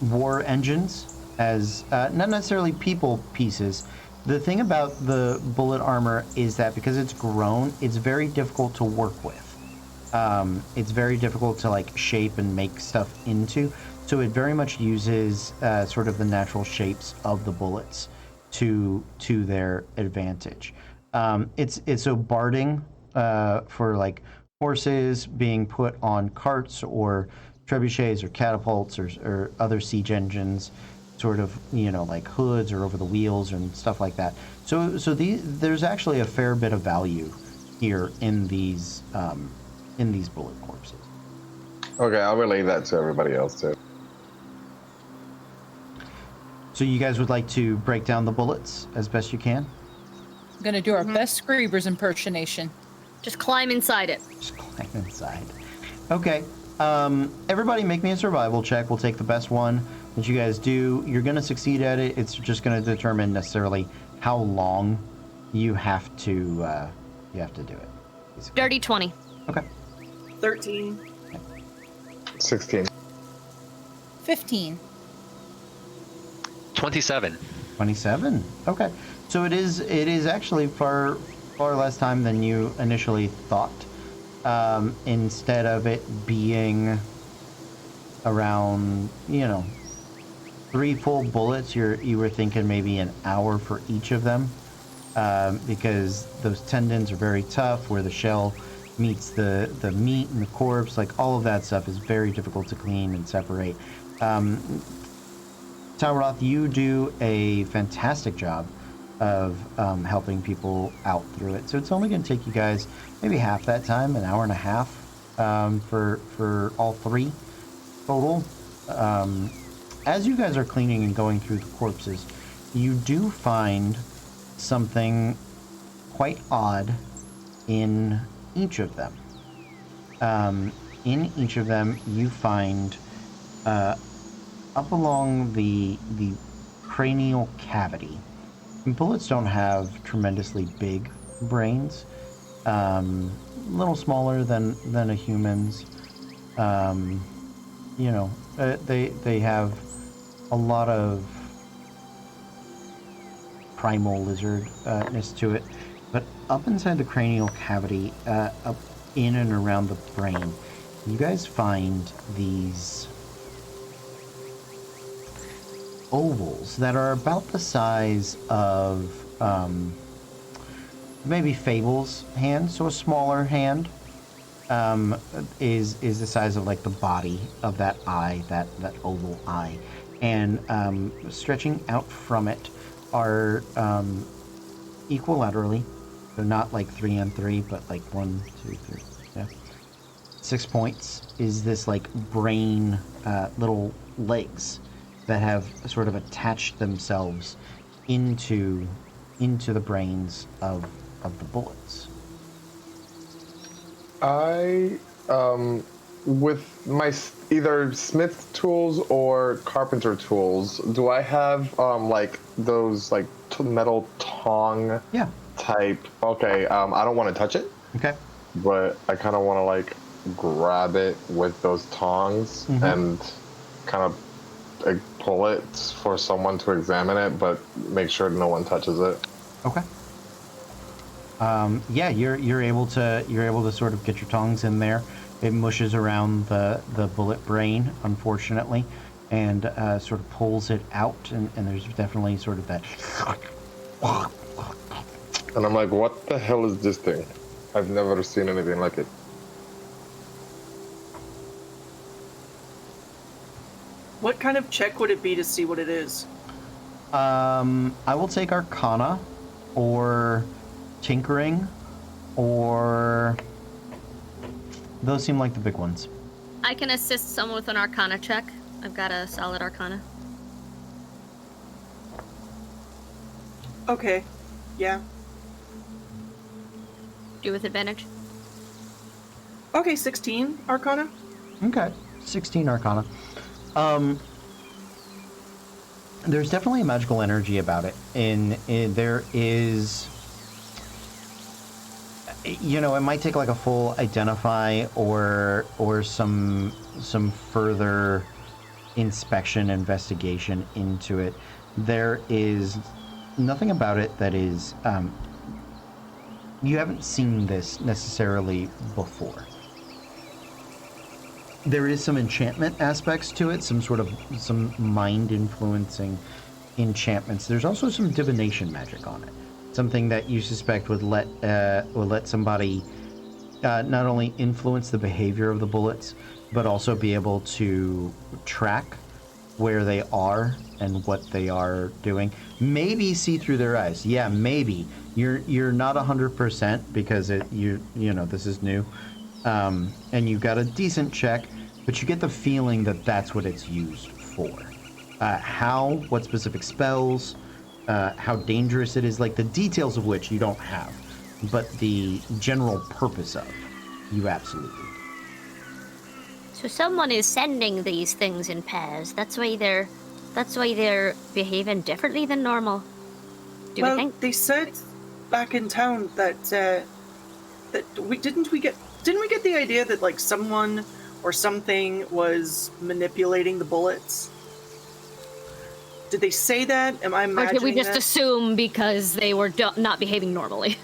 war engines as not necessarily people pieces. The thing about the bullet armor is that because it's grown, it's very difficult to work with. It's very difficult to like shape and make stuff into. So it very much uses sort of the natural shapes of the bullets to their advantage. It's so barding for like horses being put on carts or trebuchets or catapults or other siege engines, sort of, you know, like hoods or over the wheels and stuff like that. So there's actually a fair bit of value here in these bullet corpses. Okay, I'll relay that to everybody else too. So you guys would like to break down the bullets as best you can? I'm gonna do our best Screebers impersonation. Just climb inside it. Just climb inside. Okay. Everybody make me a survival check. We'll take the best one that you guys do. You're going to succeed at it. It's just going to determine necessarily how long you have to do it. Basically. Dirty 20. Okay. 13. 16. 15. 27. 27. Okay. So it is actually far less time than you initially thought. Instead of it being around, 3 full bullets, you were thinking maybe an hour for each of them, because those tendons are very tough, where the shell meets the meat and the corpse, like all of that stuff is very difficult to clean and separate. Talroth, you do a fantastic job of helping people out through it. So it's only going to take you guys maybe half that time, an hour and a half, for all 3 total. As you guys are cleaning and going through the corpses, you do find something quite odd in each of them. In each of them, you find up along the cranial cavity. Bullets don't have tremendously big brains, a little smaller than a human's. They have a lot of primal lizardness to it, but up inside the cranial cavity, up in and around the brain, you guys find these ovals that are about the size of maybe Fable's hand, so a smaller hand, is the size of like the body of that eye, that oval eye, and stretching out from it are equilaterally, so not like 3 on 3, but like 1, 2, 3, yeah, 6 points, is this like brain, little legs that have sort of attached themselves into the brains of the bullets. I, with my either smith tools or carpenter tools, do I have like those like metal tong type? Okay, I don't want to touch it. Okay. But I kind of want to like grab it with those tongs and kind of like pull it for someone to examine it, but make sure no one touches it. Okay. Yeah, you're able to sort of get your tongs in there. It mushes around the bullet brain, unfortunately, and sort of pulls it out, and there's definitely sort of that. And I'm like, what the hell is this thing? I've never seen anything like it. What kind of check would it be to see what it is? I will take Arcana, or Tinkering, or those seem like the big ones. I can assist someone with an Arcana check. I've got a solid Arcana. Okay. Yeah. Do with advantage. Okay, 16 Arcana. Okay, 16 Arcana. There's definitely a magical energy about it, and there is, it might take like a full identify or some further inspection, investigation into it. There is nothing about it that is, you haven't seen this necessarily before. There is some enchantment aspects to it, some mind influencing enchantments. There's also some divination magic on it. Something that you suspect would let somebody not only influence the behavior of the bullets, but also be able to track where they are and what they are doing. Maybe see through their eyes. Yeah, maybe. You're not 100% because this is new. And you've got a decent check, but you get the feeling that that's what it's used for. what specific spells, how dangerous it is, like the details of which you don't have, but the general purpose of, you absolutely do. So someone is sending these things in pairs. That's why they're behaving differently than normal. Do well, we think? they said back in town that didn't we get the idea that like someone or something was manipulating the bullets? Did they say that? Am I Or imagining did we just that? assume because they were not behaving normally?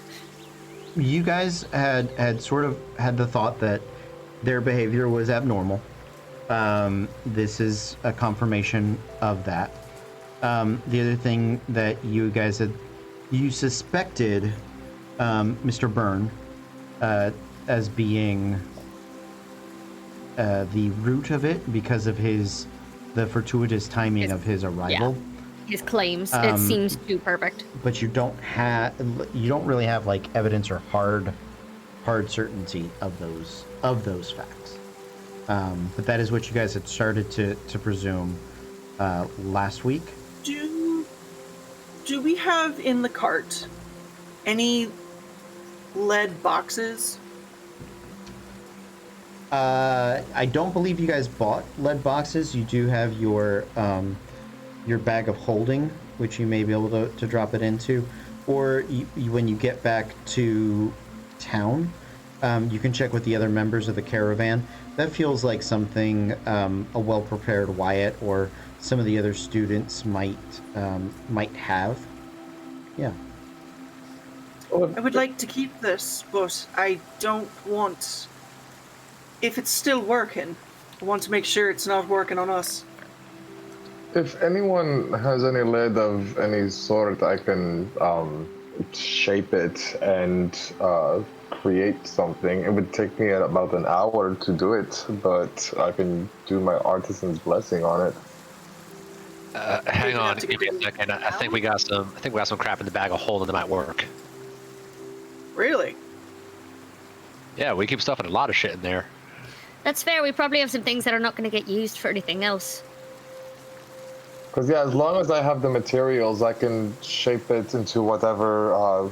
You guys had sort of had the thought that their behavior was abnormal. This is a confirmation of that. The other thing that you guys you suspected Mr. Byrne as being the root of it because of the fortuitous timing of his arrival. His claims. It seems too perfect. But you don't really have like evidence or hard certainty of those facts. But that is what you guys had started to presume last week. Do we have in the cart any lead boxes? I don't believe you guys bought lead boxes. You do have your bag of holding, which you may be able to drop it into, or when you get back to town, you can check with the other members of the caravan. That feels like something a well-prepared Wyatt or some of the other students might have. Yeah. I would like to keep this, but I don't want... If it's still working, I want to make sure it's not working on us. If anyone has any lead of any sort, I can shape it and create something. It would take me about an hour to do it, but I can do my artisan's blessing on it. Hang on, give me a second. I think we got some crap in the bag of holding that might work. Really? Yeah, we keep stuffing a lot of shit in there. That's fair. We probably have some things that are not going to get used for anything else. Because yeah, as long as I have the materials, I can shape it into whatever I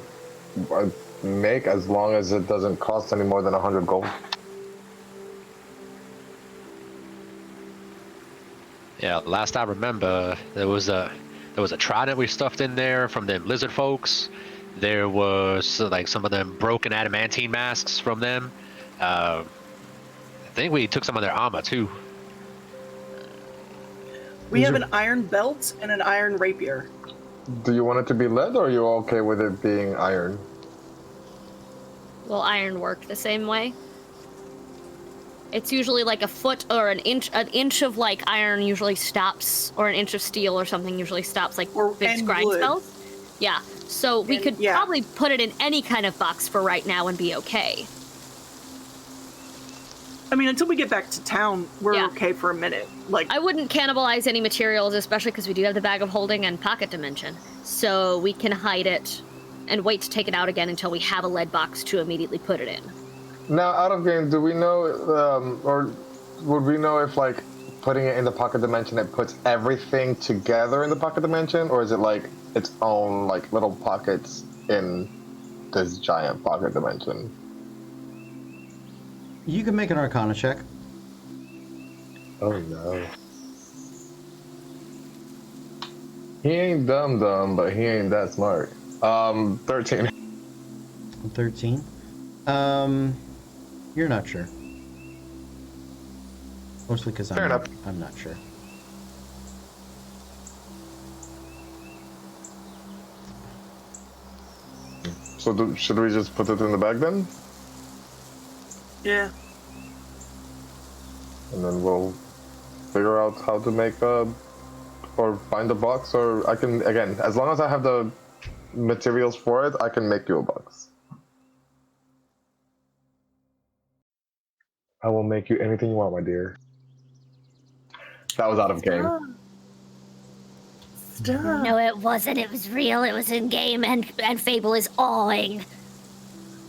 make, as long as it doesn't cost any more than 100 gold. Yeah, last I remember, there was a trident we stuffed in there from them lizard folks. There was like some of them broken adamantine masks from them. I think we took some of their armor too. We have an iron belt and an iron rapier. Do you want it to be lead, or are you okay with it being iron? Will iron work the same way? It's usually like a foot or an inch of like iron usually stops, or an inch of steel or something usually stops like big and grind wood. spells. Yeah, so we could probably put it in any kind of box for right now and be okay. I mean, until we get back to town, we're Yeah. okay for a minute. Like, I wouldn't cannibalize any materials, especially because we do have the bag of holding and pocket dimension. So we can hide it and wait to take it out again until we have a lead box to immediately put it in. Now, out of game, do we know, or would we know if, like, putting it in the pocket dimension, it puts everything together in the pocket dimension, or is it, like, its own, like, little pockets in this giant pocket dimension? You can make an Arcana check. Oh, no. He ain't dumb, but he ain't that smart. 13. 13. You're not sure. Mostly because Fair enough. I'm not sure. So should we just put it in the bag then? yeah. And then we'll figure out how to make or find a box, or I can, again, as long as I have the materials for it, I can make you a box. I will make you anything you want, my dear. That was out of game. Stop. No, it wasn't. It was real. It was in game, and Fable is awing.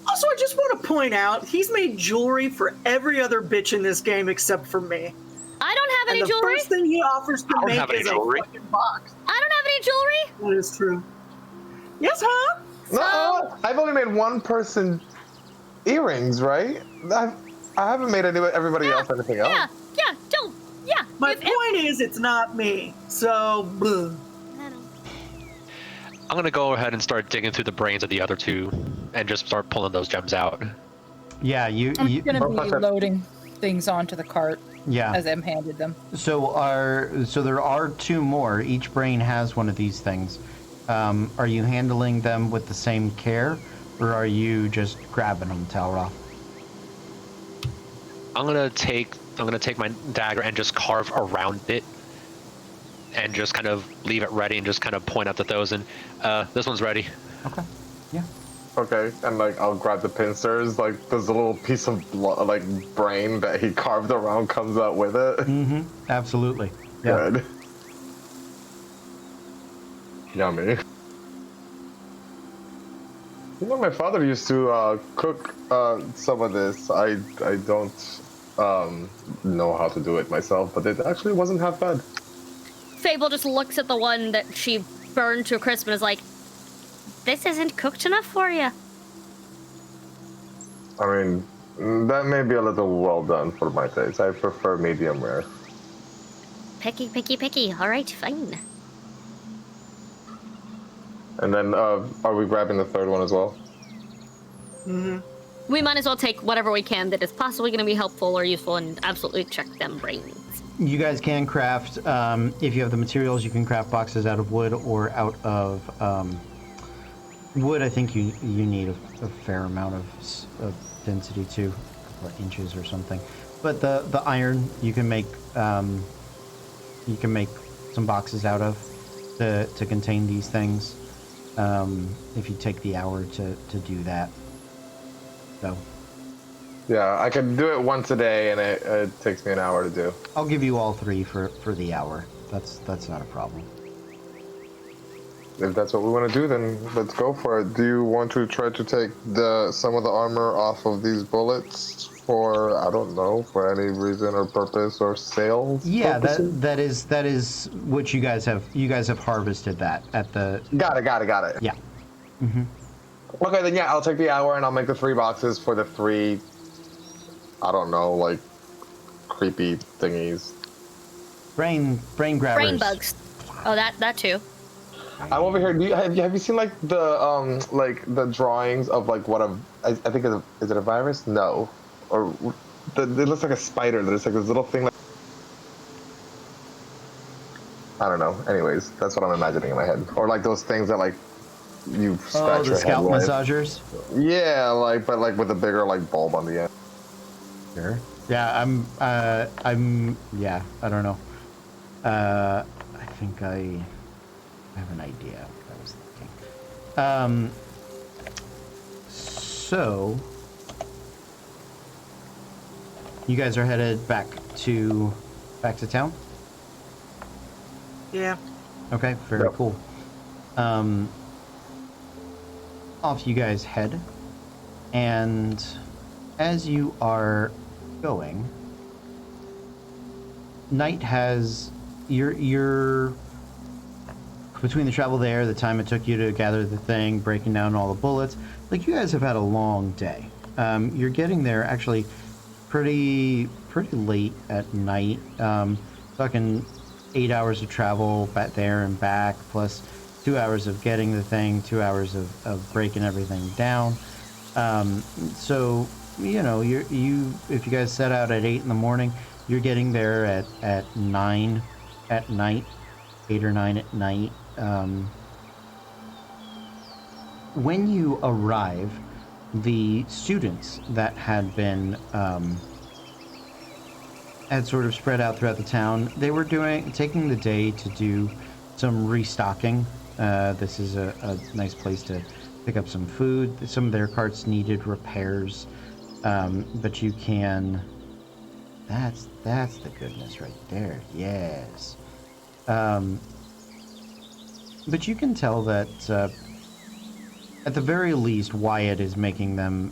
Also, I just want to point out, he's made jewelry for every other bitch in this game except for me. I don't have any And the jewelry. first thing he offers to I don't make have any is jewelry. a fucking box. I don't have any jewelry. That is true. Yes, huh? No, I've only made one person earrings, right? I haven't made everybody else anything else. Yeah, don't. Yeah. My if- point is, it's not me. So, bleh. I don't- I'm gonna go ahead and start digging through the brains of the other two, and just start pulling those gems out. Yeah, I'm gonna be Okay. loading things onto the cart yeah. as I'm handed them. So there are two more. Each brain has one of these things. Are you handling them with the same care, or are you just grabbing them, Talroth? I'm gonna take my dagger and just carve around it, and just kind of leave it ready, and just kind of point out at those. And this one's ready. Okay. Yeah. Okay, and like I'll grab the pincers, like there's a little piece of like brain that he carved around comes out with it. Mm-hmm. Absolutely. Yeah. Good. Yummy. You know, my father used to cook some of this. I don't know how to do it myself, but it actually wasn't half bad. Fable just looks at the one that she burned to a crisp and is like, "This isn't cooked enough for you." I mean, that may be a little well done for my taste. I prefer medium rare. Picky, picky, picky. All right, fine. And then, are we grabbing the third one as well? We might as well take whatever we can that is possibly going to be helpful or useful, and absolutely check them brains. You guys can craft, if you have the materials, you can craft boxes out of wood or out of wood. I think you need a fair amount of density too, a couple of inches or something. But the iron you can make some boxes out of to contain these things. If you take the hour to do that. So Yeah, I can do it once a day, and it takes me an hour to do. I'll give you all three for the hour. That's not a problem. If that's what we want to do, then let's go for it. Do you want to try to take some of the armor off of these bullets for, I don't know, for any reason or purpose or sales? Yeah, purposes? that is what you guys have harvested that at the Got it. yeah. Okay, then yeah, I'll take the hour and I'll make the 3 boxes for the 3, I don't know, like, creepy thingies. Brain grabbers. Brain bugs. Oh, that too. I'm over here. Have you seen like the drawings of like what I think is it a virus? No, or it looks like a spider. There's like this little thing. Like, I don't know. Anyways, that's what I'm imagining in my head. Or like those things that like you Oh, scratch the your scalp head with. massagers. Yeah, but with a bigger like bulb on the end. Sure. Yeah, I'm yeah, I don't know. I think I have an idea what I was thinking. So you guys are headed back to town? Yeah. Okay, very Yep. cool. Off you guys head, and as you are going, night has you're between the travel there, the time it took you to gather the thing, breaking down all the bullets. Like, you guys have had a long day. You're getting there actually pretty late at night. Talking 8 hours of travel back there and back, plus 2 hours of getting the thing, 2 hours of breaking everything down. So, you know, if you guys set out at 8 in the morning, you're getting there at 9 at night, 8 or 9 at night. When you arrive, the students that had been had sort of spread out throughout the town, they were taking the day to do some restocking. This is a nice place to pick up some food. Some of their carts needed repairs, but you can. That's the goodness right there. Yes. But you can tell that at the very least, Wyatt is making them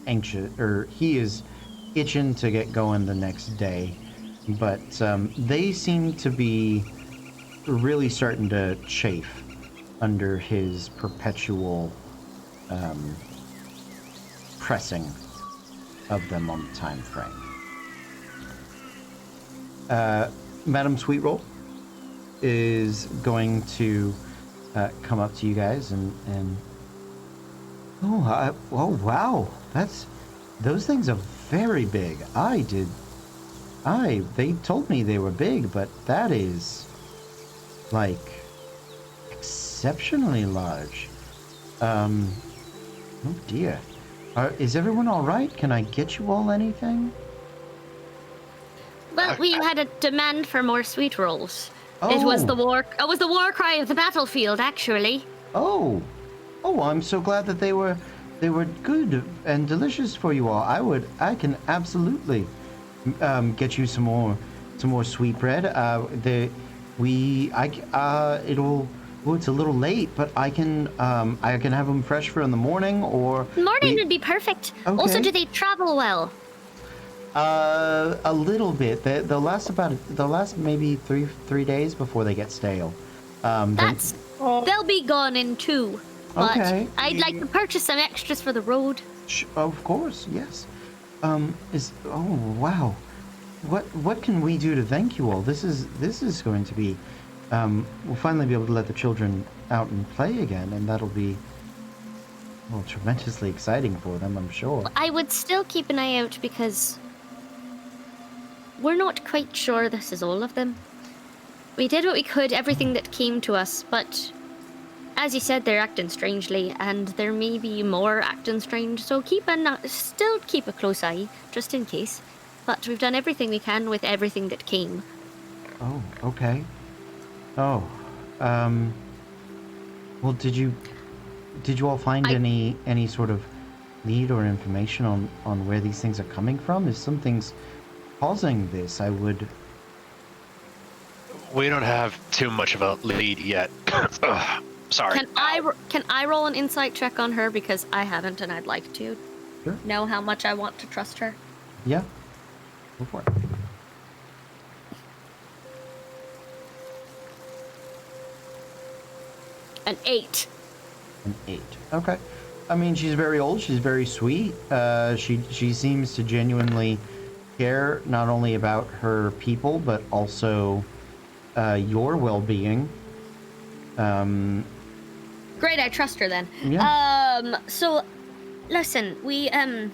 anxious, or he is itching to get going the next day. but they seem to be really starting to chafe under his perpetual pressing of them on the time frame. Madam Sweetroll is going to come up to you guys and oh wow, those things are very big. They told me they were big, but that is like exceptionally large. Oh dear. Is everyone all right? Can I get you all anything? Well, we had a demand for more sweet rolls. Oh. It was the war cry of the battlefield, actually. Oh, I'm so glad that they were good and delicious for you all. I can absolutely get you some more sweetbread. It's a little late, but I can have them fresh for in the morning or Morning would be perfect. Okay. Also, do they travel well? A little bit. They'll last maybe three days before they get stale. They'll be gone in 2. But Okay. I'd like to purchase some extras for the road. Of course, yes. Wow. What can we do to thank you all? This is going to be we'll finally be able to let the children out and play again, and that'll be tremendously exciting for them, I'm sure. I would still keep an eye out because we're not quite sure this is all of them. We did what we could, everything that came to us, but as you said, they're acting strangely, and there may be more acting strange, so still keep a close eye, just in case. But we've done everything we can with everything that came. Oh, okay. Oh, well, did you all find any sort of lead or information on where these things are coming from? If something's causing this, I would... We don't have too much of a lead yet. Ugh, sorry. Can I roll an insight check on her, because I haven't and I'd like to Sure. know how much I want to trust her? Yeah, go for it. An 8. An 8. Okay. I mean, she's very old. She's very sweet. She seems to genuinely care not only about her people, but also your well-being. Great, I trust her then. Yeah. So, listen, we don't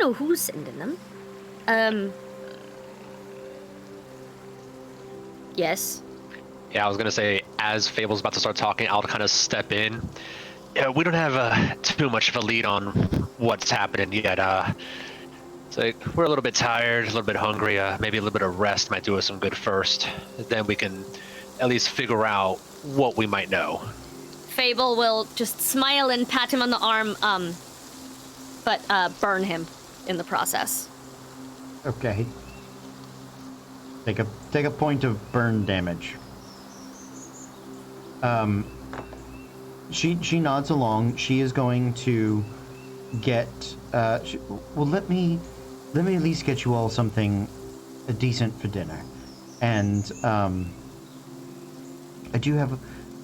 know who's sending them. Yes. Yeah, I was gonna say, as Fable's about to start talking, I'll kind of step in. Yeah, we don't have too much of a lead on what's happening yet. It's like we're a little bit tired, a little bit hungry. Maybe a little bit of rest might do us some good first. Then we can at least figure out what we might know. Fable will just smile and pat him on the arm, but burn him in the process. Okay. Take a point of burn damage. She nods along. She is going to get. Let me at least get you all something decent for dinner, and I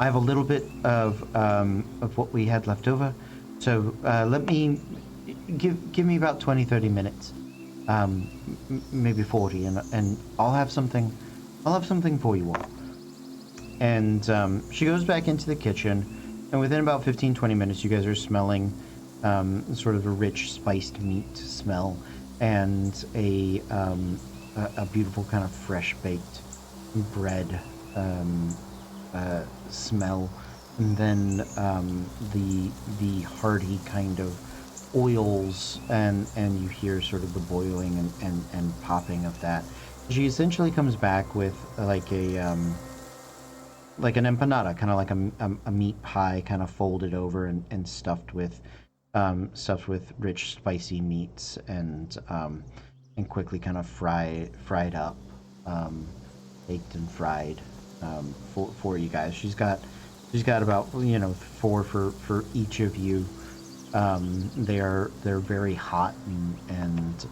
have a little bit of what we had left over, so let me give me about 20-30 minutes, maybe 40, and I'll have something for you all. And she goes back into the kitchen, and within about 15-20 minutes, you guys are smelling sort of a rich, spiced meat smell, and a beautiful kind of fresh baked bread smell, and then the hearty kind of oils, and you hear sort of the boiling and popping of that. She essentially comes back with like an empanada, kind of like a meat pie, kind of folded over and stuffed with rich, spicy meats, and quickly kind of fried up, baked and fried for you guys. She's got about 4 for each of you, They're very hot and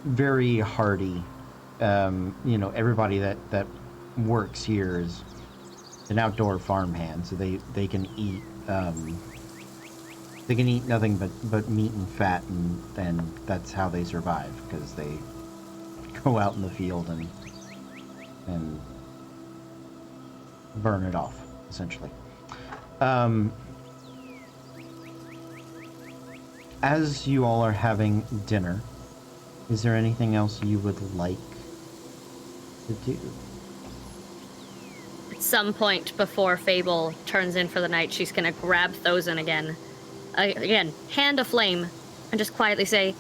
very hardy. Everybody that works here is an outdoor farmhand, so they can eat nothing but meat and fat, and that's how they survive, because they go out in the field and burn it off, essentially. As you all are having dinner, is there anything else you would like to do? At some point before Fable turns in for the night, she's gonna grab Thozen again. Again, hand aflame, and just quietly say,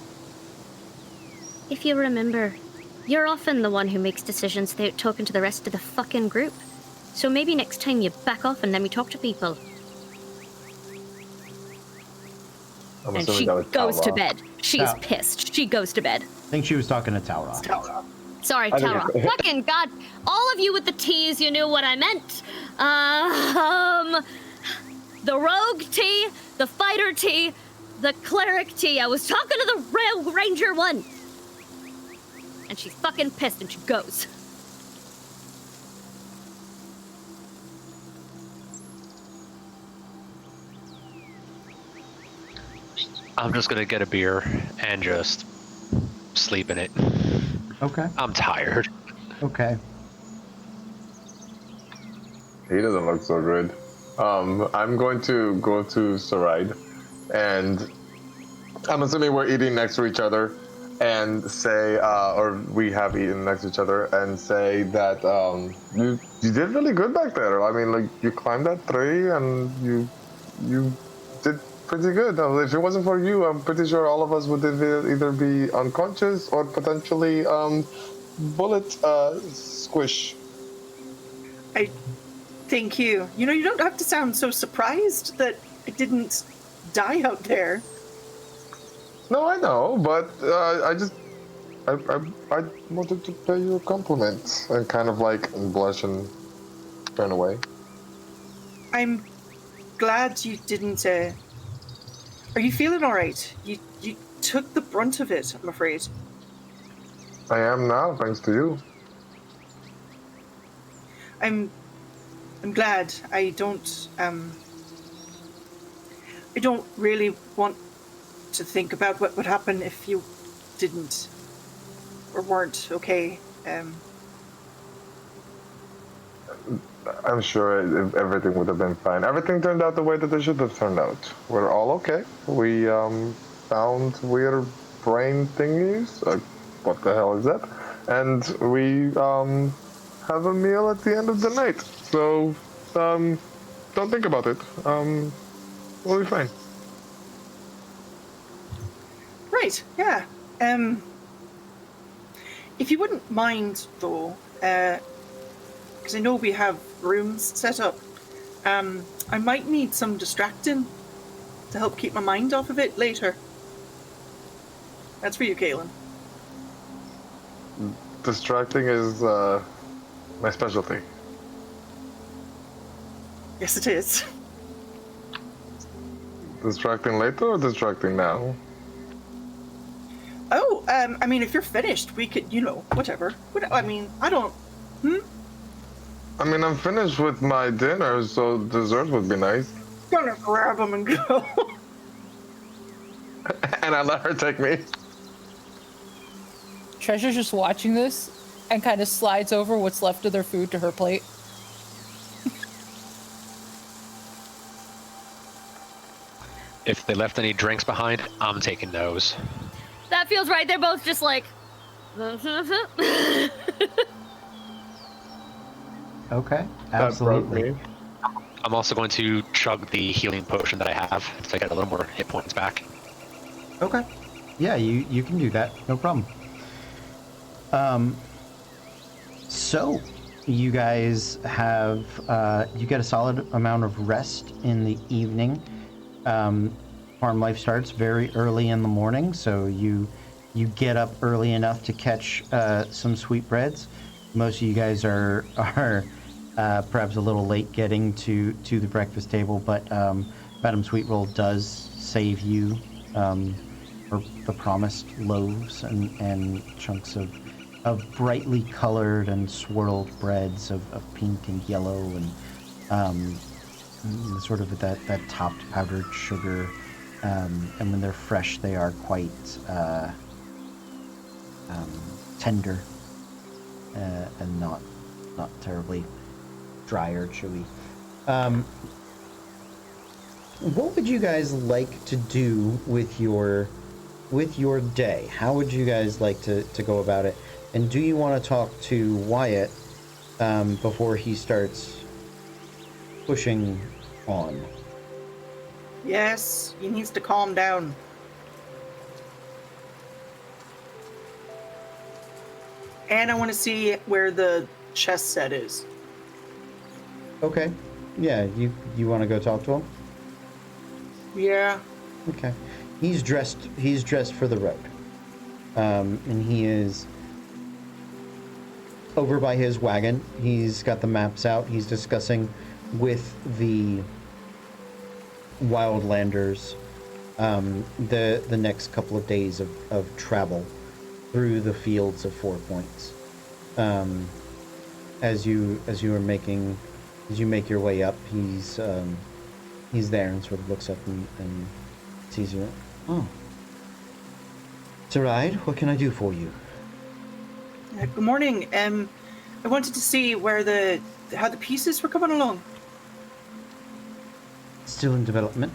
"If you remember, you're often the one who makes decisions without talking to the rest of the fucking group. So maybe next time you back off and let me talk to people." I'm And assuming she that was goes to Talra. bed. She's Yeah. pissed. She goes to bed. I think she was talking to Talra. Sorry, I think Talra. it's- Fucking God. All of you with the T's, you knew what I meant. The rogue T, the fighter T, the cleric T. I was talking to the rogue ranger one. And she's fucking pissed and she goes. I'm just gonna get a beer and just sleep in it. Okay. I'm tired. Okay. He doesn't look so good. I'm going to go to Saride, and I'm assuming we're eating next to each other, and say, or we have eaten next to each other, and say that you did really good back there. I mean, like, you climbed that tree, and you did pretty good. If it wasn't for you, I'm pretty sure all of us would either be unconscious or potentially bullet squish. Thank you. You know, you don't have to sound so surprised that I didn't die out there. No, I know, but I wanted to pay you a compliment, and kind of like blush and turn away. I'm glad you didn't. Are you feeling all right? You took the brunt of it, I'm afraid. I am now, thanks to you. I'm glad. I don't really want to think about what would happen if you didn't or weren't okay. I'm sure everything would have been fine. Everything turned out the way that it should have turned out. We're all okay. We found weird brain thingies. What the hell is that? And we have a meal at the end of the night. So don't think about it. We'll be fine. Right, yeah. If you wouldn't mind, though, because I know we have rooms set up, I might need some distracting to help keep my mind off of it later. That's for you, Kaylin. Distracting is my specialty. Yes, it is. Distracting later or distracting now? Oh, I mean, if you're finished, we could, whatever. I mean, I don't. I mean, I'm finished with my dinner, so dessert would be nice. Gonna grab them and go. And I let her take me. Treasure's just watching this and kind of slides over what's left of their food to her plate. If they left any drinks behind, I'm taking those. That feels right. They're both just like. Okay. That broke Absolutely. me. I'm also going to chug the healing potion that I have to get a little more hit points back. Okay. Yeah, you can do that. No problem. So you guys have you get a solid amount of rest in the evening. Farm life starts very early in the morning, so you get up early enough to catch some sweetbreads. Most of you guys are perhaps a little late getting to the breakfast table, but Madam Sweetroll does save you or the promised loaves and chunks of brightly colored and swirled breads of pink and yellow and sort of that topped powdered sugar. And when they're fresh, they are quite tender and not terribly dry or chewy. What would you guys like to do with your day? How would you guys like to go about it? And do you want to talk to Wyatt before he starts pushing on? Yes, he needs to calm down. And I want to see where the chess set is. Okay. Yeah, you want to go talk to him? Yeah. Okay. He's dressed for the road. And he is over by his wagon. He's got the maps out. He's discussing with the Wildlanders the next couple of days of travel through the fields of 4 Points. As you make your way up, he's there and sort of looks up and sees you. Oh, it's a ride. What can I do for you? Good morning. I wanted to see how the pieces were coming along. Still in development,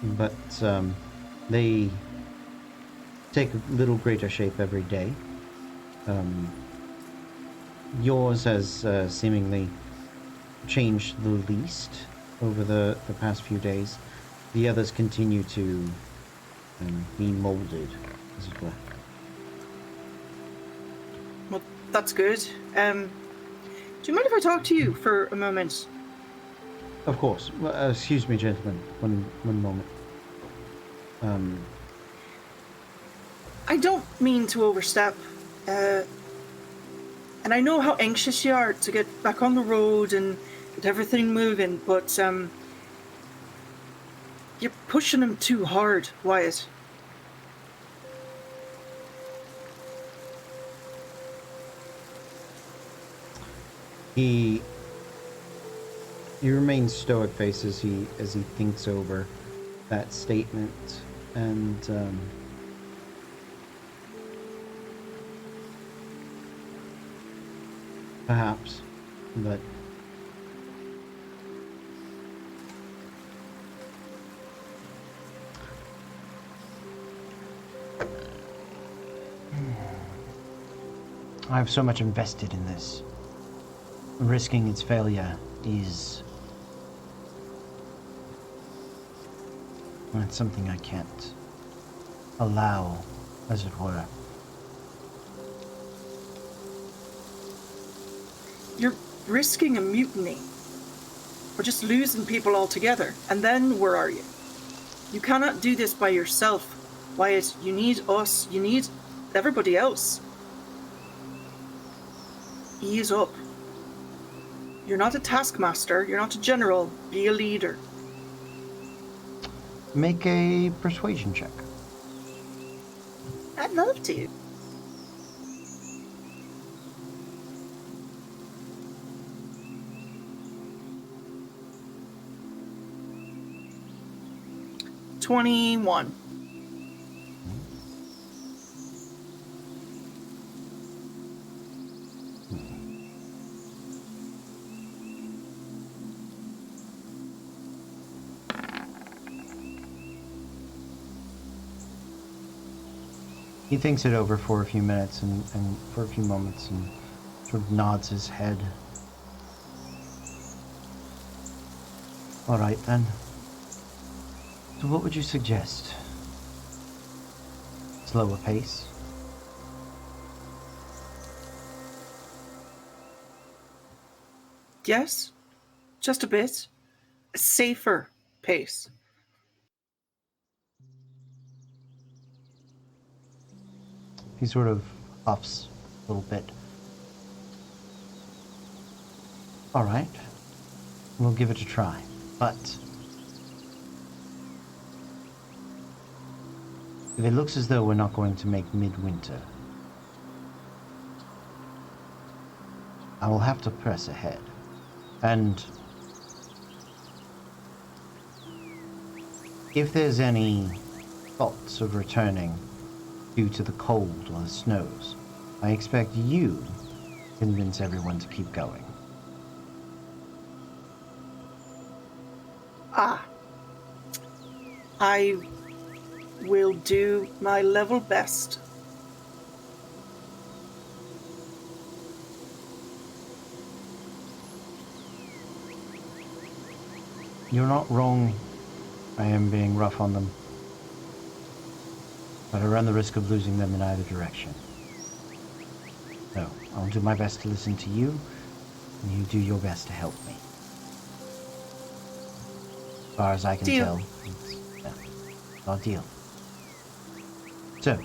but they take a little greater shape every day. Yours has seemingly changed the least over the past few days. The others continue to be molded, as it were. Well, that's good. Do you mind if I talk to you for a moment? Of course. Excuse me, gentlemen. One moment. I don't mean to overstep. And I know how anxious you are to get back on the road and get everything moving, but you're pushing him too hard, Wyatt. He remains stoic face as he thinks over that statement, and perhaps, but I have so much invested in this. Risking its failure is... it's something I can't allow, as it were. You're risking a mutiny. Or just losing people altogether. And then where are you? You cannot do this by yourself, Wyatt. You need us. You need everybody else. Ease up. You're not a taskmaster. You're not a general. Be a leader. Make a persuasion check. I'd love to. $21. He thinks it over for a few minutes and for a few moments and sort of nods his head. All right then. So what would you suggest? Slower pace? Yes, just a bit. A safer pace. He sort of huffs a little bit. All right. We'll give it a try. But if it looks as though we're not going to make midwinter, I will have to press ahead. And if there's any thoughts of returning due to the cold or the snows, I expect you to convince everyone to keep going. Ah. I will do my level best. You're not wrong. I am being rough on them. But I run the risk of losing them in either direction. So, I'll do my best to listen to you, and you do your best to help me. As far as I can Deal. tell, it's our deal. So,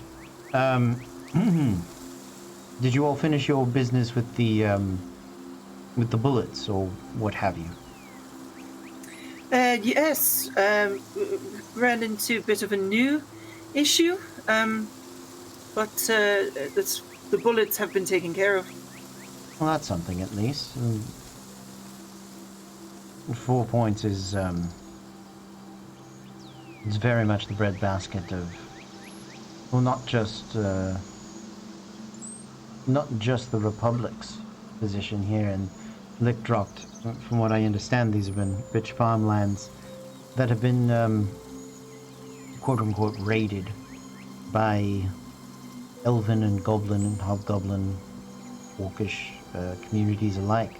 did you all finish your business with the bullets, or what have you? Yes, ran into a bit of a new issue, but the bullets have been taken care of. Well, that's something at least. 4 points is, it's very much the breadbasket of, well, not just the Republic's position here in Lickdrocht. From what I understand, these have been rich farmlands that have been, quote-unquote, raided by elven and goblin and hobgoblin, orcish communities alike.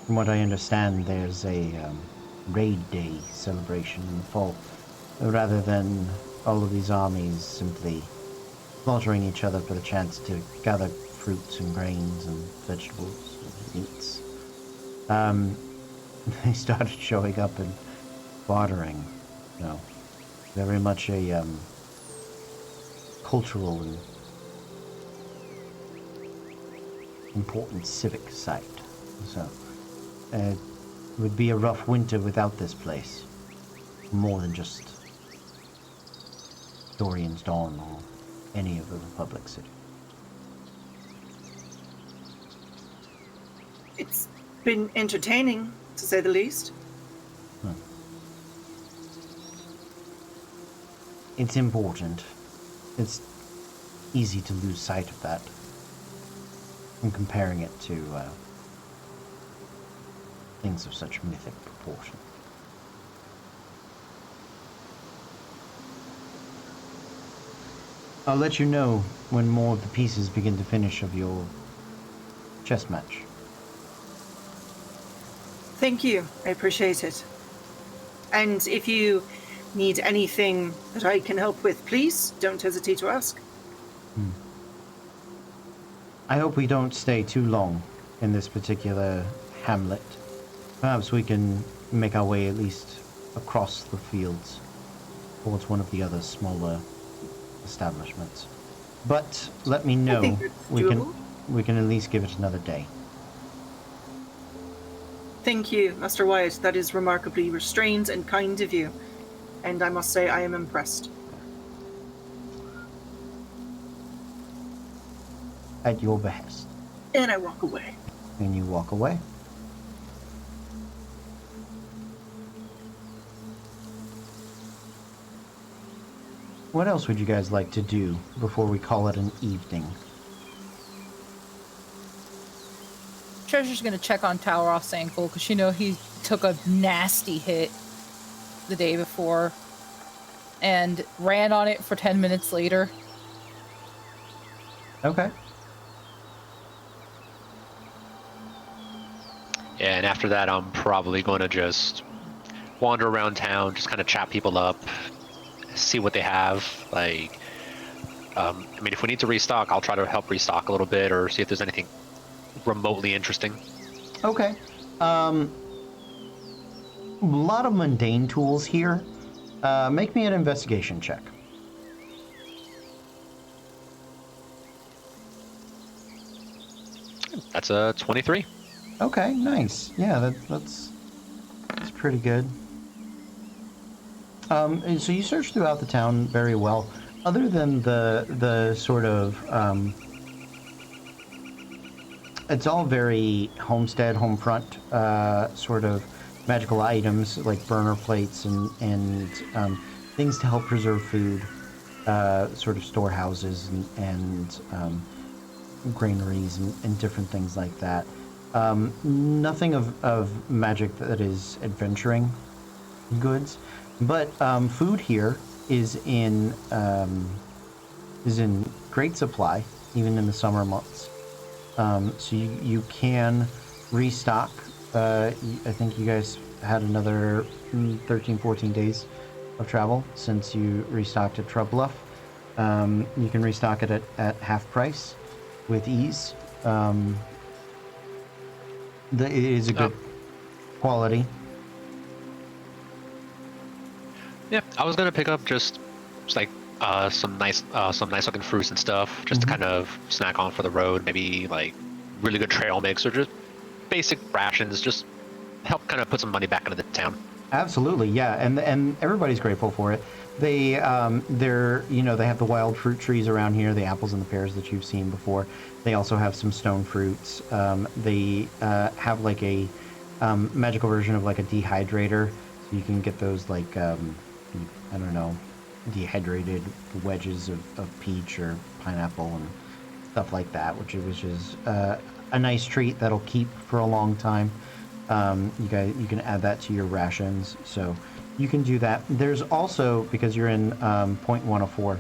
From what I understand, there's a raid day celebration in the fall, rather than all of these armies simply slaughtering each other for the chance to gather fruits and grains and vegetables and meats. They started showing up and bartering, you know, very much a cultural and important civic site. So, it would be a rough winter without this place. More than just Dorian's Dawn or any of the Republic City. It's been entertaining, to say the least. It's important. It's easy to lose sight of that when comparing it to things of such mythic proportion. I'll let you know when more of the pieces begin to finish of your chess match. Thank you. I appreciate it. And if you need anything that I can help with, please don't hesitate to ask. I hope we don't stay too long in this particular hamlet. Perhaps we can make our way at least across the fields towards one of the other smaller establishments. But let me know. think it's doable. We can at least give it another day. Thank you, Master Wyatt. That is remarkably restrained and kind of you. And I must say, I am impressed. At your behest. And I walk away. And you walk away. What else would you guys like to do before we call it an evening? Treasure's gonna check on Talroth's ankle because you know he took a nasty hit the day before and ran on it for 10 minutes later. Okay. Yeah, and after that, I'm probably going to just wander around town, just kind of chat people up, see what they have. Like, I mean, if we need to restock, I'll try to help restock a little bit or see if there's anything remotely interesting. Okay. A lot of mundane tools here. Make me an investigation check. That's a 23. Okay, nice. Yeah, that's pretty good. And so you search throughout the town very well. Other than the sort of it's all very homestead, home front sort of magical items like burner plates and things to help preserve food, sort of storehouses and granaries and different things like that. Nothing of magic that is adventuring goods, but food here is in great supply, even in the summer months. So you can restock. I think you guys had another 13, 14 days of travel since you restocked at Trebluff. You can restock it at half price with ease. It is a good quality. Yeah, I was gonna pick up just like some nice looking fruits and stuff, just to kind of snack on for the road. Maybe like really good trail mix or just basic rations, just help kind of put some money back into the town. Absolutely, yeah, and everybody's grateful for it. They're they have the wild fruit trees around here, the apples and the pears that you've seen before. They also have some stone fruits. They have like a magical version of like a dehydrator, so you can get those like I don't know, dehydrated wedges of peach or pineapple and stuff like that, which is a nice treat that'll keep for a long time. You can add that to your rations, so you can do that. There's also, because you're in point 104,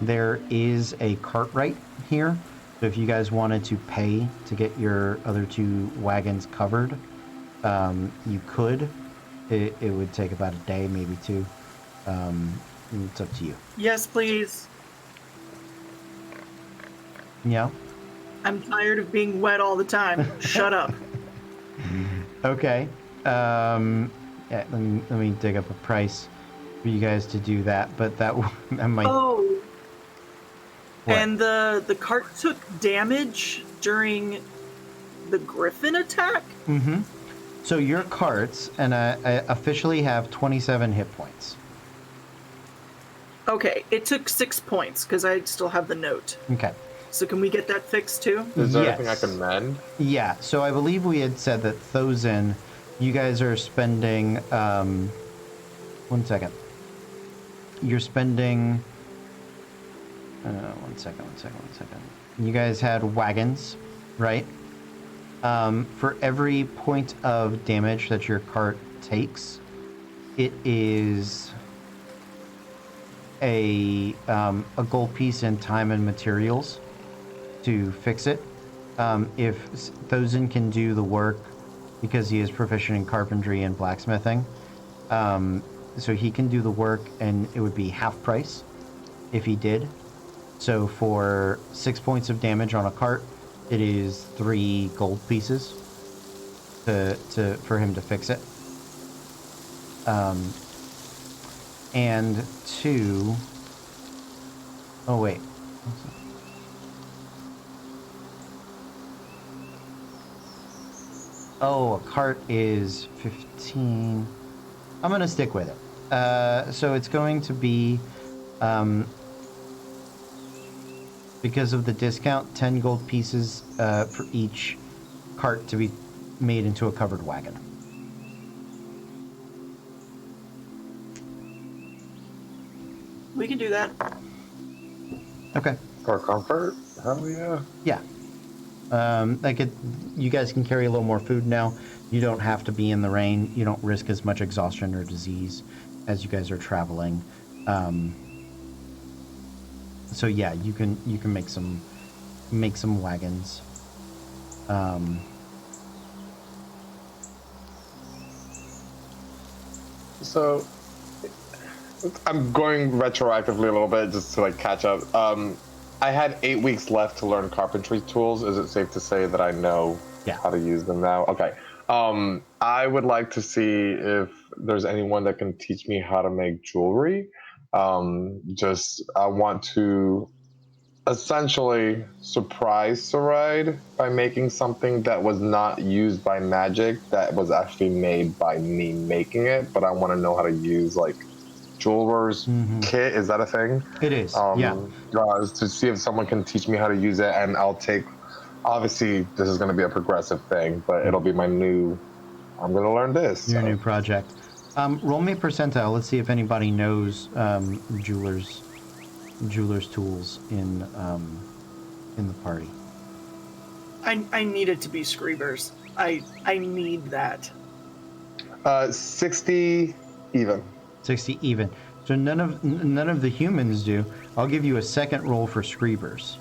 there is a Cartwright here. So if you guys wanted to pay to get your other two wagons covered, you could. It would take about a day, maybe two. It's up to you. Yes, please. Yeah. I'm tired of being wet all the time. Shut up. Okay. Yeah, let me dig up a price for you guys to do that, but that might. Oh. What? And the cart took damage during the griffin attack? Mm-hmm. So your carts, and I officially have 27 hit points. Okay, it took 6 points because I still have the note. Okay. So can we get that fixed too? Is there Yes. anything I can mend? Yeah, so I believe we had said that Thozen, you guys are spending, 1 second. You're spending, one second. You guys had wagons, right? For every point of damage that your cart takes, it is a gold piece in time and materials to fix it. If Thozen can do the work because he is proficient in carpentry and blacksmithing, so he can do the work and it would be half price if he did. So for 6 points of damage on a cart, it is 3 gold pieces for him to fix it. And 2. Oh wait. Oh, a cart is 15. I'm gonna stick with it. So it's going to be, because of the discount, 10 gold pieces for each cart to be made into a covered wagon. We can do that. Okay. For comfort? Hell yeah. Yeah. You guys can carry a little more food now. You don't have to be in the rain. You don't risk as much exhaustion or disease as you guys are traveling. So yeah, you can make some wagons. So I'm going retroactively a little bit just to like catch up. I had 8 weeks left to learn carpentry tools. Is it safe to say that I know how to use them now? Okay. I would like to see if there's anyone that can teach me how to make jewelry. I want to essentially surprise Saride by making something that was not used by magic, that was actually made by me making it, but I want to know how to use like jeweler's kit. Is that a thing? It is. Yeah. To see if someone can teach me how to use it, and I'll take. Obviously, this is going to be a progressive thing, but it'll be my new. I'm going to learn this. Your new project. Roll me a percentile. Let's see if anybody knows jeweler's tools in the party. I need it to be Screebers. I need that. 60 even. 60 even. So none of the humans do. I'll give you a second roll for Screebers.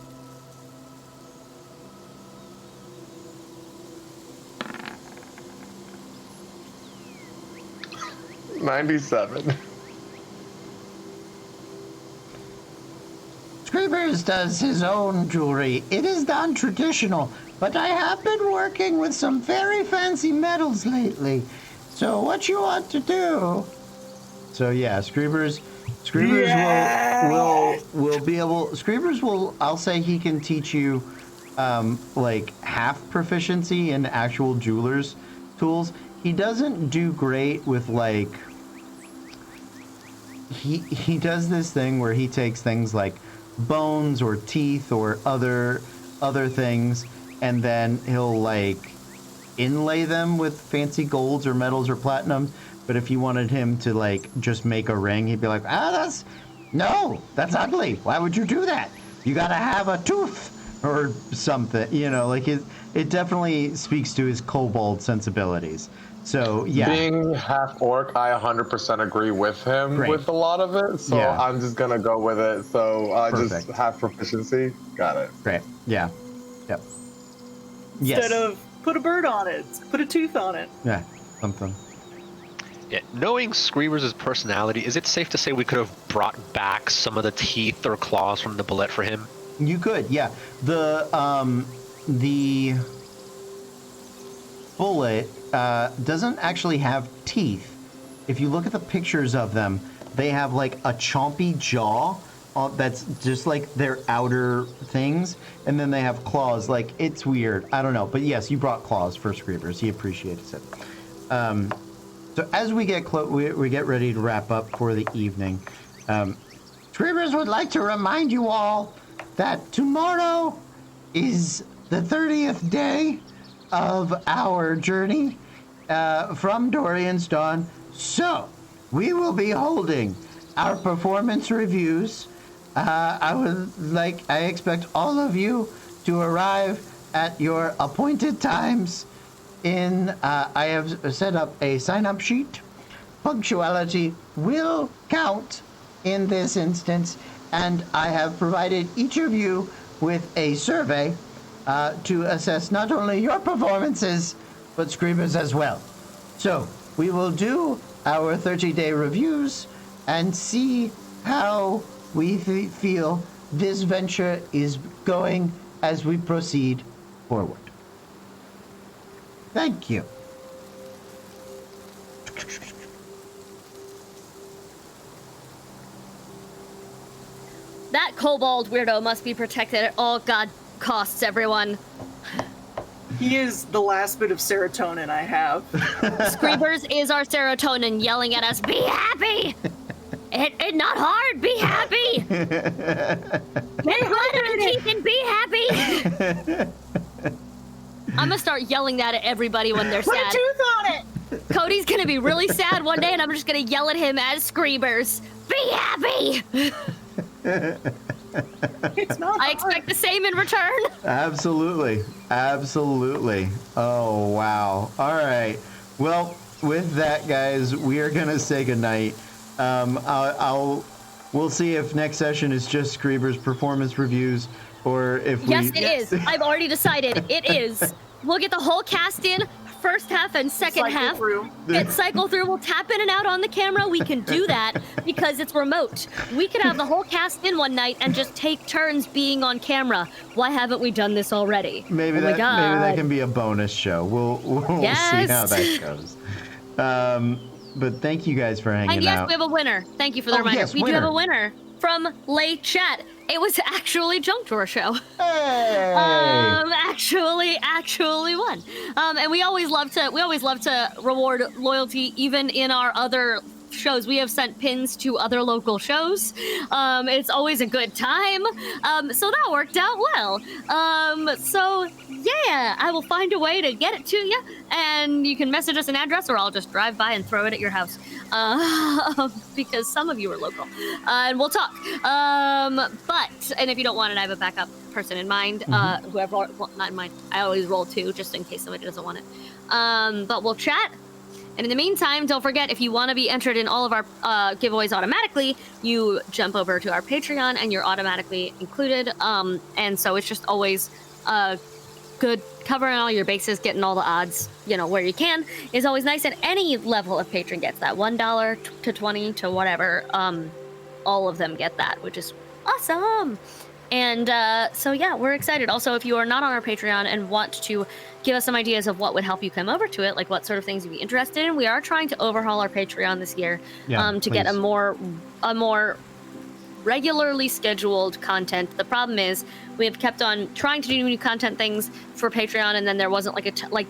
$97. Screebers does his own jewelry. It is non-traditional, but I have been working with some very fancy metals lately. So what you want to do? So yeah, Screebers will be able. Screebers will. I'll say he can teach you, like half proficiency in actual jeweler's tools. He doesn't do great with like. He does this thing where he takes things like bones or teeth or other things, and then he'll like inlay them with fancy golds or metals or platinums. But if you wanted him to like just make a ring, he'd be like, that's ugly. Why would you do that? You gotta have a tooth or something, you know, like it definitely speaks to his kobold sensibilities. So yeah, being half orc, I 100% agree with him with a lot of it. So yeah. I'm just gonna go with it. So just half proficiency. Got it. Great. Yeah. Yep. Instead of put a bird on it, put a tooth on it. Yeah. Something. Yeah, knowing Screebers' personality, is it safe to say we could have brought back some of the teeth or claws from the bullet for him? You could, yeah. The bullet doesn't actually have teeth. If you look at the pictures of them, they have like a chompy jaw that's just like their outer things, and then they have claws. Like, it's weird. I don't know, but yes, you brought claws for Screebers. He appreciates it. So as we get we get ready to wrap up for the evening, Screebers would like to remind you all that tomorrow is the 30th day of our journey from Dorian's Dawn. So we will be holding our performance reviews. I expect all of you to arrive at your appointed times. I have set up a sign-up sheet. Punctuality will count in this instance, and I have provided each of you with a survey to assess not only your performances, but Screebers as well. So we will do our 30-day reviews and see how we feel this venture is going as we proceed forward. Thank you. That kobold weirdo must be protected at all god costs, everyone. He is the last bit of serotonin I have. Screebers is our serotonin yelling at us, be happy! It not hard, be happy! Get blood teeth and be happy! I'm gonna start yelling that at everybody when they're sad. Put a tooth on it! Cody's gonna be really sad one day and I'm just gonna yell at him as Screebers, be happy! It's not I expect the same in return. Absolutely. Oh, wow. All right. Well, with that, guys, we are going to say goodnight. We'll see if next session is just Screebers performance reviews, or if we... Yes, it is. I've already decided. It is. We'll get the whole cast in, first half and second half. Get cycle through. We'll tap in and out on the camera. We can do that because it's remote. We could have the whole cast in one night and just take turns being on camera. Why haven't we done this already? Maybe that can be a bonus show. We'll see how that goes. But thank you guys for hanging out. And yes, we have a winner. Thank you for the reminder. Yes, we do have a winner. from Lay Chat. It was actually Junk Drawer Show. Hey! Actually won. And we always love to reward loyalty even in our other shows. We have sent pins to other local shows. It's always a good time. So that worked out well. So yeah, I will find a way to get it to you, and you can message us an address, or I'll just drive by and throw it at your house. Because some of you are local, and we'll talk. And if you don't want it, I have a backup person in mind. Whoever, well, not in mind. I always roll 2 just in case somebody doesn't want it. But we'll chat. And in the meantime, don't forget, if you want to be entered in all of our giveaways automatically, you jump over to our Patreon and you're automatically included. And so it's just always good. Covering all your bases, getting all the odds, where you can, is always nice. And any level of patron gets that. $1 to 20 to whatever. All of them get that, which is awesome. And so yeah, we're excited. Also, if you are not on our Patreon and want to give us some ideas of what would help you come over to it, like what sort of things you'd be interested in, we are trying to overhaul our Patreon this year to get a more regularly scheduled content. The problem is we have kept on trying to do new content things for Patreon, and then there wasn't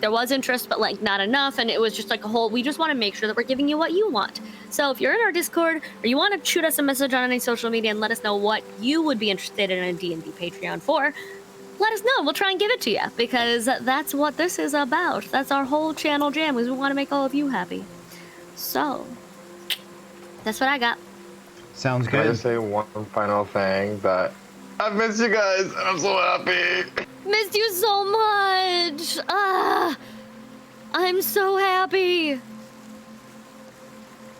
there was interest, but not enough, and it was just we just want to make sure that we're giving you what you want. So if you're in our Discord, or you want to shoot us a message on any social media and let us know what you would be interested in a D&D Patreon for, let us know. We'll try and give it to you, because that's what this is about. That's our whole channel jam, is we want to make all of you happy. So that's what I got. Sounds Can I good. just say one final thing that I missed you guys, and I'm so happy. Missed you so much. I'm so happy.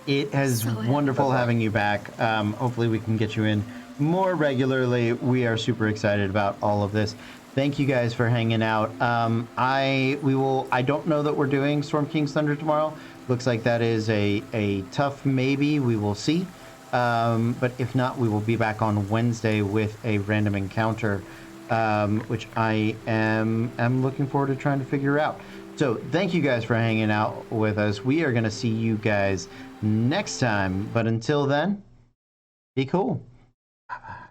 It has So wonderful having you back. Hopefully we can get you in more regularly. We are super excited about all of this. Thank you guys for hanging out. I don't know that we're doing Storm King's Thunder tomorrow. Looks like that is a tough maybe. We will see. But if not, we will be back on Wednesday with a random encounter, which I am looking forward to trying to figure out. So thank you guys for hanging out with us. We are going to see you guys next time. But until then, be cool. Bye-bye.